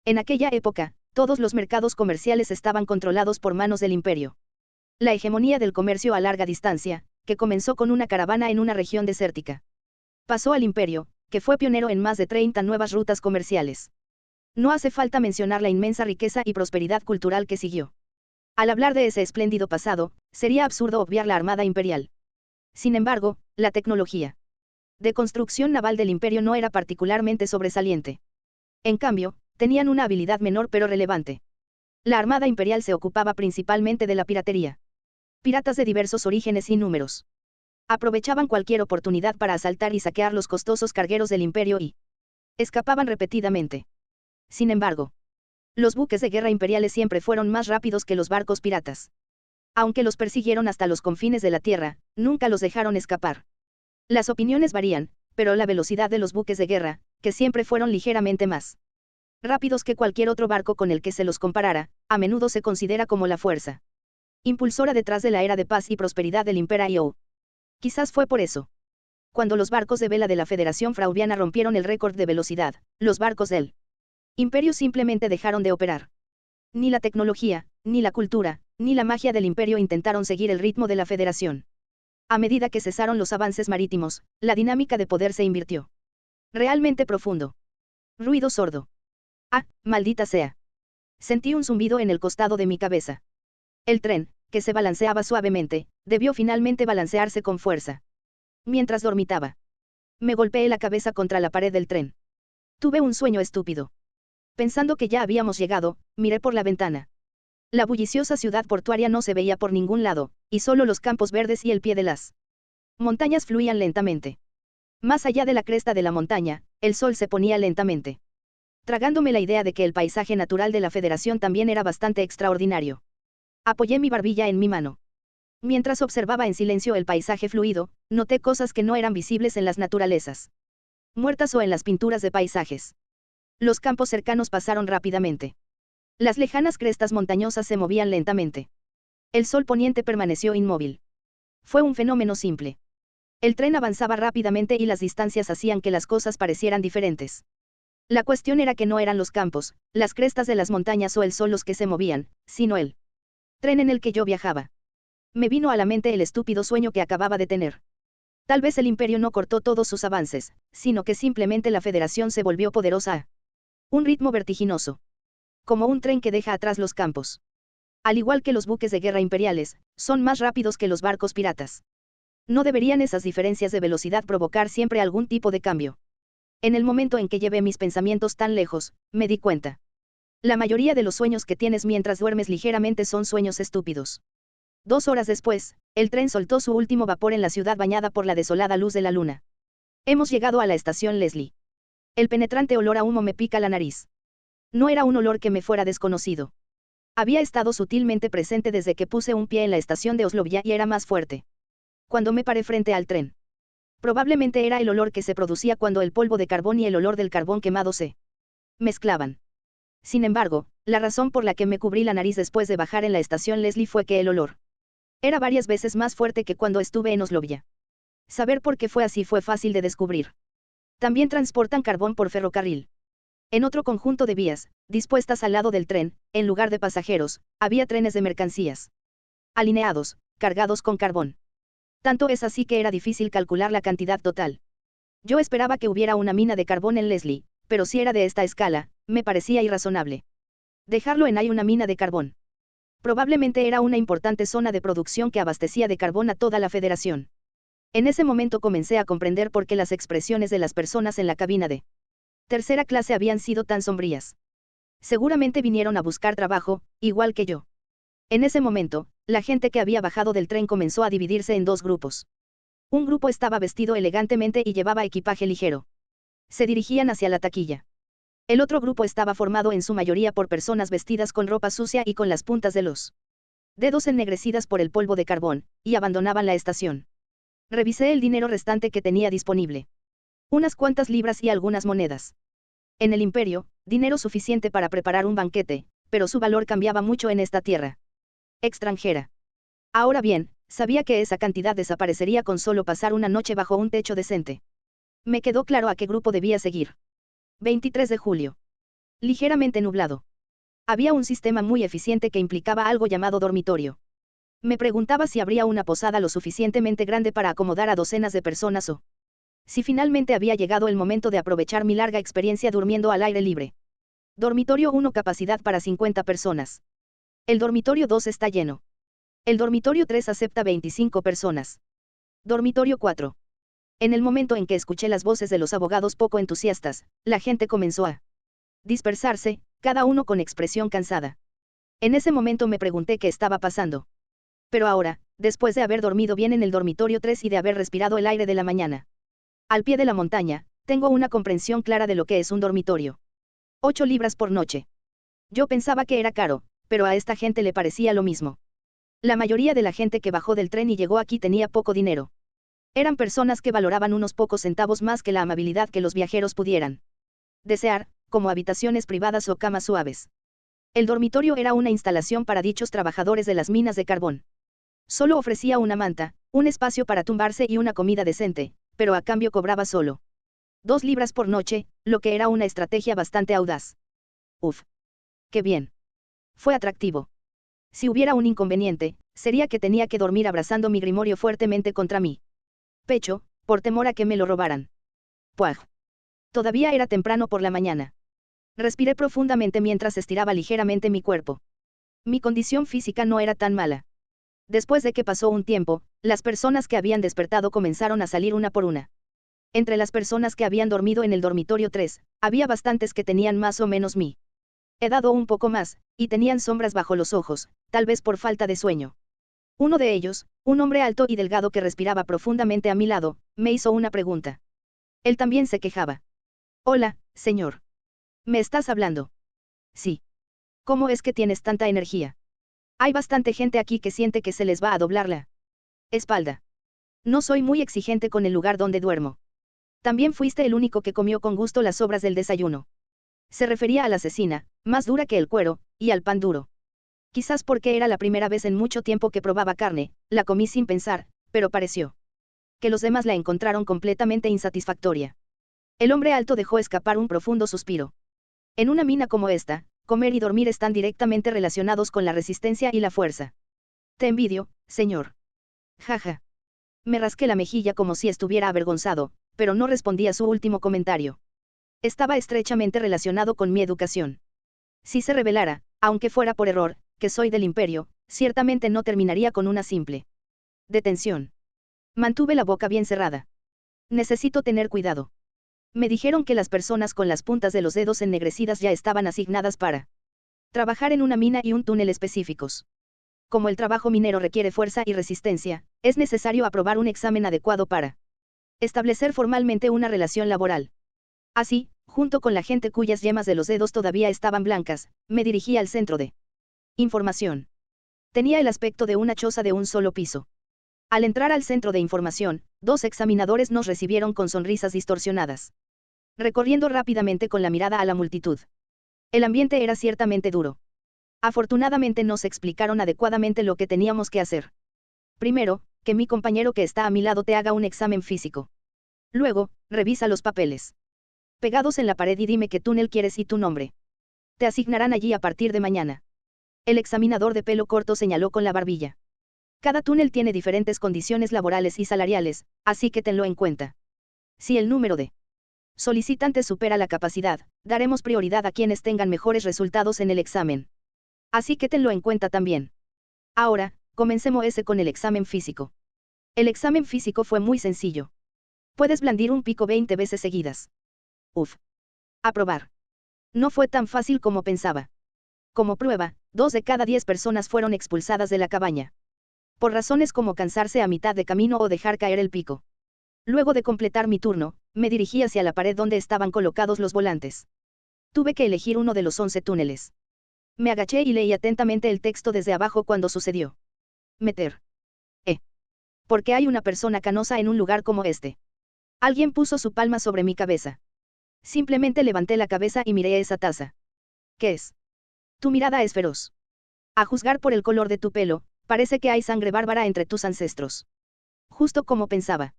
En aquella época, todos los mercados comerciales estaban controlados por manos del imperio. La hegemonía del comercio a larga distancia, que comenzó con una caravana en una región desértica, pasó al imperio, que fue pionero en más de 30 nuevas rutas comerciales. No hace falta mencionar la inmensa riqueza y prosperidad cultural que siguió. Al hablar de ese espléndido pasado, sería absurdo obviar la Armada Imperial. Sin embargo, la tecnología de construcción naval del imperio no era particularmente sobresaliente. En cambio, tenían una habilidad menor pero relevante. La Armada Imperial se ocupaba principalmente de la piratería. Piratas de diversos orígenes y números aprovechaban cualquier oportunidad para asaltar y saquear los costosos cargueros del imperio y escapaban repetidamente. Sin embargo, los buques de guerra imperiales siempre fueron más rápidos que los barcos piratas. Aunque los persiguieron hasta los confines de la tierra, nunca los dejaron escapar. Las opiniones varían, pero la velocidad de los buques de guerra, que siempre fueron ligeramente más rápidos que cualquier otro barco con el que se los comparara, a menudo se considera como la fuerza impulsora detrás de la era de paz y prosperidad del Imperio. Quizás fue por eso. Cuando los barcos de vela de la Federación Fraudiana rompieron el récord de velocidad, los barcos del Imperio simplemente dejaron de operar. Ni la tecnología, ni la cultura, ni la magia del Imperio intentaron seguir el ritmo de la Federación. A medida que cesaron los avances marítimos, la dinámica de poder se invirtió. Realmente profundo. Ruido sordo. Ah, maldita sea. Sentí un zumbido en el costado de mi cabeza. El tren, que se balanceaba suavemente, debió finalmente balancearse con fuerza. Mientras dormitaba, me golpeé la cabeza contra la pared del tren. Tuve un sueño estúpido. Pensando que ya habíamos llegado, miré por la ventana. La bulliciosa ciudad portuaria no se veía por ningún lado, y solo los campos verdes y el pie de las montañas fluían lentamente. Más allá de la cresta de la montaña, el sol se ponía lentamente, tragándome la idea de que el paisaje natural de la Federación también era bastante extraordinario. Apoyé mi barbilla en mi mano. Mientras observaba en silencio el paisaje fluido, noté cosas que no eran visibles en las naturalezas muertas o en las pinturas de paisajes. Los campos cercanos pasaron rápidamente. Las lejanas crestas montañosas se movían lentamente. El sol poniente permaneció inmóvil. Fue un fenómeno simple. El tren avanzaba rápidamente y las distancias hacían que las cosas parecieran diferentes. La cuestión era que no eran los campos, las crestas de las montañas o el sol los que se movían, sino el tren en el que yo viajaba. Me vino a la mente el estúpido sueño que acababa de tener. Tal vez el imperio no cortó todos sus avances, sino que simplemente la Federación se volvió poderosa a un ritmo vertiginoso. Como un tren que deja atrás los campos. Al igual que los buques de guerra imperiales, son más rápidos que los barcos piratas. No deberían esas diferencias de velocidad provocar siempre algún tipo de cambio. En el momento en que llevé mis pensamientos tan lejos, me di cuenta. La mayoría de los sueños que tienes mientras duermes ligeramente son sueños estúpidos. 2 horas después, el tren soltó su último vapor en la ciudad bañada por la desolada luz de la luna. Hemos llegado a la estación Leslie. El penetrante olor a humo me pica la nariz. No era un olor que me fuera desconocido. Había estado sutilmente presente desde que puse un pie en la estación de Oslovia y era más fuerte cuando me paré frente al tren. Probablemente era el olor que se producía cuando el polvo de carbón y el olor del carbón quemado se mezclaban. Sin embargo, la razón por la que me cubrí la nariz después de bajar en la estación Leslie fue que el olor era varias veces más fuerte que cuando estuve en Oslovia. Saber por qué fue así fue fácil de descubrir. También transportan carbón por ferrocarril. En otro conjunto de vías, dispuestas al lado del tren, en lugar de pasajeros, había trenes de mercancías. Alineados, cargados con carbón. Tanto es así que era difícil calcular la cantidad total. Yo esperaba que hubiera una mina de carbón en Leslie, pero si era de esta escala, me parecía irrazonable dejarlo en ahí una mina de carbón. Probablemente era una importante zona de producción que abastecía de carbón a toda la federación. En ese momento comencé a comprender por qué las expresiones de las personas en la cabina de tercera clase habían sido tan sombrías. Seguramente vinieron a buscar trabajo, igual que yo. En ese momento, la gente que había bajado del tren comenzó a dividirse en dos grupos. Un grupo estaba vestido elegantemente y llevaba equipaje ligero. Se dirigían hacia la taquilla. El otro grupo estaba formado en su mayoría por personas vestidas con ropa sucia y con las puntas de los dedos ennegrecidas por el polvo de carbón, y abandonaban la estación. Revisé el dinero restante que tenía disponible. Unas cuantas libras y algunas monedas. En el imperio, dinero suficiente para preparar un banquete, pero su valor cambiaba mucho en esta tierra extranjera. Ahora bien, sabía que esa cantidad desaparecería con solo pasar una noche bajo un techo decente. Me quedó claro a qué grupo debía seguir. 23 de julio. Ligeramente nublado. Había un sistema muy eficiente que implicaba algo llamado dormitorio. Me preguntaba si habría una posada lo suficientemente grande para acomodar a docenas de personas o si finalmente había llegado el momento de aprovechar mi larga experiencia durmiendo al aire libre. Dormitorio 1, capacidad para 50 personas. El dormitorio 2 está lleno. El dormitorio 3 acepta 25 personas. Dormitorio 4. En el momento en que escuché las voces de los abogados poco entusiastas, la gente comenzó a dispersarse, cada uno con expresión cansada. En ese momento me pregunté qué estaba pasando. Pero ahora, después de haber dormido bien en el dormitorio 3 y de haber respirado el aire de la mañana al pie de la montaña, tengo una comprensión clara de lo que es un dormitorio. 8 libras por noche. Yo pensaba que era caro, pero a esta gente le parecía lo mismo. La mayoría de la gente que bajó del tren y llegó aquí tenía poco dinero. Eran personas que valoraban unos pocos centavos más que la amabilidad que los viajeros pudieran desear, como habitaciones privadas o camas suaves. El dormitorio era una instalación para dichos trabajadores de las minas de carbón. Solo ofrecía una manta, un espacio para tumbarse y una comida decente, pero a cambio cobraba solo 2 libras por noche, lo que era una estrategia bastante audaz. Uf. ¡Qué bien! Fue atractivo. Si hubiera un inconveniente, sería que tenía que dormir abrazando mi grimorio fuertemente contra mi pecho, por temor a que me lo robaran. Puaj. Todavía era temprano por la mañana. Respiré profundamente mientras estiraba ligeramente mi cuerpo. Mi condición física no era tan mala. Después de que pasó un tiempo, las personas que habían despertado comenzaron a salir una por una. Entre las personas que habían dormido en el dormitorio 3, había bastantes que tenían más o menos mi edad o un poco más, y tenían sombras bajo los ojos, tal vez por falta de sueño. Uno de ellos, un hombre alto y delgado que respiraba profundamente a mi lado, me hizo una pregunta. Él también se quejaba. Hola, señor. ¿Me estás hablando? Sí. ¿Cómo es que tienes tanta energía? Hay bastante gente aquí que siente que se les va a doblar la espalda. No soy muy exigente con el lugar donde duermo. También fuiste el único que comió con gusto las sobras del desayuno. Se refería a la cecina, más dura que el cuero, y al pan duro. Quizás porque era la primera vez en mucho tiempo que probaba carne, la comí sin pensar, pero pareció que los demás la encontraron completamente insatisfactoria. El hombre alto dejó escapar un profundo suspiro. En una mina como esta, comer y dormir están directamente relacionados con la resistencia y la fuerza. Te envidio, señor. Jaja. Me rasqué la mejilla como si estuviera avergonzado, pero no respondí a su último comentario. Estaba estrechamente relacionado con mi educación. Si se revelara, aunque fuera por error, que soy del imperio, ciertamente no terminaría con una simple detención. Mantuve la boca bien cerrada. Necesito tener cuidado. Me dijeron que las personas con las puntas de los dedos ennegrecidas ya estaban asignadas para trabajar en una mina y un túnel específicos. Como el trabajo minero requiere fuerza y resistencia, es necesario aprobar un examen adecuado para Establecer formalmente una relación laboral. Así, junto con la gente cuyas yemas de los dedos todavía estaban blancas, me dirigí al centro de información. Tenía el aspecto de una choza de un solo piso. Al entrar al centro de información, 2 examinadores nos recibieron con sonrisas distorsionadas. Recorriendo rápidamente con la mirada a la multitud. El ambiente era ciertamente duro. Afortunadamente nos explicaron adecuadamente lo que teníamos que hacer. Primero, que mi compañero que está a mi lado te haga un examen físico. Luego, revisa los papeles pegados en la pared y dime qué túnel quieres y tu nombre. Te asignarán allí a partir de mañana. El examinador de pelo corto señaló con la barbilla. Cada túnel tiene diferentes condiciones laborales y salariales, así que tenlo en cuenta. Si el número de solicitantes supera la capacidad, daremos prioridad a quienes tengan mejores resultados en el examen. Así que tenlo en cuenta también. Ahora, comencemos con el examen físico. El examen físico fue muy sencillo. Puedes blandir un pico 20 veces seguidas. Uf. Aprobar. No fue tan fácil como pensaba. Como prueba, 2 de cada 10 personas fueron expulsadas de la cabaña. Por razones como cansarse a mitad de camino o dejar caer el pico. Luego de completar mi turno, me dirigí hacia la pared donde estaban colocados los volantes. Tuve que elegir uno de los 11 túneles. Me agaché y leí atentamente el texto desde abajo cuando sucedió. Meter. ¿Por qué hay una persona canosa en un lugar como este? Alguien puso su palma sobre mi cabeza. Simplemente levanté la cabeza y miré esa taza. ¿Qué es? Tu mirada es feroz. A juzgar por el color de tu pelo, parece que hay sangre bárbara entre tus ancestros. Justo como pensaba.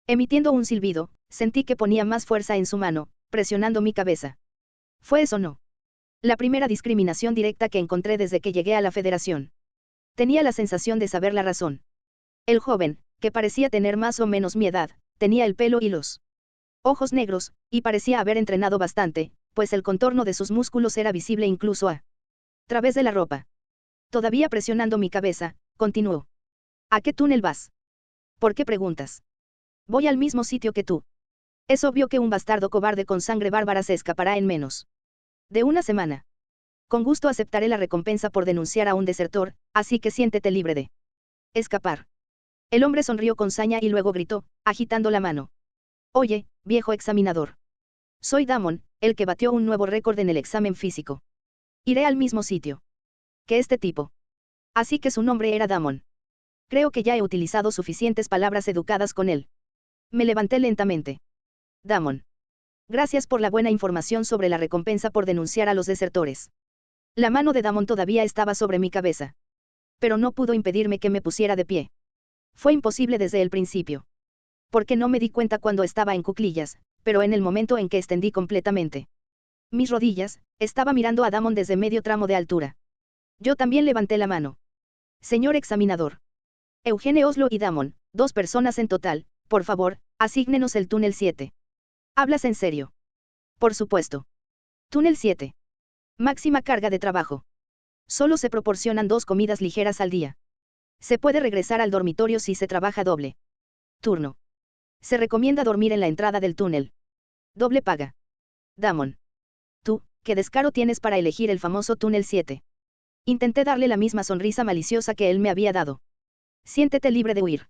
Emitiendo un silbido, sentí que ponía más fuerza en su mano, presionando mi cabeza. ¿Fue eso no? La primera discriminación directa que encontré desde que llegué a la Federación. Tenía la sensación de saber la razón. El joven, que parecía tener más o menos mi edad, tenía el pelo y los ojos negros, y parecía haber entrenado bastante, pues el contorno de sus músculos era visible incluso a través de la ropa. Todavía presionando mi cabeza, continuó. ¿A qué túnel vas? ¿Por qué preguntas? Voy al mismo sitio que tú. Es obvio que un bastardo cobarde con sangre bárbara se escapará en menos de una semana. Con gusto aceptaré la recompensa por denunciar a un desertor, así que siéntete libre de escapar. El hombre sonrió con saña y luego gritó, agitando la mano. Oye, viejo examinador. Soy Damon, el que batió un nuevo récord en el examen físico. Iré al mismo sitio que este tipo. Así que su nombre era Damon. Creo que ya he utilizado suficientes palabras educadas con él. Me levanté lentamente. Damon. Gracias por la buena información sobre la recompensa por denunciar a los desertores. La mano de Damon todavía estaba sobre mi cabeza. Pero no pudo impedirme que me pusiera de pie. Fue imposible desde el principio. Porque no me di cuenta cuando estaba en cuclillas, pero en el momento en que extendí completamente mis rodillas, estaba mirando a Damon desde medio tramo de altura. Yo también levanté la mano. Señor examinador. Eugene Oslo y Damon, 2 personas en total, por favor, asígnenos el túnel 7. ¿Hablas en serio? Por supuesto. Túnel 7. Máxima carga de trabajo. Solo se proporcionan 2 comidas ligeras al día. Se puede regresar al dormitorio si se trabaja doble turno. Se recomienda dormir en la entrada del túnel. Doble paga. Damon. Tú, ¿qué descaro tienes para elegir el famoso túnel 7? Intenté darle la misma sonrisa maliciosa que él me había dado. Siéntete libre de huir.